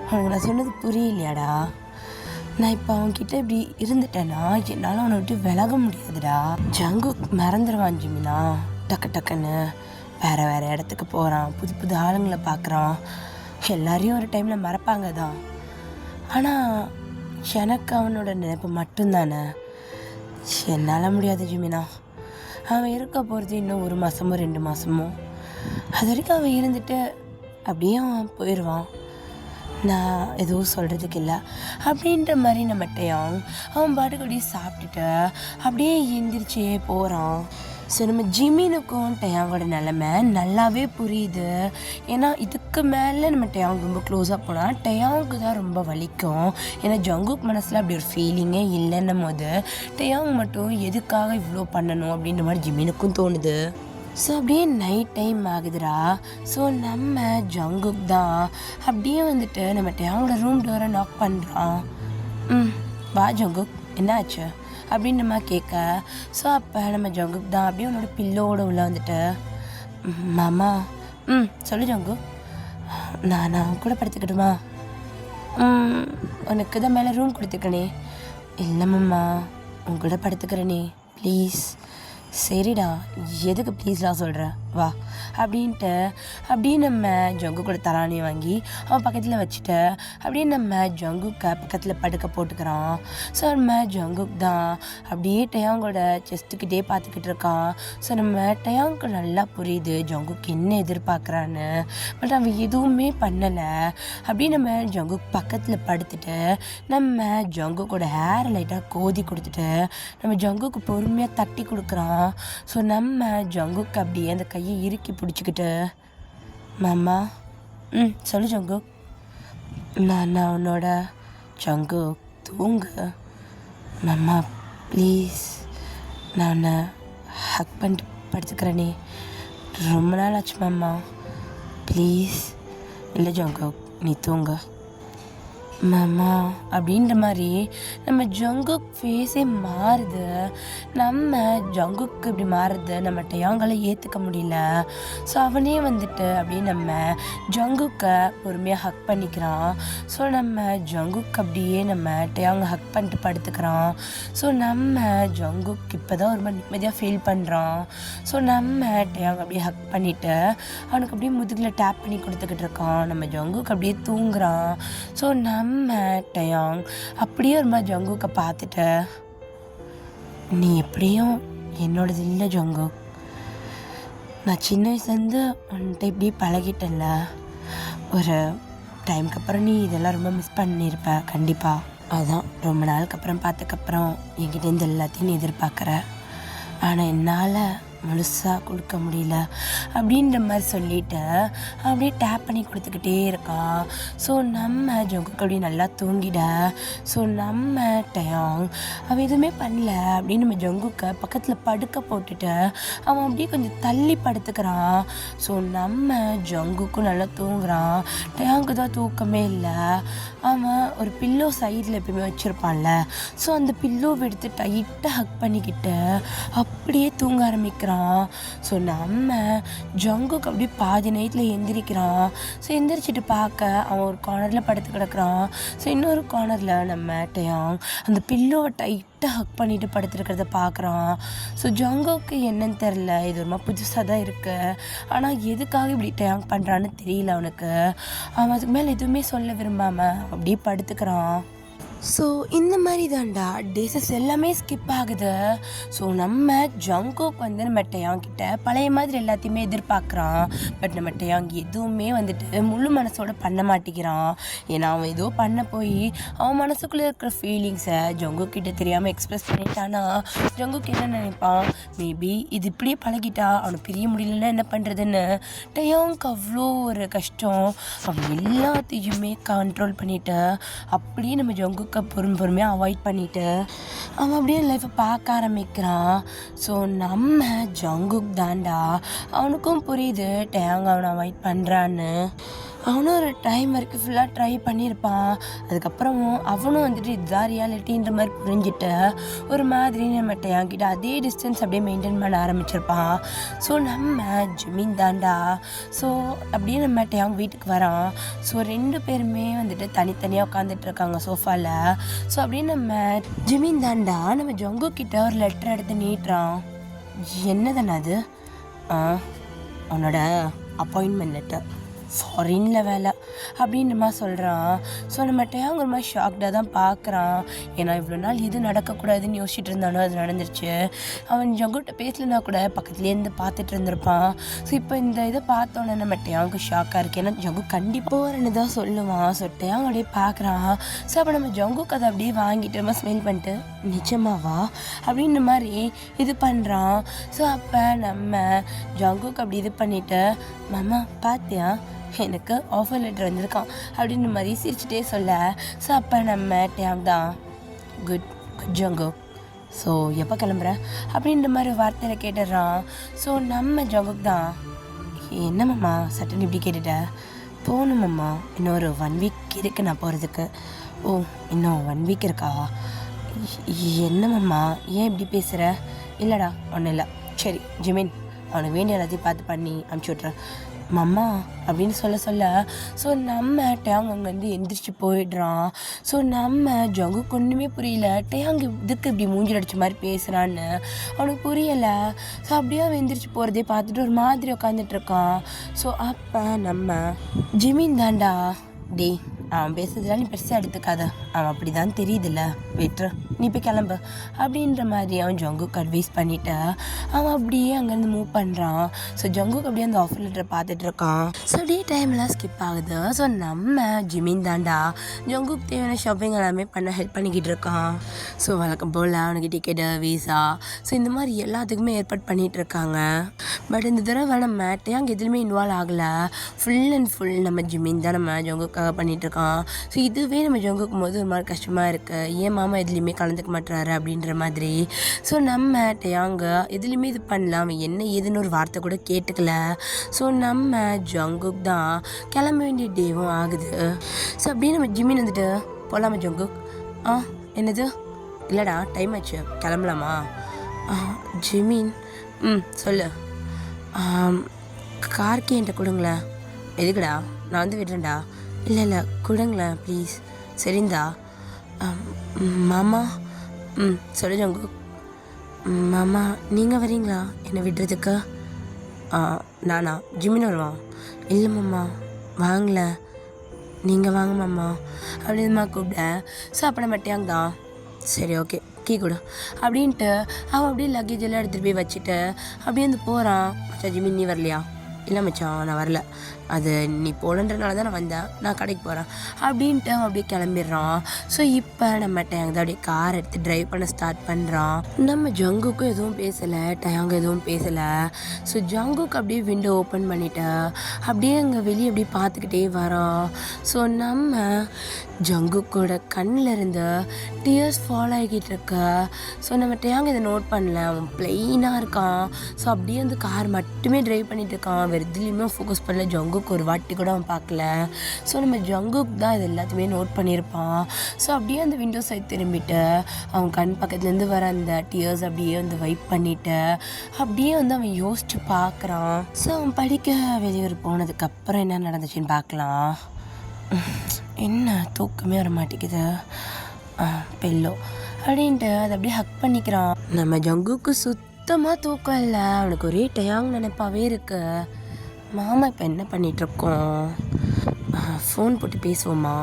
அவனுக்கு நான் சொன்னது புரியலையாடா? நான் இப்போ அவன்கிட்ட இப்படி இருந்துட்டேன்னா என்னால் அவனை விட்டு விலக முடியாதுடா. ஜங்குக் மறந்துடுவான் ஜிமினா, டக்குன்னு வேறு இடத்துக்கு போகிறான், புது புது ஆளுங்களை பார்க்குறான். எல்லாரையும் ஒரு டைமில் மறப்பாங்க தான், ஆனால் எனக்கு அவனோட நினைப்பு மட்டும்தானே. என்னால் முடியாது ஜிமினா. அவன் இருக்க போகிறது இன்னும் 1 மாதமோ 2 மாதமோ, அது வரைக்கும் அவன் இருந்துட்டு அப்படியே அவன் போயிடுவான். நான் எதுவும் சொல்கிறதுக்கு இல்லை அப்படின்ற மாதிரி நம்மகிட்டையும் அவன் பாட்டுக்கு அப்படியே சாப்பிட்டுட்டு அப்படியே எந்திரிச்சே போகிறான். ஸோ நம்ம ஜிமினுக்கும் டயாங்கோட நிலமை நல்லாவே புரியுது. ஏன்னா இதுக்கு மேலே நம்ம டயாங் ரொம்ப க்ளோஸாக போனால் டயாங்க்கு தான் ரொம்ப வலிக்கும். ஏன்னா ஜங்குக் மனசில் அப்படி ஒரு ஃபீலிங்கே இல்லைன்னும் போது டயாங் மட்டும் எதுக்காக இவ்வளோ பண்ணணும் அப்படின்ற மாதிரி ஜிமினுக்கும் தோணுது. ஸோ அப்படியே நைட் டைம் ஆகுதுடா. ஸோ நம்ம ஜங்குக் தான் அப்படியே வந்துட்டு நம்ம டேங்கோட ரூம் டோரை நாக் பண்ணுறான். வா ஜங்குக், என்ன ஆச்சு அப்படின்னு நம்ம கேட்க, ஸோ அப்போ நம்ம ஜங்குக் தான் அப்படியே உன்னோட பில்லோட உள்ள வந்துட்டு, மாமா சொல்லு ஜங்குக், நான் கூட படுத்துக்கிட்டுமா? உனக்கு தான் மேலே ரூம் கொடுத்துருக்கனே. இல்லை மாமா, உன் கூட படுத்துக்கிறேனே ப்ளீஸ். சரிடா, எதுக்கு ப்ளீஸ்லாம் சொல்கிற, வா அப்படின்ட்டு அப்படியே நம்ம ஜங்கு கூட தலானியை வாங்கி அவன் பக்கத்தில் வச்சுட்டு அப்படியே நம்ம ஜங்குக்கை பக்கத்தில் படுக்க போட்டுக்கிறான். ஸோ நம்ம ஜங்குக் தான் அப்படியே டயாங்கோட செஸ்ட்டுக்கிட்டே பார்த்துக்கிட்டு இருக்கான். ஸோ நம்ம டயாங்க்கு நல்லா புரியுது ஜங்குக் என்ன எதிர்பார்க்குறான்னு. பட் அவன் எதுவுமே பண்ணலை. அப்படியே நம்ம ஜங்குக் பக்கத்தில் படுத்துட்டு நம்ம ஜங்குக்கோட ஹேர் லைட்டாக கோதி கொடுத்துட்டு நம்ம ஜங்குக்கு பொறுமையாக தட்டி கொடுக்குறான். ஸோ நம்ம ஜங்குக்கு அப்படியே அந்த கையை இறுக்கி பிடிச்சிக்கிட்டு, மாமா சொல்லு ஜங்குக், நான் உன்னோட ஜங்குக் தூங்கு மாமா ப்ளீஸ், நான் உன்னை ஹக் பண்ணிட்டு படுத்துக்கிறேனே, ரொம்ப நாள் ஆச்சு மாமா ப்ளீஸ். இல்லை ஜங்குக், நீ தூங்க மாமா அப்படின்ற மாதிரி நம்ம ஜங்குக் ஃபேஸே மாறுது. நம்ம ஜங்குக்கு இப்படி மாறுது நம்ம டயாங்கால ஏற்றுக்க முடியல. ஸோ அவனே வந்துட்டு அப்படியே நம்ம ஜங்குக்கை பொறுமையாக ஹக் பண்ணிக்கிறான். ஸோ நம்ம ஜங்குக் அப்படியே நம்ம டயாங்க ஹக் பண்ணிட்டு படுத்துக்கிறான். ஸோ நம்ம ஜங்குக் இப்போ தான் ரொம்ப நிம்மதியாக ஃபீல் பண்ணுறான். ஸோ நம்ம டயாங் அப்படியே ஹக் பண்ணிவிட்டு அவனுக்கு அப்படியே முதுகில் டேப் பண்ணி கொடுத்துக்கிட்டு இருக்கான். நம்ம ஜங்குக் அப்படியே தூங்குறான். ஸோ நம்ம டயாங் அப்படியே ஒரு மாதிரி ஜங்குக்கை பார்த்துட்டு, நீ எப்படியும் என்னோடது இல்லை ஜங்குக், நான் சின்ன வயசுலேருந்து உன்கிட்ட இப்படியே பழகிட்டேன்ல, ஒரு டைமுக்கு அப்புறம் நீ இதெல்லாம் ரொம்ப மிஸ் பண்ணியிருப்ப கண்டிப்பாக. அதான் ரொம்ப நாளுக்கு அப்புறம் பார்த்ததுக்கப்புறம் என்கிட்ட எல்லாத்தையும் நீ எதிர்பார்க்குற, ஆனால் என்னால் முழுசாக கொடுக்க முடியல அப்படின்ற மாதிரி சொல்லிவிட்டு அப்படியே டேப் பண்ணி கொடுத்துக்கிட்டே இருக்கான். ஸோ நம்ம ஜங்குக்கு அப்படியே நல்லா தூங்கிட. ஸோ நம்ம டயாங் அவன் எதுவுமே பண்ணல அப்படின்னு நம்ம ஜங்குக்கை பக்கத்தில் படுக்க போட்டுட்டு அவன் அப்படியே கொஞ்சம் தள்ளி படுத்துக்கிறான். ஸோ நம்ம ஜங்குக்கும் நல்லா தூங்குறான். டயாங்கு தான் தூக்கமே இல்லை. அவன் ஒரு பில்லோ சைடில் எப்பயுமே வச்சுருப்பான்ல, ஸோ அந்த பில்லோவை எடுத்து டைட்டாக ஹக் பண்ணிக்கிட்டு அப்படியே தூங்க ஆரம்பிக்கிறான். ஸோ நம்ம ஜங்குக்கு அப்படியே பாதி நைட்டில் எந்திரிக்கிறான். ஸோ எந்திரிச்சிட்டு பார்க்க அவன் ஒரு கார்னரில் படுத்து கிடக்குறான். ஸோ இன்னொரு கார்னரில் நம்ம டயாங் அந்த பில்லோவை டைட்டாக ஹக் பண்ணிட்டு படுத்துருக்கிறத பார்க்குறான். ஸோ ஜங்குக்கு என்னன்னு தெரில, இது ஒரு மாதிரி புதுசாக தான் இருக்குது. ஆனால் எதுக்காக இப்படி டயாங் பண்ணுறான்னு தெரியல அவனுக்கு. அவன் அதுக்கு மேலே எதுவுமே சொல்ல விரும்பாமல் அப்படியே படுத்துக்கிறான். ஸோ இந்த மாதிரி தான்டா டேஸஸ் எல்லாமே ஸ்கிப் ஆகுது. ஸோ நம்ம ஜங்குக் வந்து நம்ம டயாங் கிட்ட பழைய மாதிரி எல்லாத்தையுமே எதிர்பார்க்குறான். பட் நம்ம டயாங் எதுவுமே வந்துட்டு முழு மனசோட பண்ண மாட்டேங்கிறான். ஏன்னா அவன் ஏதோ பண்ண போய் அவன் மனசுக்குள்ளே இருக்கிற ஃபீலிங்ஸை ஜங்குக் கிட்ட தெரியாமல் எக்ஸ்ப்ரெஸ் பண்ணிட்டானா ஜங்குக் என்ன நினைப்பான், மேபி இது இப்படியே பழகிட்டா அவனை பிரிய முடியலன்னா என்ன பண்ணுறதுன்னு டயாங்க்கு அவ்வளோ ஒரு கஷ்டம். அவன் எல்லாத்தையுமே கண்ட்ரோல் பண்ணிட்டு அப்படியே நம்ம ஜங்குக் பொறுமையாக அவாய்ட் பண்ணிவிட்டு அவன் அப்படியே லைஃப்பை பார்க்க ஆரம்பிக்கிறான். ஸோ நம்ம ஜங்குக் தாண்டா அவனுக்கும் புரியுது டயாங் அவனை அவாய்ட் பண்ணுறான்னு. அவனும் ஒரு டைம் வரைக்கும் ஃபுல்லாக ட்ரை பண்ணியிருப்பான். அதுக்கப்புறமும் அவனும் வந்துட்டு இதுதான் ரியாலிட்டின்ற மாதிரி புரிஞ்சுட்டு ஒரு மாதிரி நம்ம டயாங்கிட்ட அதே டிஸ்டன்ஸ் அப்படியே மெயின்டைன் பண்ண ஆரம்பிச்சிருப்பான். ஸோ நம்ம ஜிமின் தாண்டா. ஸோ அப்படியே நம்ம டயாங் வீட்டுக்கு வரான். ஸோ ரெண்டு பேருமே வந்துட்டு தனித்தனியாக உட்காந்துட்டு இருக்காங்க சோஃபாவில். ஸோ அப்படியே நம்ம ஜிமின் தாண்டா நம்ம ஜங்குக் கிட்ட ஒரு லெட்டர் எடுத்து நீட்டுறான். என்னதானே அது? உன்னோட அப்பாயின்மெண்ட் லெட்டர், ஃபாரினில் வேலை அப்படின்ற மாதிரி சொல்கிறான். ஸோ நம்ம டயாங் ஒரு மாதிரி ஷாக்டாக தான் பார்க்குறான். ஏன்னா இவ்வளோ நாள் எது நடக்கக்கூடாதுன்னு யோசிச்சுட்டு இருந்தானோ அது நடந்துருச்சு. அவன் ஜங்குகிட்ட பேசலனா கூட பக்கத்துலேருந்து பார்த்துட்டு இருந்திருப்பான். ஸோ இப்போ இந்த இதை பார்த்தோன்னே நம்ம டயாங்கு ஷாக்காக இருக்கு. ஏன்னா ஜங்கு கண்டிப்பாக வரேன்னு தான் சொல்லுவான். ஸோ டயாங் அப்படியே பார்க்குறான். ஸோ அப்போ நம்ம ஜங்குக்கு அதை அப்படியே வாங்கிட்டு நம்ம ஸ்மெல் பண்ணிட்டு நிஜமாவா அப்படின்ற மாதிரி இது பண்ணுறான். ஸோ அப்போ நம்ம ஜங்குக்கு அப்படி இது பண்ணிவிட்டு, மாமா பார்த்தியா எனக்கு ஆஃபர் லெட்டர் வந்திருக்கான் அப்படின்ற மாதிரி சிரிச்சுட்டே சொல்ல. ஸோ அப்போ நம்ம டயாங் தான், குட் ஜங்குக், ஸோ எப்போ கிளம்புற அப்படின்ற மாதிரி வார்த்தையில் கேட்டுடுறான். ஸோ நம்ம ஜங்குக் தான், என்னம்மா சட்டன் இப்படி கேட்டுட்ட, போகணுமம்மா, இன்னும் ஒரு 1 வீக் இருக்குது நான் போகிறதுக்கு. ஓ, இன்னும் 1 வீக் இருக்கா? என்னம்மா ஏன் இப்படி பேசுகிற? இல்லைடா ஒன்றும் இல்லை. சரி ஜிமின், அவனுக்கு வேண்டிய எல்லாத்தையும் பார்த்து பண்ணி அனுப்பிச்சி விட்றேன் மம்மா அப்படின்னு சொல்ல ஸோ நம்ம டேங் அங்கேருந்து எந்திரிச்சு போயிடுறான். ஸோ நம்ம ஜங்குக்கு ஒன்றுமே புரியல, டேங் இதுக்கு இப்படி மூஞ்சில் அடித்த மாதிரி பேசுகிறான்னு அவனுக்கு புரியலை. ஸோ அப்படியே அவன் எந்திரிச்சு போகிறதே பார்த்துட்டு ஒரு மாதிரி உட்காந்துட்ருக்கான். ஸோ அப்போ நம்ம ஜிமின் தாண்டா, டே அவன் பேசுறதுலாம் நீ பெருசாக எடுத்துக்காத, அவன் அப்படி தான் தெரியுதுல்ல, வெட்ரு நீ போய் கிளம்பு அப்படின்ற மாதிரி அவன் ஜங்குக்கு அட்வைஸ் பண்ணிவிட்டு அவன் அப்படியே அங்கேருந்து மூவ் பண்ணுறான். ஸோ ஜங்குக்கு அப்படியே அந்த ஆஃபர் லெட்டரை பார்த்துட்டு இருக்கான். ஸோ டே டைம்லாம் ஸ்கிப் ஆகுது. ஸோ நம்ம ஜிமின் தாண்டா ஜங்குக்கு தேவையான ஷாப்பிங் எல்லாமே பண்ண ஹெல்ப் பண்ணிக்கிட்டு இருக்கான். ஸோ வழக்கம் போல் அவனுக்கு டிக்கெட்டு, வீசா, ஸோ இந்த மாதிரி எல்லாத்துக்குமே ஏற்பாடு பண்ணிகிட்டு இருக்காங்க. பட் இந்த தடவை நம்ம டேங் எதுலையுமே இன்வால்வ் ஆகலை, ஃபுல் அண்ட் ஃபுல் நம்ம ஜிமின் தான் நம்ம ஜங்குக்காக பண்ணிகிட்ருக்கான். ஸோ இதுவே நம்ம ஜங்குக்கும் போது ஒரு மாதிரி கஷ்டமாக இருக்குது, ஏன் மாமா எதுலேயுமே கலந்துக்க மாட்டுறாரு அப்படின்ற மாதிரி. ஸோ நம்ம டேங்க எதுலேயுமே இது பண்ணலாம், அவன் என்ன ஏதுன்னு ஒரு வார்த்தை கூட கேட்டுக்கல. ஸோ நம்ம ஜங்குக் தான் கிளம்ப வேண்டிய டேவும் ஆகுது. ஸோ அப்படியே நம்ம ஜிமின் வந்துட்டு போகலாமா ஜங்குக்? என்னது? இல்லைடா டைம் ஆச்சு கிளம்பலாமா? ஜிமின் சொல்லு. கார்க்கு என்கிட்ட கொடுங்களேன். எதுக்குடா? நான் வந்து விடுறேன்டா. இல்லை கொடுங்களேன் ப்ளீஸ். சரிந்தா. மாமா சொல்லு ஜங்கு. மாமா நீங்கள் வரீங்களா என்னை விடுறதுக்கு? நானா? ஜிமின் வருவான். இல்லை மாமா வாங்கல, நீங்கள் வாங்க மாமா அப்படின்னு கூப்பிட்டேன். ஸோ அப்போ நம்ம டேங் தான், சரி ஓகே கீ கொடு அப்படின்ட்டு அவன் அப்படியே லக்கேஜ் எல்லாம் எடுத்துகிட்டு போய் வச்சுட்டு அப்படியே வந்து போகிறான். மச்சான் ஜிமின் நீ வரலையா? இல்லை மச்சான் நான் வரல, அது நீ போகலன்றனால தான் நான் வந்தேன், நான் கடைக்கு போகிறேன் அப்படின்ட்டு அவன் அப்படியே கிளம்பிடுறான். ஸோ இப்போ நம்ம டேங் தான் அப்படியே கார் எடுத்து ட்ரைவ் பண்ண ஸ்டார்ட் பண்ணுறான். நம்ம ஜங்குக்கும் எதுவும் பேசலை, டேங் எதுவும் பேசலை. ஸோ ஜங்குக்கு அப்படியே விண்டோ ஓப்பன் பண்ணிவிட்டு அப்படியே அங்கே வெளியே அப்படியே பார்த்துக்கிட்டே வரான். ஸோ நம்ம ஜங்குக்கோட கண்ணில் இருந்து டியர்ஸ் ஃபாலோ ஆகிக்கிட்டு இருக்க. ஸோ நம்ம டேங் இதை நோட் பண்ணல, அவன் பிளெயினாக இருக்கான். ஸோ அப்படியே வந்து கார் மட்டுமே ட்ரைவ் பண்ணிகிட்டு இருக்கான், வேறு எதுலேயுமே ஃபோக்கஸ் பண்ணல. ஜங்குக்கு ஒரு வாட்டி கூட அவன் பார்க்கல. ஸோ நம்ம ஜங்குக் தான் இது எல்லாத்தையுமே நோட் பண்ணியிருப்பான். ஸோ அப்படியே அந்த விண்டோ சைட் திரும்பிட்டு அவன் கண் பக்கத்துலேருந்து வர அந்த டியர்ஸ் அப்படியே வந்து வைப் பண்ணிவிட்டு அப்படியே வந்து அவன் யோசிச்சு பார்க்குறான். ஸோ அவன் படிக்க வெளியூர் போனதுக்கப்புறம் என்ன நடந்துச்சுன்னு பார்க்கலாம். என்ன தூக்கமே வர மாட்டேங்குது, பெல்லோ அப்படின்ட்டு அதை அப்படியே ஹக் பண்ணிக்கிறான். நம்ம ஜங்குக்கு சுத்தமாக தூக்கம் இல்லை, அவனுக்கு ஒரே டயாங் நினைப்பாவே இருக்கு. மாமா இப்போ என்ன பண்ணிகிட்ருக்கோம், ஃபோன் போட்டு பேசுவோமா?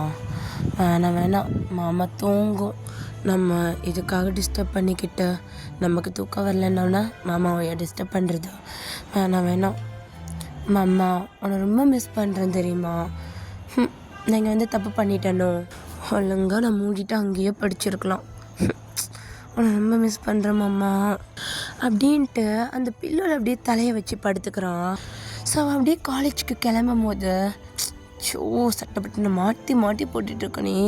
வேணாம் மாமா தூங்கும், நம்ம இதுக்காக டிஸ்டர்ப் பண்ணிக்கிட்டு நமக்கு தூக்கம் வரலன்னா மாமாவை டிஸ்டர்ப் பண்ணுறது. வேணாம் மாமா, உன்னை ரொம்ப மிஸ் பண்ணுறேன் தெரியுமா? நீங்கள் வந்து தப்பு பண்ணிட்டேனோ, ஒழுங்காக நான் மூடிட்டு அங்கேயே படிச்சிருக்கலாம். உன்னை ரொம்ப மிஸ் பண்ணுறேன் மாமா அப்படின்ட்டு அந்த பில்லோவில் அப்படியே தலையை வச்சு படுத்துக்கிறான். ஸோ அவன் அப்படியே காலேஜுக்கு கிளம்பும் போது சட்டப்பட்டு மாட்டி போட்டுட்ருக்கனே,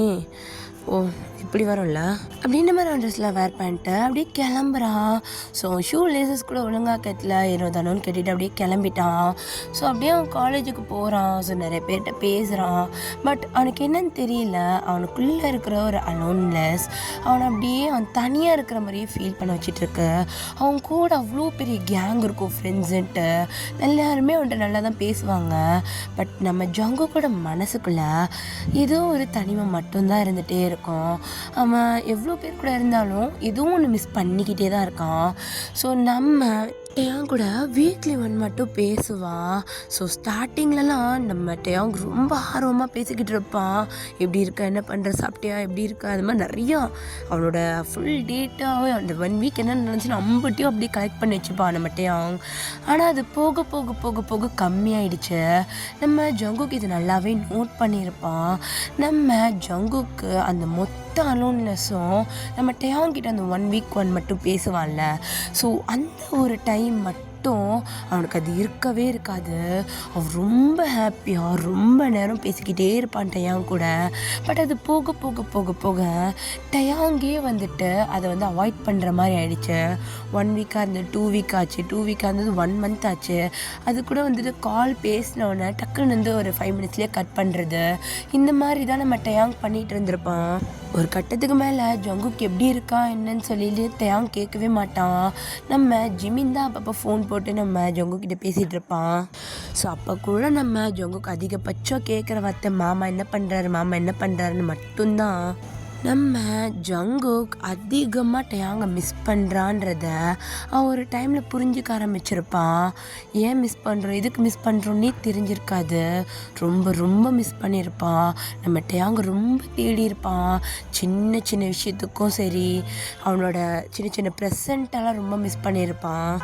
ஓ இப்படி வரும்ல அப்படின்ற மாதிரி அவன் ட்ரெஸ்ஸில் வேர் பண்ணிட்டு அப்படியே கிளம்புறான். ஸோ ஷூ லேசஸ் கூட ஒழுங்காக கட்டில் இருபதானோன்னு கட்டிட்டு அப்படியே கிளம்பிட்டான். ஸோ அப்படியே அவன் காலேஜுக்கு போகிறான். ஸோ நிறைய பேர்கிட்ட பேசுகிறான். பட் அவனுக்கு என்னன்னு தெரியல, அவனுக்குள்ளே இருக்கிற ஒரு அலோன்லெஸ் அவனை அப்படியே அவன் தனியாக இருக்கிற மாதிரியே ஃபீல் பண்ண வச்சிட்ருக்கு. அவன் கூட அவ்வளோ பெரிய கேங் இருக்கும், ஃப்ரெண்ட்ஸுன்ட்டு எல்லாருமே அவன்கிட்ட நல்லா தான் பேசுவாங்க. பட் நம்ம ஜங்குக்கோட மனசுக்குள்ளே ஏதோ ஒரு தனிமை மட்டும்தான் இருந்துகிட்டே இருக்கும். அவன் எவ்வளோ பேர் கூட இருந்தாலும் எதுவும் ஒன்று மிஸ் பண்ணிக்கிட்டே தான் இருக்கான். ஸோ நம்ம டேயாங் கூட வீக்லி 1 மட்டும் பேசுவான். ஸோ ஸ்டார்டிங்லலாம் நம்ம டேயாங் ரொம்ப ஆர்வமாக பேசிக்கிட்டு இருப்பான். எப்படி இருக்க, என்ன பண்ணுற, சாப்பிட்டியா, எப்படி இருக்க, அது மாதிரி நிறையா அவனோட ஃபுல் டேட்டாவே அந்த 1 வீக் என்ன நினச்சின்னு அம்பட்டியும் அப்படியே கலெக்ட் பண்ணி வச்சுப்பான் நம்ம டேயாங். ஆனால் அது போக போக போக போக கம்மியாயிடுச்சு. நம்ம ஜங்குக்கு இது நல்லாவே நோட் பண்ணியிருப்பான். நம்ம ஜங்குக்கு அந்த மொத்த அலோன்லெஸ்ஸும் நம்ம டேயாங் கிட்ட அந்த 1 வீக் 1 மட்டும் பேசுவான்ல, ஸோ அந்த ஒரு டைம் மட்டும் மட்டும் அவனுக்கு அது இருக்கவே இருக்காது. அவன் ரொம்ப ஹாப்பியாக ரொம்ப நேரம் பேசிக்கிட்டே இருப்பான் டயாங் கூட. பட் அது போக போக போக போக டயாங்கே வந்துட்டு அதை வந்து அவாய்ட் பண்ணுற மாதிரி ஆயிடுச்சு. 1 வீக்காக இருந்தது 2 வீக் ஆச்சு, 2 வீக்காக இருந்தது 1 மந்த் ஆச்சு. அது கூட வந்துட்டு கால் பேசினோன்னே டக்குன்னு வந்து ஒரு 5 மினிட்ஸ்லேயே கட் பண்ணுறது, இந்த மாதிரி தான் நம்ம டயாங் பண்ணிகிட்டு இருந்திருப்பான். ஒரு கட்டத்துக்கு மேலே ஜங்குக் எப்படி இருக்கா என்னன்னு சொல்லிட்டு டயாங் கேட்கவே மாட்டான். நம்ம ஜிமின் தான் அப்பப்போ ஃபோன் போட்டு நம்ம ஜங்குக்கிட்ட பேசிகிட்டு இருப்பான். ஸோ அப்போ கூட நம்ம ஜங்குக் அதிகபட்சம் கேட்குற வார்த்தை மாமா என்ன பண்ணுறாருன்னு மட்டும்தான். நம்ம ஜங்குக் அதிகமாக டயாங்கை மிஸ் பண்ணுறான்றத அவன் ஒரு டைமில் புரிஞ்சுக்க ஆரம்பிச்சிருப்பான். ஏன் மிஸ் பண்ணுறோம், எதுக்கு மிஸ் பண்ணுறோன்னே தெரிஞ்சிருக்காது. ரொம்ப ரொம்ப மிஸ் பண்ணியிருப்பான். நம்ம டயாங்கை ரொம்ப தேடி இருப்பான். சின்ன சின்ன விஷயத்துக்கும் சரி, அவனோட சின்ன சின்ன ப்ரெசண்ட்டெல்லாம் ரொம்ப மிஸ் பண்ணியிருப்பான்.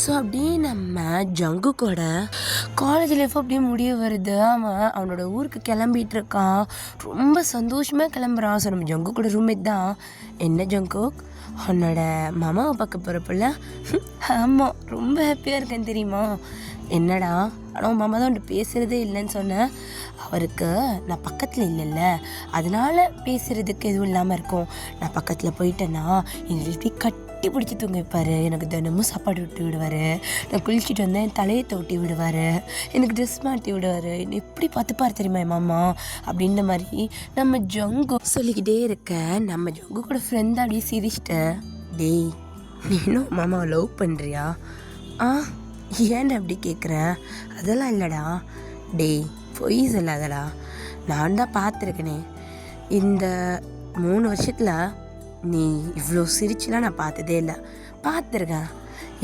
ஸோ அப்படியே நம்ம ஜங்குக்கோட காலேஜ் லைஃப் அப்படியே முடிய வருது. அவனோட ஊருக்கு கிளம்பிட்டு இருக்கான். ரொம்ப சந்தோஷமாக கிளம்புறான். ஸோ நம்ம ஜங்குக்கோட ரூம்மேட் தான். என்ன ஜங்குக், உன்னோட மாமாவை பார்க்க போகிறப்பல? ஆமாம், ரொம்ப ஹாப்பியாக இருக்கேன் தெரியுமா. என்னடா, ஆனால் மாமா தான் அவன்கிட்ட பேசுகிறதே இல்லைன்னு சொன்னேன். அவருக்கு நான் பக்கத்தில் இல்லைல்ல, அதனால பேசுகிறதுக்கு எதுவும் இல்லாமல் இருக்கும். நான் பக்கத்தில் போயிட்டேன்னா என்னை கட்டி பிடிச்சி தூங்க வைப்பார். எனக்கு தினமும் சாப்பாடு விட்டு விடுவார். நான் குளிச்சுட்டு வந்தேன் தலையை தோட்டி விடுவார். எனக்கு ட்ரெஸ் மாட்டி விடுவார். என்னை எப்படி பார்த்துப்பார் தெரியுமா என் மாமா அப்படின்ற மாதிரி நம்ம ஜங்கு சொல்லிக்கிட்டே இருக்க. நம்ம ஜங்கு கூட ஃப்ரெண்ட் அப்படியே சிரிச்சிட்டேன். டேய், நீ இன்னும் மாமாவை லவ் பண்ணுறியா? ஏன்டா அப்படி கேட்குறேன்? அதெல்லாம் இல்லைடா. டேய், பொய் சொல்லாதடா. நான் தான் பார்த்துருக்கேனே, இந்த 3 வருஷத்தில் நீ இவ்வளோ சிரிச்சுலாம் நான் பார்த்ததே இல்லை. பார்த்துருக்கேன்.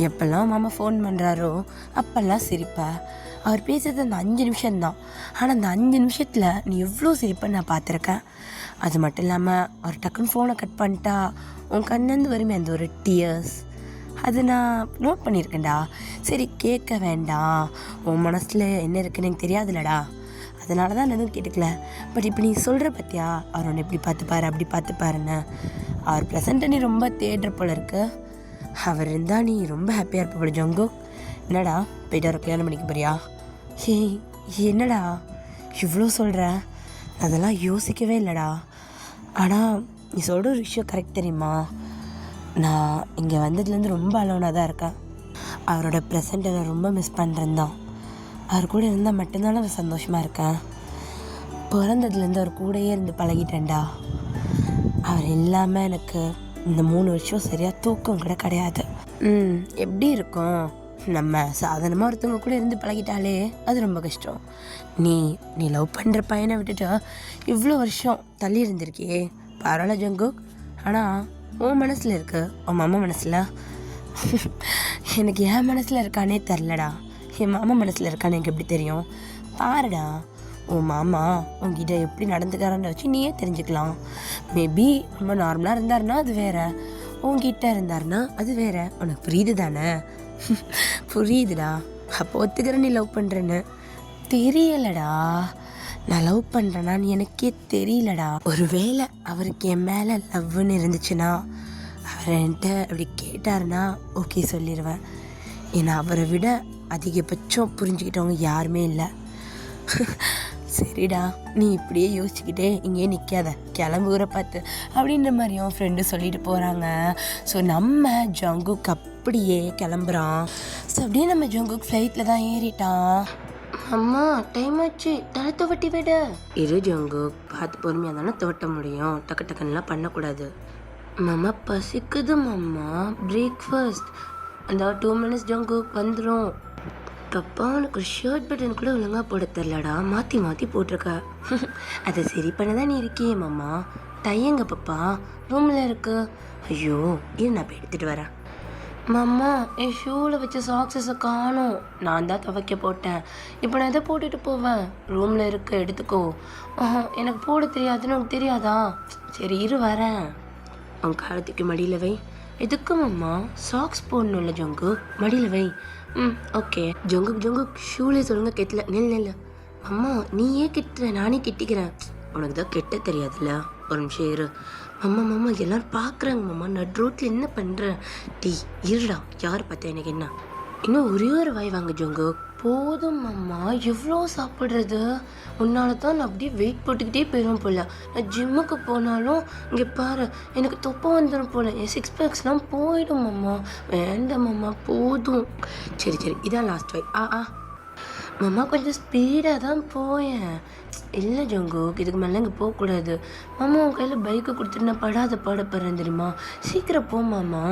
எப்பெல்லாம் மாமா ஃபோன் பண்ணுறாரோ அப்போல்லாம் சிரிப்பேன். அவர் பேசுகிறது அந்த 5 நிமிஷம்தான். ஆனால் அந்த 5 நிமிஷத்தில் நீ எவ்வளோ சிரிப்பேன்னு நான் பார்த்துருக்கேன். அது மட்டும் இல்லாமல் அவர் டக்குன்னு ஃபோனை கட் பண்ணிட்டா உன் கண்ணேருந்து வருமே அந்த ஒரு டியர்ஸ், அது நான் நோட் பண்ணியிருக்கேன்டா. சரி, கேட்க வேண்டாம், உன் மனசில் என்ன இருக்குன்னு எனக்கு தெரியாதுல்லடா, அதனால தான் நான் எதுவும் கேட்டுக்கல. பட் இப்போ நீ சொல்கிற பற்றியா, அவர் ஒன்று எப்படி பார்த்துப்பாரு அப்படி பார்த்துப்பாருன்னு. அவர் ப்ரெசண்ட்டை நீ ரொம்ப தேடுற போல இருக்கு. அவர் இருந்தால் நீ ரொம்ப ஹாப்பியாக இருப்ப போல ஜங்கு. என்னடா, போய்ட்டு அவரை கல்யாணம் பண்ணிக்க போறியா? என்னடா இவ்வளோ சொல்கிற? அதெல்லாம் யோசிக்கவே இல்லைடா. ஆனால் நீ சொல்கிற ஒரு விஷயம் கரெக்ட் தெரியுமா, நான் இங்கே வந்ததுலேருந்து ரொம்ப அலோனாக தான் இருக்கேன். அவரோட ப்ரெசண்ட்டை நான் ரொம்ப மிஸ் பண்ணுறேன் தான். அவர் கூட இருந்தால் மட்டும்தான் நான் சந்தோஷமாக இருக்கேன். பிறந்ததுலேருந்து அவர் கூடயே இருந்து பழகிட்டேன்டா. அவர் இல்லாமல் எனக்கு இந்த 3 வருஷம் சரியாக தூக்கம் கூட கிடையாது. எப்படி இருக்கும்? நம்ம சாதாரணமாக ஒருத்தவங்க கூட இருந்து பழகிட்டாலே அது ரொம்ப கஷ்டம். நீ லவ் பண்ணுற பையனை விட்டுட்டு இவ்வளோ வருஷம் தள்ளி இருந்திருக்கியே, பரவாயில்ல ஜங்கு. ஆனால் உன் மனசில் இருக்கு, உன் மாமா மனசில். எனக்கு என் மனசில் இருக்கானே தெரிலடா. என் மாமா மனசில் இருக்கான்னு எனக்கு எப்படி தெரியும்? பாருடா, உன் மாமா உங்ககிட்ட எப்படி நடந்துக்கிறான்னு வச்சு நீயே தெரிஞ்சுக்கலாம். மேபி ரொம்ப நார்மலாக இருந்தாருன்னா அது வேறு, உங்ககிட்ட இருந்தாருன்னா அது வேறு. உனக்கு புரியுது தானே? புரியுதுடா. அப்போ ஒத்துக்கிறேன் நீ லவ் பண்ணுறேன்னு. தெரியலடா, நான் லவ் பண்ணுறேன்னான்னு எனக்கே தெரியலடா. ஒருவேளை அவருக்கு என் மேலே லவ்னு இருந்துச்சுன்னா அவர் என்கிட்ட அப்படி கேட்டாருன்னா ஓகே சொல்லிடுவேன். ஏன்னா அவரை விட அதிகபட்சம் புரிஞ்சுக்கிட்டவங்க யாருமே இல்லை. சரிடா, நீ இப்படியே யோசிச்சுக்கிட்டே இங்கேயே நிற்காத, கிளம்பு ஊரை பார்த்து அப்படின்ற மாதிரி அவன் ஃப்ரெண்டு சொல்லிட்டு போகிறாங்க. ஸோ நம்ம ஜங்குக் அப்படியே கிளம்புறான். ஸோ அப்படியே நம்ம ஜங்குக் ஃப்ளைட்டில் தான் ஏறிட்டான். அம்மா டைம் ஆச்சு, தலை துவட்டி விட. இரு ஜங்குக், பார்த்து பொறுமையாக தானே துவட்ட முடியும், டக்கு டக்குன்னெலாம் பண்ணக்கூடாது. மாமா பசிக்குது மாமா, பிரேக்ஃபாஸ்ட். அந்த 2 மினிட்ஸ் ஜங்குக் வந்துடும். பப்பா உனக்கு ஷர்ட் பட்டன் கூட ஒழுங்காக போட தெரிலடா, மாற்றி மாற்றி போட்டிருக்க. அதை சரி பண்ண தான் நீ இருக்கியே மாமா. டையங்க பப்பா, ரூமில் இருக்கு. ஐயோ இரு, நான் போய் எடுத்துகிட்டு வரேன். மாமா என் ஷூவில் வச்ச சாக்ஸஸை காணும். நான் தான் துவைக்க போட்டேன். இப்போ நான் எதை போட்டுட்டு போவேன்? ரூமில் இருக்க எடுத்துக்கோ. எனக்கு போட தெரியாதுன்னு உனக்கு தெரியாதா? சரி இரு வரேன். உன் காலத்துக்கு மடியில் வை. எதுக்கு மாமா? சாக்ஸ் போடணும்ல ஜங்கு, மடியில் வை. ஓகே. ஜங்குக் ஷூலே சொல்லுங்க கெட்டல. நெல் அம்மா நீ ஏன் கிட்டுற? நானே கிட்டிக்கிறேன். உனக்கு தான் கெட்ட தெரியாதுல்ல. ஒரு நிமிஷம் இரு. மாமா மாமா எல்லாரும் பார்க்குறாங்க மாமா, நட் ரோட்டில் என்ன பண்ணுறேன்? டீ இருடா, யார் பார்த்தா எனக்கு என்ன? இன்னும் ஒரே ஒரு வாய் வாங்க ஜோங்கு. போதும் மாமா, எவ்வளோ சாப்பிட்றது? உன்னால தான் நான் அப்படியே வெயிட் போட்டுக்கிட்டே போயிடும் போல. நான் ஜிம்முக்கு போனாலும் இங்கே பாரு எனக்கு தொப்பை வந்துடும் போல, என் சிக்ஸ் பேக்ஸ்லாம் போயிடும் மாமா. வேண்டாம் மாமா, போதும். சரி சரி, இதான் லாஸ்ட் வாய். மாமா கொஞ்சம் ஸ்பீடாக தான் போயேன். இல்லை ஜோங்கு, இதுக்கு மேலே இங்கே போகக்கூடாது. மாமா உன் கையில் பைக்கை கொடுத்துட்டு நான் பாடப்படுறேன் தெரியுமா? சீக்கிரம் போ மாமா.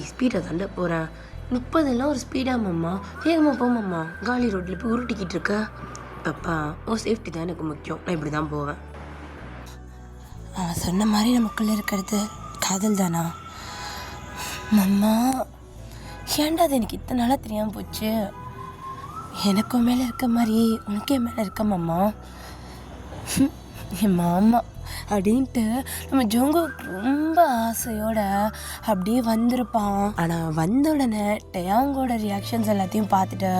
ஸ்பீடாக தாண்டா போகிறேன். 30 ஒரு ஸ்பீடாக மாமா, வேகமாக போ மாமா. காலி ரோட்டில் போய் உருட்டிக்கிட்டு இருக்க. பாப்பா ஓ சேஃப்டி தான் எனக்கு முக்கியம், நான் இப்படி தான் போவேன். சொன்ன மாதிரி நமக்குள்ளே இருக்கிறது காதல் தானா? மாமா ஏன்டா அது எனக்கு இத்தனை நாளாக தெரியாமல் போச்சு? எனக்கும் மேலே இருக்க மாதிரி உனக்கே மேலே இருக்க மாமா. என் மாமா அப்படின்ட்டு நம்ம ஜோங்கு ரொம்ப ஆசையோட அப்படியே வந்திருப்பான். ஆனால் வந்த உடனே டயாங்கோட ரியாக்ஷன்ஸ் எல்லாத்தையும் பார்த்துட்டு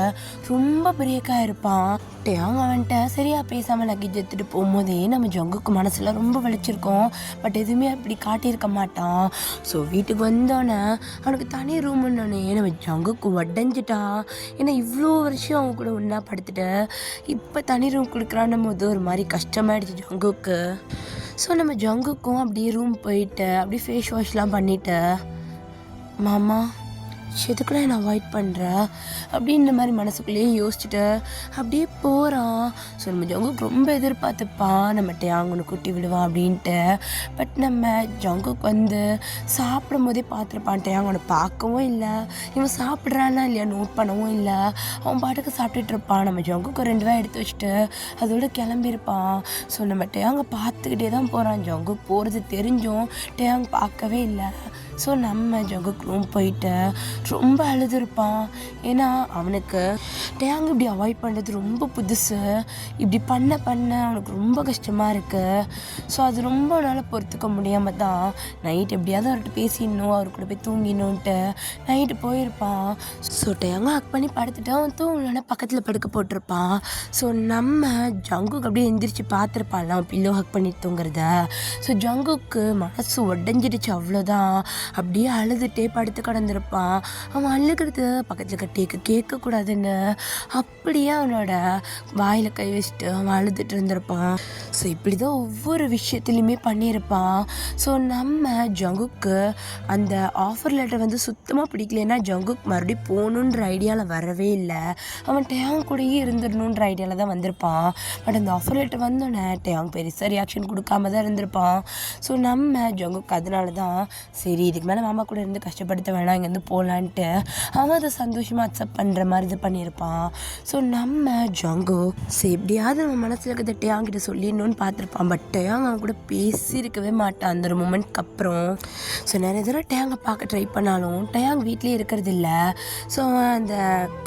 ரொம்ப பெரியக்கா இருப்பான். டயாங் அவன்கிட்ட சரியா பேசாமல் லக்கேஜ் எடுத்துகிட்டு போகும்போதே நம்ம ஜோங்குக்கு மனசில் ரொம்ப வலிச்சிருக்கோம். பட் எதுவுமே அப்படி காட்டியிருக்க மாட்டான். ஸோ வீட்டுக்கு வந்தோடனே அவனுக்கு தனி ரூமுன்னொன்னே நம்ம ஜோங்குக்கு உடஞ்சிட்டான். ஏன்னா இவ்வளோ வருஷம் அவங்க கூட ஒன்றா படுத்துட்டு இப்போ தனி ரூம் கொடுக்குறான்னும் போது ஒரு மாதிரி கஷ்டமாயிடுச்சு ஜோங்குக்கு. ஸோ நம்ம ஜங்குக்கும் அப்படியே ரூம் போயிட்டு அப்படியே ஃபேஸ் வாஷ்லாம் பண்ணிவிட்டு, மாமா எதுக்குலாம் என்ன அவாய்ட் பண்ணுற அப்படின்ற மாதிரி மனசுக்குள்ளேயே யோசிச்சுட்டு அப்படியே போகிறான். ஸோ நம்ம ஜங்குக்கு ரொம்ப எதிர்பார்த்துப்பான் நம்ம டயாங்கன்னு கூட்டி விடுவான் அப்படின்ட்டு. பட் நம்ம ஜங்குக்கு வந்து சாப்பிடும் போதே பார்த்துருப்பான். டயாங்கனை பார்க்கவும் இல்லை, இவன் சாப்பிட்றானா இல்லையா நோட் பண்ணவும் இல்லை. அவன் பாட்டுக்கு சாப்பிட்டுட்டு இருப்பான். நம்ம ஜங்குக்கு 2 வாய் எடுத்து வச்சுட்டு அதோட கிளம்பியிருப்பான். ஸோ நம்ம டயாங்க பார்த்துக்கிட்டே தான் போகிறான். ஜங்கு போகிறது தெரிஞ்சும் டயாங் பார்க்கவே இல்லை. ஸோ நம்ம ஜங்குக்கு ரூம் போயிட்டு ரொம்ப அழுதுருப்பான். ஏன்னா அவனுக்கு டயாங் இப்படி அவாய்ட் பண்ணுறது ரொம்ப புதுசு. இப்படி பண்ண அவனுக்கு ரொம்ப கஷ்டமாக இருக்குது. ஸோ அது ரொம்ப நாள் பொறுத்துக்க முடியாமல் தான் நைட் எப்படியாவது அவர்கிட்ட பேசிடணும், அவர் கூட போய் தூங்கிடணுன்ட்டு நைட்டு போயிருப்பான். ஸோ டயாங்க ஹக் பண்ணி படுத்துட்டு அவன் தூங்கலன்னா பக்கத்தில் படுக்க போட்டிருப்பான். ஸோ நம்ம ஜங்குக்கு அப்படியே எந்திரிச்சு பார்த்துருப்பான்ல அவன் பில்லோ ஹக் பண்ணி தூங்குறத. ஸோ ஜங்குக்கு மனசு உடஞ்சிடுச்சு, அவ்வளோதான். அப்படியே அழுதுகிட்டே படுத்து கிடந்திருப்பான். அவன் அழுகிறது பக்கத்தில் கட்டிக்கு கேட்கக்கூடாதுன்னு அப்படியே அவனோட வாயில் கை வச்சுட்டு அவன் அழுதுட்டு இருந்திருப்பான். ஸோ இப்படி தான் ஒவ்வொரு விஷயத்துலையுமே பண்ணியிருப்பான். ஸோ நம்ம ஜங்குக்கு அந்த ஆஃபர் லெட்டர் வந்து சுத்தமாக பிடிக்கலன்னா ஜங்குக்கு மறுபடியும் போகணுன்ற ஐடியாவில் வரவே இல்லை. அவன் டயாங் கூடயே இருந்துடணுன்ற ஐடியாவில் தான் வந்திருப்பான். பட் அந்த ஆஃபர் லெட்டர் வந்தோடனே டயாங் பெருசாக ரியாக்ஷன் கொடுக்காம தான் இருந்திருப்பான். ஸோ நம்ம ஜங்குக்கு அதனால தான் சரி இதுக்கு மேலே மாமா கூட இருந்து கஷ்டப்படுத்த வேணாம், இங்கேருந்து போகலான்ட்டு அவன் அதை சந்தோஷமாக அக்செப்ட் பண்ணுற மாதிரி இது பண்ணியிருப்பான். ஸோ நம்ம ஜங்கு சரி எப்படியாவது அவன் மனசில் இருக்கிறத டயாங்கிட்ட சொல்லிடணும்னு பார்த்துருப்பான். பட் டயாங் அவன் கூட பேசியிருக்கவே மாட்டான் அந்த ஒரு மூமெண்ட்க்கு அப்புறம். ஸோ நிறைய தடவை டயாங்கை பார்க்க ட்ரை பண்ணாலும் டயாங் வீட்லேயே இருக்கிறது இல்லை. ஸோ அவன் அந்த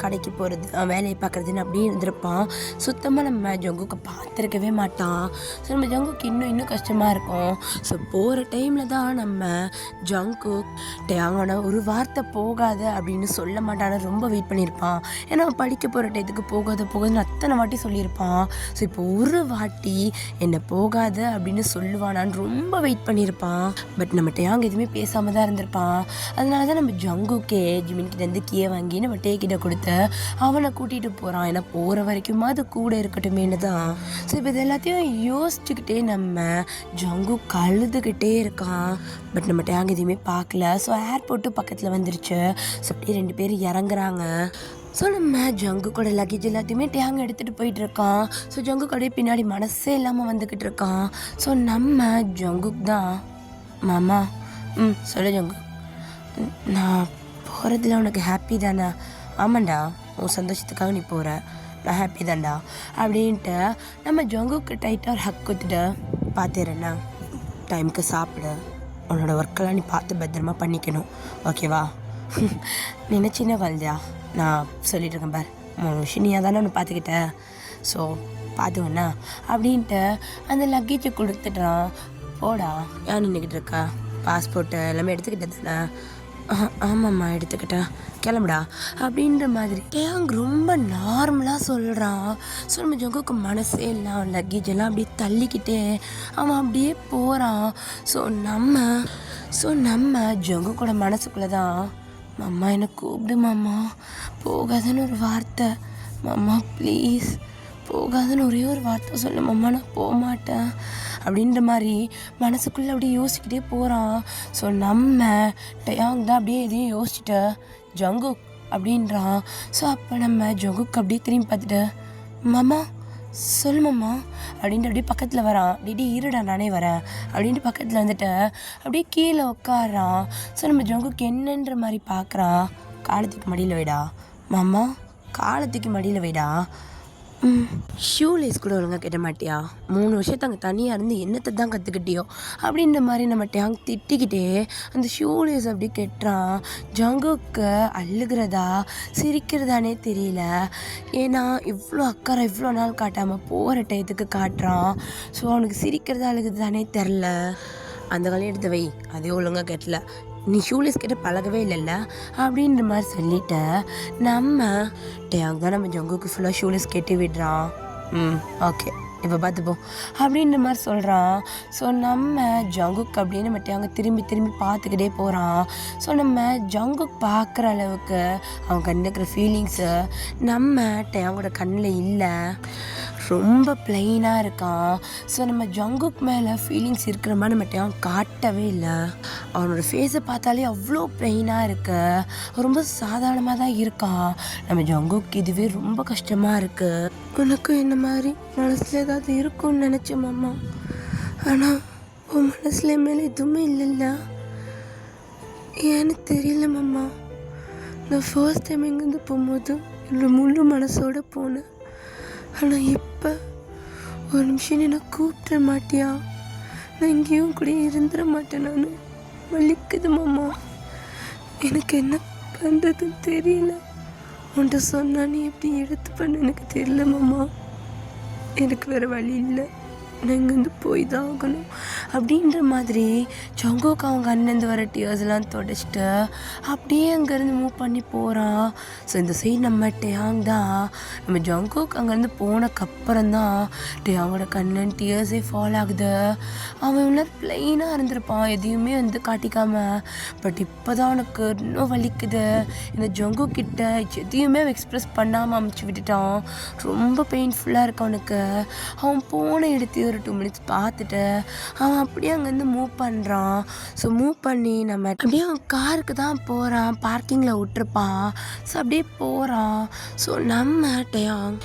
கடைக்கு போகிறது, அவன் வேலையை பார்க்குறதுன்னு அப்படியே இருந்திருப்பான். சுத்தமாக நம்ம ஜங்குக்கு பார்த்துருக்கவே மாட்டான். ஸோ நம்ம ஜங்குக்கு இன்னும் கஷ்டமாக இருக்கும். ஸோ போகிற டைமில் தான் நம்ம ஜங்கு டயாங்கோட ஒரு வார்த்தை போகாத அப்படின்னு சொல்ல மாட்டான்னு ரொம்ப வெயிட் பண்ணியிருப்பான். ஏன்னா அவன் படிக்க போகிற டயத்துக்கு போகாதுன்னு அத்தனை வாட்டி சொல்லியிருப்பான். ஸோ இப்போ ஒரு வாட்டி என்னை போகாத அப்படின்னு சொல்லுவானான்னு ரொம்ப வெயிட் பண்ணியிருப்பான். பட் நம்ம டயாங் எதுவுமே பேசாமல் தான் இருந்திருப்பான். அதனால தான் நம்ம ஜங்குக்கே ஜிமின்கிட்டேருந்து கீயை வாங்கி நம்ம டேக்கிட்ட கொடுத்து அவனை கூட்டிகிட்டு போகிறான். ஏன்னா போகிற வரைக்கும் அது கூட இருக்கட்டுமேனு தான். ஸோ இப்போ இது எல்லாத்தையும் யோசிச்சுக்கிட்டே நம்ம ஜங்கு கழுதுகிட்டே இருக்கான். பட் நம்ம டயாங் எதுவுமே பார்க்கல. ஸோ ஏர்போர்ட்டு பக்கத்தில் வந்துருச்சு. ஸோ அப்படியே 2 பேர் இறங்குறாங்க. ஸோ நம்ம ஜங்கு கூட லக்கேஜ் எல்லாத்தையுமே டயாங் எடுத்துகிட்டு போயிட்டுருக்கான். ஸோ ஜங்கு கூட பின்னாடி மனசே இல்லாமல் வந்துக்கிட்டு இருக்கான். ஸோ நம்ம ஜங்குக்கு தான் மாமா சொல்லு ஜங்கு, நான் போகிறதுல உனக்கு ஹாப்பி தானே? ஆமாண்டா, உன் சந்தோஷத்துக்காக நீ போகிற, நான் ஹாப்பி தான்டா அப்படின்ட்டு நம்ம ஜங்குக்கு டைட்டாக ஒரு ஹக் கொடுத்துட்டு பார்த்துறேண்ணா, டைமுக்கு சாப்பிடு, உன்னோட ஒர்க்கெல்லாம் நீ பார்த்து பத்திரமா பண்ணிக்கணும், ஓகேவா? நினச்சின்னா குழந்தையா, நான் சொல்லிட்டு இருக்கேன் பார், 3 விஷயம் நீ தானே ஒன்று பார்த்துக்கிட்டேன், ஸோ பார்த்துக்கண்ணா அப்படின்ட்டு அந்த லக்கேஜை கொடுத்துட்டான். போடா, ஏன் நின்றுக்கிட்டு இருக்கா? பாஸ்போர்ட்டு எல்லாமே எடுத்துக்கிட்டே தானே? ஆமாம்மா எடுத்துக்கிட்டேன். கிளம்புடா அப்படின்ற மாதிரி டேயாங் ரொம்ப நார்மலாக சொல்கிறான். ஸோ நம்ம ஜங்குக்கு மனசே இல்லை, அவன் லக்கேஜ் எல்லாம் அப்படியே தள்ளிக்கிட்டே அவன் அப்படியே போகிறான். ஸோ நம்ம ஜங்குக்கோட மனசுக்குள்ளே தான், மாமா என்னை கூப்பிடு மாமா, போகாதுன்னு ஒரு வார்த்தை, மாமா ப்ளீஸ் போகாதுன்னு ஒரே ஒரு வார்த்தை சொல்லு மாமா, நான் போக மாட்டேன் அப்படின்ற மாதிரி மனசுக்குள்ளே அப்படியே யோசிக்கிட்டே போகிறான். ஸோ நம்ம டயாங் தான் அப்படியே எதையும் யோசிச்சுட்டு ஜங்குக் அப்படின்றான். ஸோ அப்போ நம்ம ஜங்குக் அப்படியே திரும்பி பார்த்துட்டு மாமா சொல்லு மாமா அப்படின்ட்டு அப்படியே பக்கத்தில் வரான். டிடி இருடா நானே வரேன் அப்படின்ட்டு பக்கத்தில் வந்துட்டு அப்படியே கீழே உட்காரான். ஸோ நம்ம ஜங்குக்கு என்னன்ற மாதிரி பார்க்குறான். காலத்துக்கு மடியில் வைடா மாமா, காலத்துக்கு மடியில் வைடா. ஷூலேஸ் கூட ஒழுங்காக கட்ட மாட்டியா, 3 வருஷத்து அங்கே தனியாக இருந்து என்னத்தை தான் கற்றுக்கிட்டியோ அப்படின்ற மாதிரி நம்ம டேங் திட்டிக்கிட்டே அந்த ஷூலேஸ் அப்படி கெட்டுறான். ஜங்குக்கு அழுகிறதா சிரிக்கிறதானே தெரியல. ஏன்னா இவ்வளோ அக்கறை இவ்வளோ நாள் காட்டாமல் போகிற டயத்துக்கு காட்டுறான். ஸோ அவனுக்கு சிரிக்கிறதா அழுகுறதானே தெரில. அந்த காலையும் எடுத்து வை, அதே ஒழுங்காக கட்டல, நீ ஷூலேஸ் கிட்ட பழகவே இல்லைல்ல அப்படின்ற மாதிரி சொல்லிட்டு நம்ம டேயாங் தான் நம்ம ஜங்குக்கு ஃபுல்லாக ஷூலேஸ் கட்டி விடுறான். ஓகே இப்போ பார்த்துப்போம் அப்படின்ற மாதிரி சொல்கிறான். ஸோ நம்ம ஜங்குக் அப்படின்னு நம்ம டேயாங்க திரும்பி பார்த்துக்கிட்டே போகிறான். ஸோ நம்ம ஜங்குக் பார்க்குற அளவுக்கு அவன் கண்ணில் இருக்கிற ஃபீலிங்ஸு நம்ம டேயாங்கோட கண்ணில் இல்லை, ரொம்ப பிளெயினாக இருக்கான். ஸோ நம்ம ஜங்குக் மேலே ஃபீலிங்ஸ் இருக்கிற மாதிரி நம்ம டேயாங் காட்டவே இல்லை. அவனோட ஃபேஸை பார்த்தாலே அவ்வளோ பிளெயினாக இருக்கு, ரொம்ப சாதாரணமாக தான் இருக்கான். நம்ம ஜங்குக் இதுவே ரொம்ப கஷ்டமாக இருக்குது. உனக்கும் என்ன மாதிரி மனசில் ஏதாவது இருக்கும்னு நினச்சேன் மாமா, ஆனால் உன் மனசுல மேலே எதுவுமே இல்லைல்ல. ஏன்னு தெரியல மாமா, நான் ஃபர்ஸ்ட் டைம் எங்கேருந்து போகும்போது என்னோட முழு மனசோடு போனேன். ஆனால் இப்போ ஒரு நிமிஷம் என்னை கூப்பிட மாட்டியா, நான் இங்கேயும் கூட இருந்துட மாட்டேன், நான் வலிக்குது மாமா, எனக்கு என்ன பண்ணுறதுன்னு தெரியல. உன்கிட்ட சொன்னா நீ எப்படி எடுத்து பண்ண எனக்கு தெரியல மாமா, எனக்கு வேறு வழி இல்லை, நான் இங்கேருந்து போய் தான் ஆகணும் அப்படின்ற மாதிரி ஜங்குக் அவங்க அண்ணந்து வர டியர்ஸ்லாம் தொடச்சிட்டு அப்படியே அங்கேருந்து மூவ் பண்ணி போகிறான். ஸோ இந்த சைடு நம்ம டேயாங் தான், நம்ம ஜங்குக் அங்கேருந்து போனக்கப்புறம் தான் டேயாங்கோட கண்ணன் டியர்ஸே ஃபால் ஆகுது. அவன் இவ்வளோ பிளெயினாக இருந்திருப்பான், எதையுமே வந்து காட்டிக்காம. பட் இப்போ தான் அவனுக்கு இன்னும் வலிக்குது. இந்த ஜங்குக் கிட்ட எதையுமே எக்ஸ்ப்ரெஸ் பண்ணாமல் அமுச்சு விட்டுட்டான். ரொம்ப பெயின்ஃபுல்லாக இருக்கு அவனுக்கு. அவன் போன எடுத்து ஒரு 2 மினிட்ஸ் பார்த்துட்டு அவன் அப்படியே அங்கேருந்து மூவ் பண்ணுறான். ஸோ மூவ் பண்ணி நம்ம அப்படியே அவன் காருக்கு தான் போகிறான், பார்க்கிங்கில் விட்டுருப்பான். ஸோ அப்படியே போகிறான். ஸோ நம்ம டேயாங்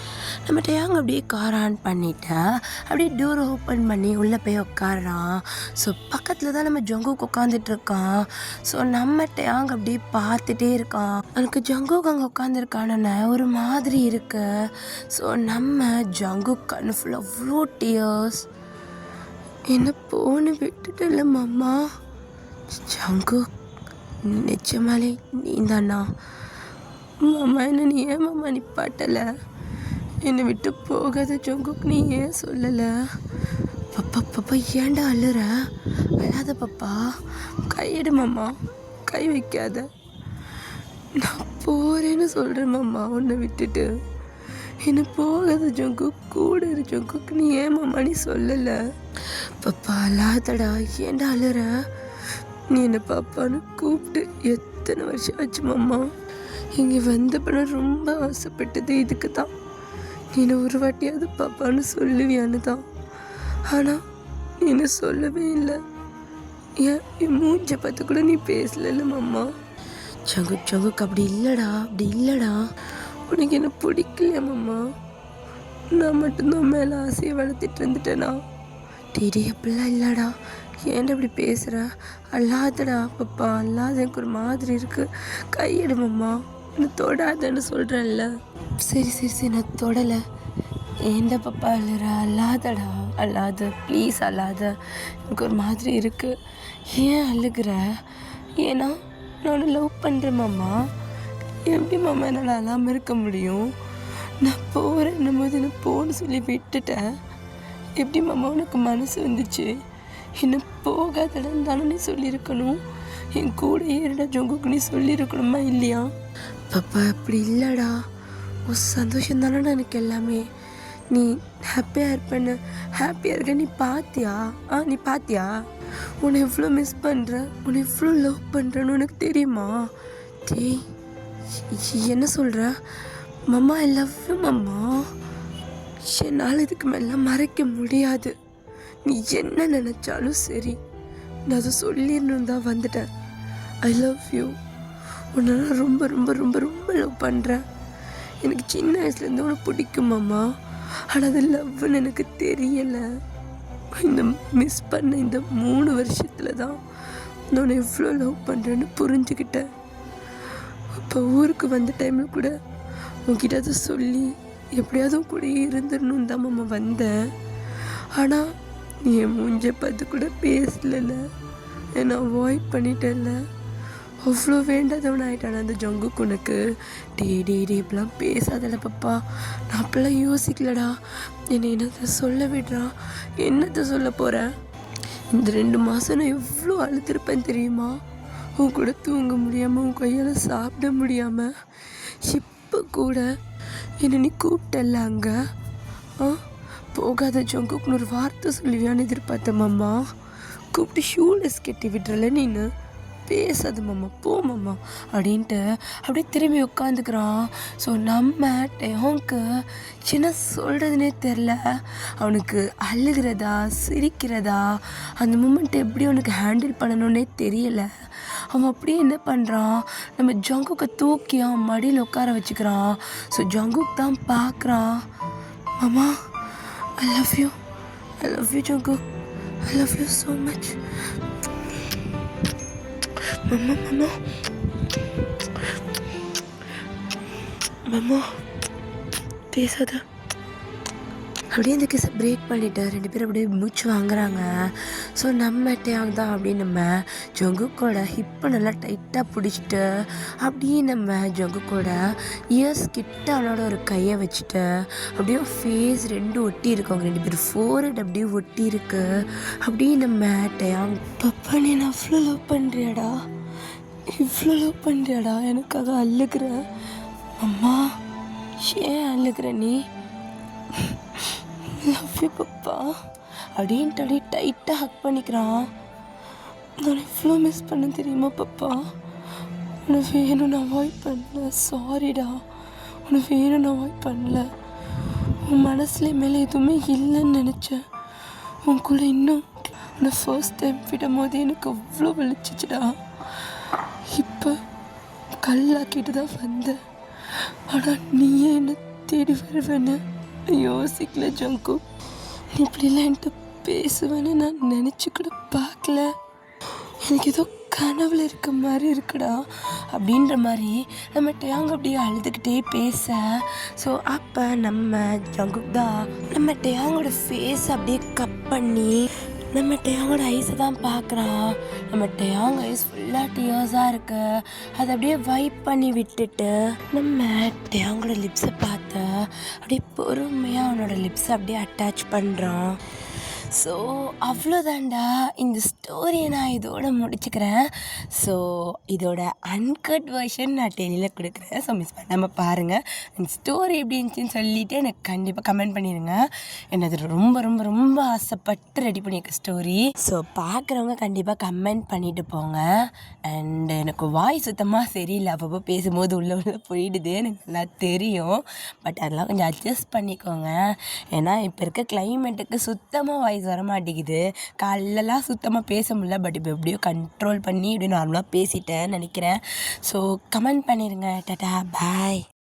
அப்படியே கார் ஆன் பண்ணிவிட்டு அப்படியே டோர் ஓப்பன் பண்ணி உள்ளே போய் உட்காடுறான். ஸோ பக்கத்தில் தான் நம்ம ஜங்குக் உட்காந்துட்ருக்கான். ஸோ நம்ம டேயாங் அப்படியே பார்த்துட்டே இருக்கான். எனக்கு ஜங்குக் அங்கே உட்காந்துருக்கான ஒரு மாதிரி இருக்கு. ஸோ நம்ம ஜங்குக் கண்ணு ஃபுல்லாக அவ்வளோ டியர்ஸ். என்ன போன விட்டுட்டல மாமா. ஜங்குக் நிச்சயமாலே நீ தானா மாமா, என்ன நீ ஏன் மாமா நிப்பாட்டலை, என்னை விட்டு போகாத ஜங்குக், நீ ஏன் சொல்லலை? பாப்பா ஏன்டா அழுற, அழாத பாப்பா, கையெடு மாமா, கை வைக்காத, நான் போகிறேன்னு சொல்கிறேன் மாமா, உன்னை விட்டுட்டு என்னை போகாத ஜங்குக், கூட இரு ஜங்குக், நீ ஏன் மாமா நீ சொல்லலை? பாப்பா அழாதடா, ஏன்டா அழுற, நீ என்னை பாப்பான்னு கூப்பிட்டு எத்தனை வருஷம் ஆச்சு மாமா. இங்கே வந்தப்ப நான் ரொம்ப ஆசைப்பட்டது இதுக்கு தான், நீ என்னை ஒரு வாட்டியாவது பாப்பான்னு சொல்லுவியான்னு தான். ஆனால் நீ என்ன சொல்லவே இல்லை. ஏன் என் மூஞ்சை பார்த்து கூட நீ பேசல மாமா. ஜங்குக் அப்படி இல்லைடா, உனக்கு என்ன பிடிக்கலையா மாமா? நான் மட்டும்தான் மேலே ஆசையை வளர்த்துட்டு இருந்துட்டேனா? டேடி அப்படிலாம் இல்லைடா, ஏன்டா இப்படி பேசுகிற, அல்லாதடா பாப்பா, அல்லாத எனக்கு ஒரு மாதிரி இருக்குது, கையெடு மாமா, என்ன தொடாதன்னு சொல்கிறேன்ல. சரி நான் தொடலை, ஏன்டா பாப்பா அழுற, அல்லாத ப்ளீஸ் அல்லாத, எனக்கு ஒரு மாதிரி இருக்குது. ஏன் அழுகிற? ஏன்னா நான் லவ் பண்ணுறேன் மாமா, எப்படி மாமா என்னால் அழாமல் இருக்க முடியும்? நான் போகிறேன்னும் போது நான் போன்னு சொல்லி விட்டுட்டேன், எப்படி மாமா உனக்கு மனசு வந்துச்சு? என்ன போகாதடன்னு தானே நீ சொல்லியிருக்கணும், என் கூட ஏறிடா ஜங்குக்கு நீ சொல்லியிருக்கணுமா இல்லையா? பாப்பா அப்படி இல்லைடா, உன் சந்தோஷம் தானடா எனக்கு எல்லாமே. நீ ஹாப்பியாக இருப்பேன்னு ஹாப்பியாக இருக்க நீ பார்த்தியா? நீ பார்த்தியா? உன்னை எவ்வளோ மிஸ் பண்ணுற, உன்னை எவ்வளோ லவ் பண்ணுறேன்னு உனக்கு தெரியுமா? டேய் என்ன சொல்கிற? Mamma I love you mamma. என்னால் இதுக்கு மேலே மறைக்க முடியாது. நீ என்ன நினச்சாலும் சரி, நான் அதை சொல்லிடணும் தான் வந்துட்டேன். I love you. உன்னை நான் ரொம்ப ரொம்ப ரொம்ப ரொம்ப லவ் பண்ணுறேன். எனக்கு சின்ன வயசுலேருந்து உனக்கு பிடிக்குமாம்மா, ஆனால் அது லவ்னு எனக்கு தெரியலை. இந்த மிஸ் பண்ண இந்த 3 வருஷத்தில் தான் நான் எவ்வளோ லவ் பண்ணுறேன்னு புரிஞ்சுக்கிட்டேன். இப்போ ஊருக்கு வந்த டைமில் கூட உன்கிட்ட அதை சொல்லி எப்படியாவது கூட இருந்துடணும் தான் மாமா வந்தேன். ஆனால் நீ என் மூஞ்ச பார்த்து கூட பேசல, என்னை அவாய்ட் பண்ணிட்டல. அவ்வளோ வேண்டாதவன் ஆகிட்டான அந்த ஜங்குக்கு உனக்கு. டே இப்பெல்லாம் பேசாதல பாப்பா. நான் அப்பெல்லாம் யோசிக்கலடா. என்னத்தை சொல்ல விடுறா? என்னத்தை சொல்ல போகிறேன்? இந்த 2 மாதம் நான் எவ்வளோ அழுத்திருப்பேன் தெரியுமா? உன் கூட தூங்க முடியாமல், உன் கையால் சாப்பிட முடியாமல். இப்போ கூட என்னை நீ கூப்பிட்டல அங்கே. போகாத ஜங்குக்குன்னு ஒரு வார்த்தை சொல்லுவியான்னு எதிர்பார்த்த மாமா. கூப்பிட்டு ஷூலெஸ் கட்டி விடுறல நீனு. பேசாது மாமா, போ மாமா அப்படின்ட்டு அப்படியே திரும்பி உட்காந்துக்கிறான். ஸோ நம்ம டேங்க்கு சின்ன சொல்கிறதுனே தெரில. அவனுக்கு அழுகிறதா சிரிக்கிறதா அந்த மூமெண்ட் எப்படி அவனுக்கு ஹேண்டில் பண்ணணுன்னே தெரியலை. அவன் அப்படியே என்ன பண்ணுறான், நம்ம ஜங்குக்கை தூக்கி அவன் மடியில் உட்கார வச்சுக்கிறான். ஸோ ஜங்குக் தான் பார்க்குறான். மாமா I love you Jungkook, I love you so much. மாமா பேசாத. அப்படியே இந்த கிஸை பிரேக் பண்ணிவிட்டு 2 பேரும் அப்படியே மூச்சு வாங்குறாங்க. ஸோ நம்ம டேங் தான் அப்படியே நம்ம ஜங்குக்கோட ஹிப்பை நல்லா டைட்டாக பிடிச்சிட்டு அப்படியே நம்ம ஜங்குக்கோட இயர்ஸ் கிட்ட அவனோட ஒரு கையை வச்சுட்டு அப்படியே ஃபேஸ் 2 ஒட்டி இருக்கு. அவங்க 2 பேரும் ஃபோர்ஹெட் அப்படியே ஒட்டி இருக்கு. அப்படியே நம்ம டேங் பப்பா நீ நான் அவ்வளோ லவ் பண்ணுறியாடா, இவ்வளோ லவ் பண்ணுறியாடா, எனக்காக அழுகிற. அம்மா ஏன் அழுகிற நீ? லவ் யூ பப்பா அப்படின்ட்டு அப்படியே டைட்டாக ஹக் பண்ணிக்கிறான். நான் எவ்வளோ மிஸ் பண்ண தெரியுமா பப்பா? உன்னை வேணும்னு அவாய்ட் பண்ணல, சாரிடா. உன்னை வேணும்னு அவாய்ட் பண்ணல. உன் மனசுல மேலே எதுவுமே இல்லைன்னு நினச்சேன். உன் கூட இன்னும் உன்னை ஃபர்ஸ்ட் டைம் விடும் போது எனக்கு அவ்வளோ வலிச்சிச்சுடா. இப்போ கல்லாக்கிட்டு தான் வந்தேன். ஆனால் நீயே என்னை தேடி வருவேன்னு யோசிக்கல ஜங்கு. நீ இப்படிலாம் என்கிட்ட பேசுவேன்னு நான் நினச்சி கூட பார்க்கல. எனக்கு ஏதோ கனவுல இருக்க மாதிரி இருக்குடா அப்படின்ற மாதிரி நம்ம டேங் அப்படியே அழுதுகிட்டே பேச. ஸோ அப்போ நம்ம ஜங்குக் தான் நம்ம டேங்கோட ஃபேஸ் அப்படியே கட் பண்ணி நம்ம டேங்கோட ஐஸை தான் பார்க்குறான். நம்ம டேங் ஐஸ் ஃபுல்லாக டியர்ஸாக இருக்கு. அதை அப்படியே வைப் பண்ணி விட்டுட்டு நம்ம டேங்கோட லிப்ஸை பார்த்து அப்படியே பொறுமையாக அவனோட லிப்ஸை அப்படியே அட்டாச் பண்ணுறான். ஸோ அவ்வளோதாண்டா, இந்த ஸ்டோரியை நான் இதோட முடிச்சுக்கிறேன். ஸோ இதோட அன்கட் வெர்ஷன் நான் டெய்லியில் கொடுக்குறேன். ஸோ மிஸ் பண்ணாமல் பாருங்கள். இந்த ஸ்டோரி எப்படி இருந்துச்சுன்னு சொல்லிவிட்டு எனக்கு கண்டிப்பாக கமெண்ட் பண்ணிடுங்க. என்னது ரொம்ப ரொம்ப ரொம்ப ஆசைப்பட்டு ரெடி பண்ணியிருக்க ஸ்டோரி. ஸோ பார்க்குறவங்க கண்டிப்பாக கமெண்ட் பண்ணிவிட்டு போங்க. அண்ட் எனக்கு வாய் சுத்தமாக சரியில்லை, அப்பப்போ பேசும்போது உள்ள போயிடுது, எனக்கு நல்லா தெரியும். பட் அதெல்லாம் கொஞ்சம் அட்ஜஸ்ட் பண்ணிக்கோங்க. ஏன்னா இப்போ இருக்க கிளைமேட்டுக்கு சுத்தமாக வாய்ஸ் வர மாட்டேங்குது. காலைலலாம் சுத்தமாக பேச முடியல. பட் இப்போ எப்படியோ கண்ட்ரோல் பண்ணி இப்படி நார்மலாக பேசிட்டேன்னு நினைக்கிறேன். ஸோ கமெண்ட் பண்ணிடுங்க. டாடா பாய்.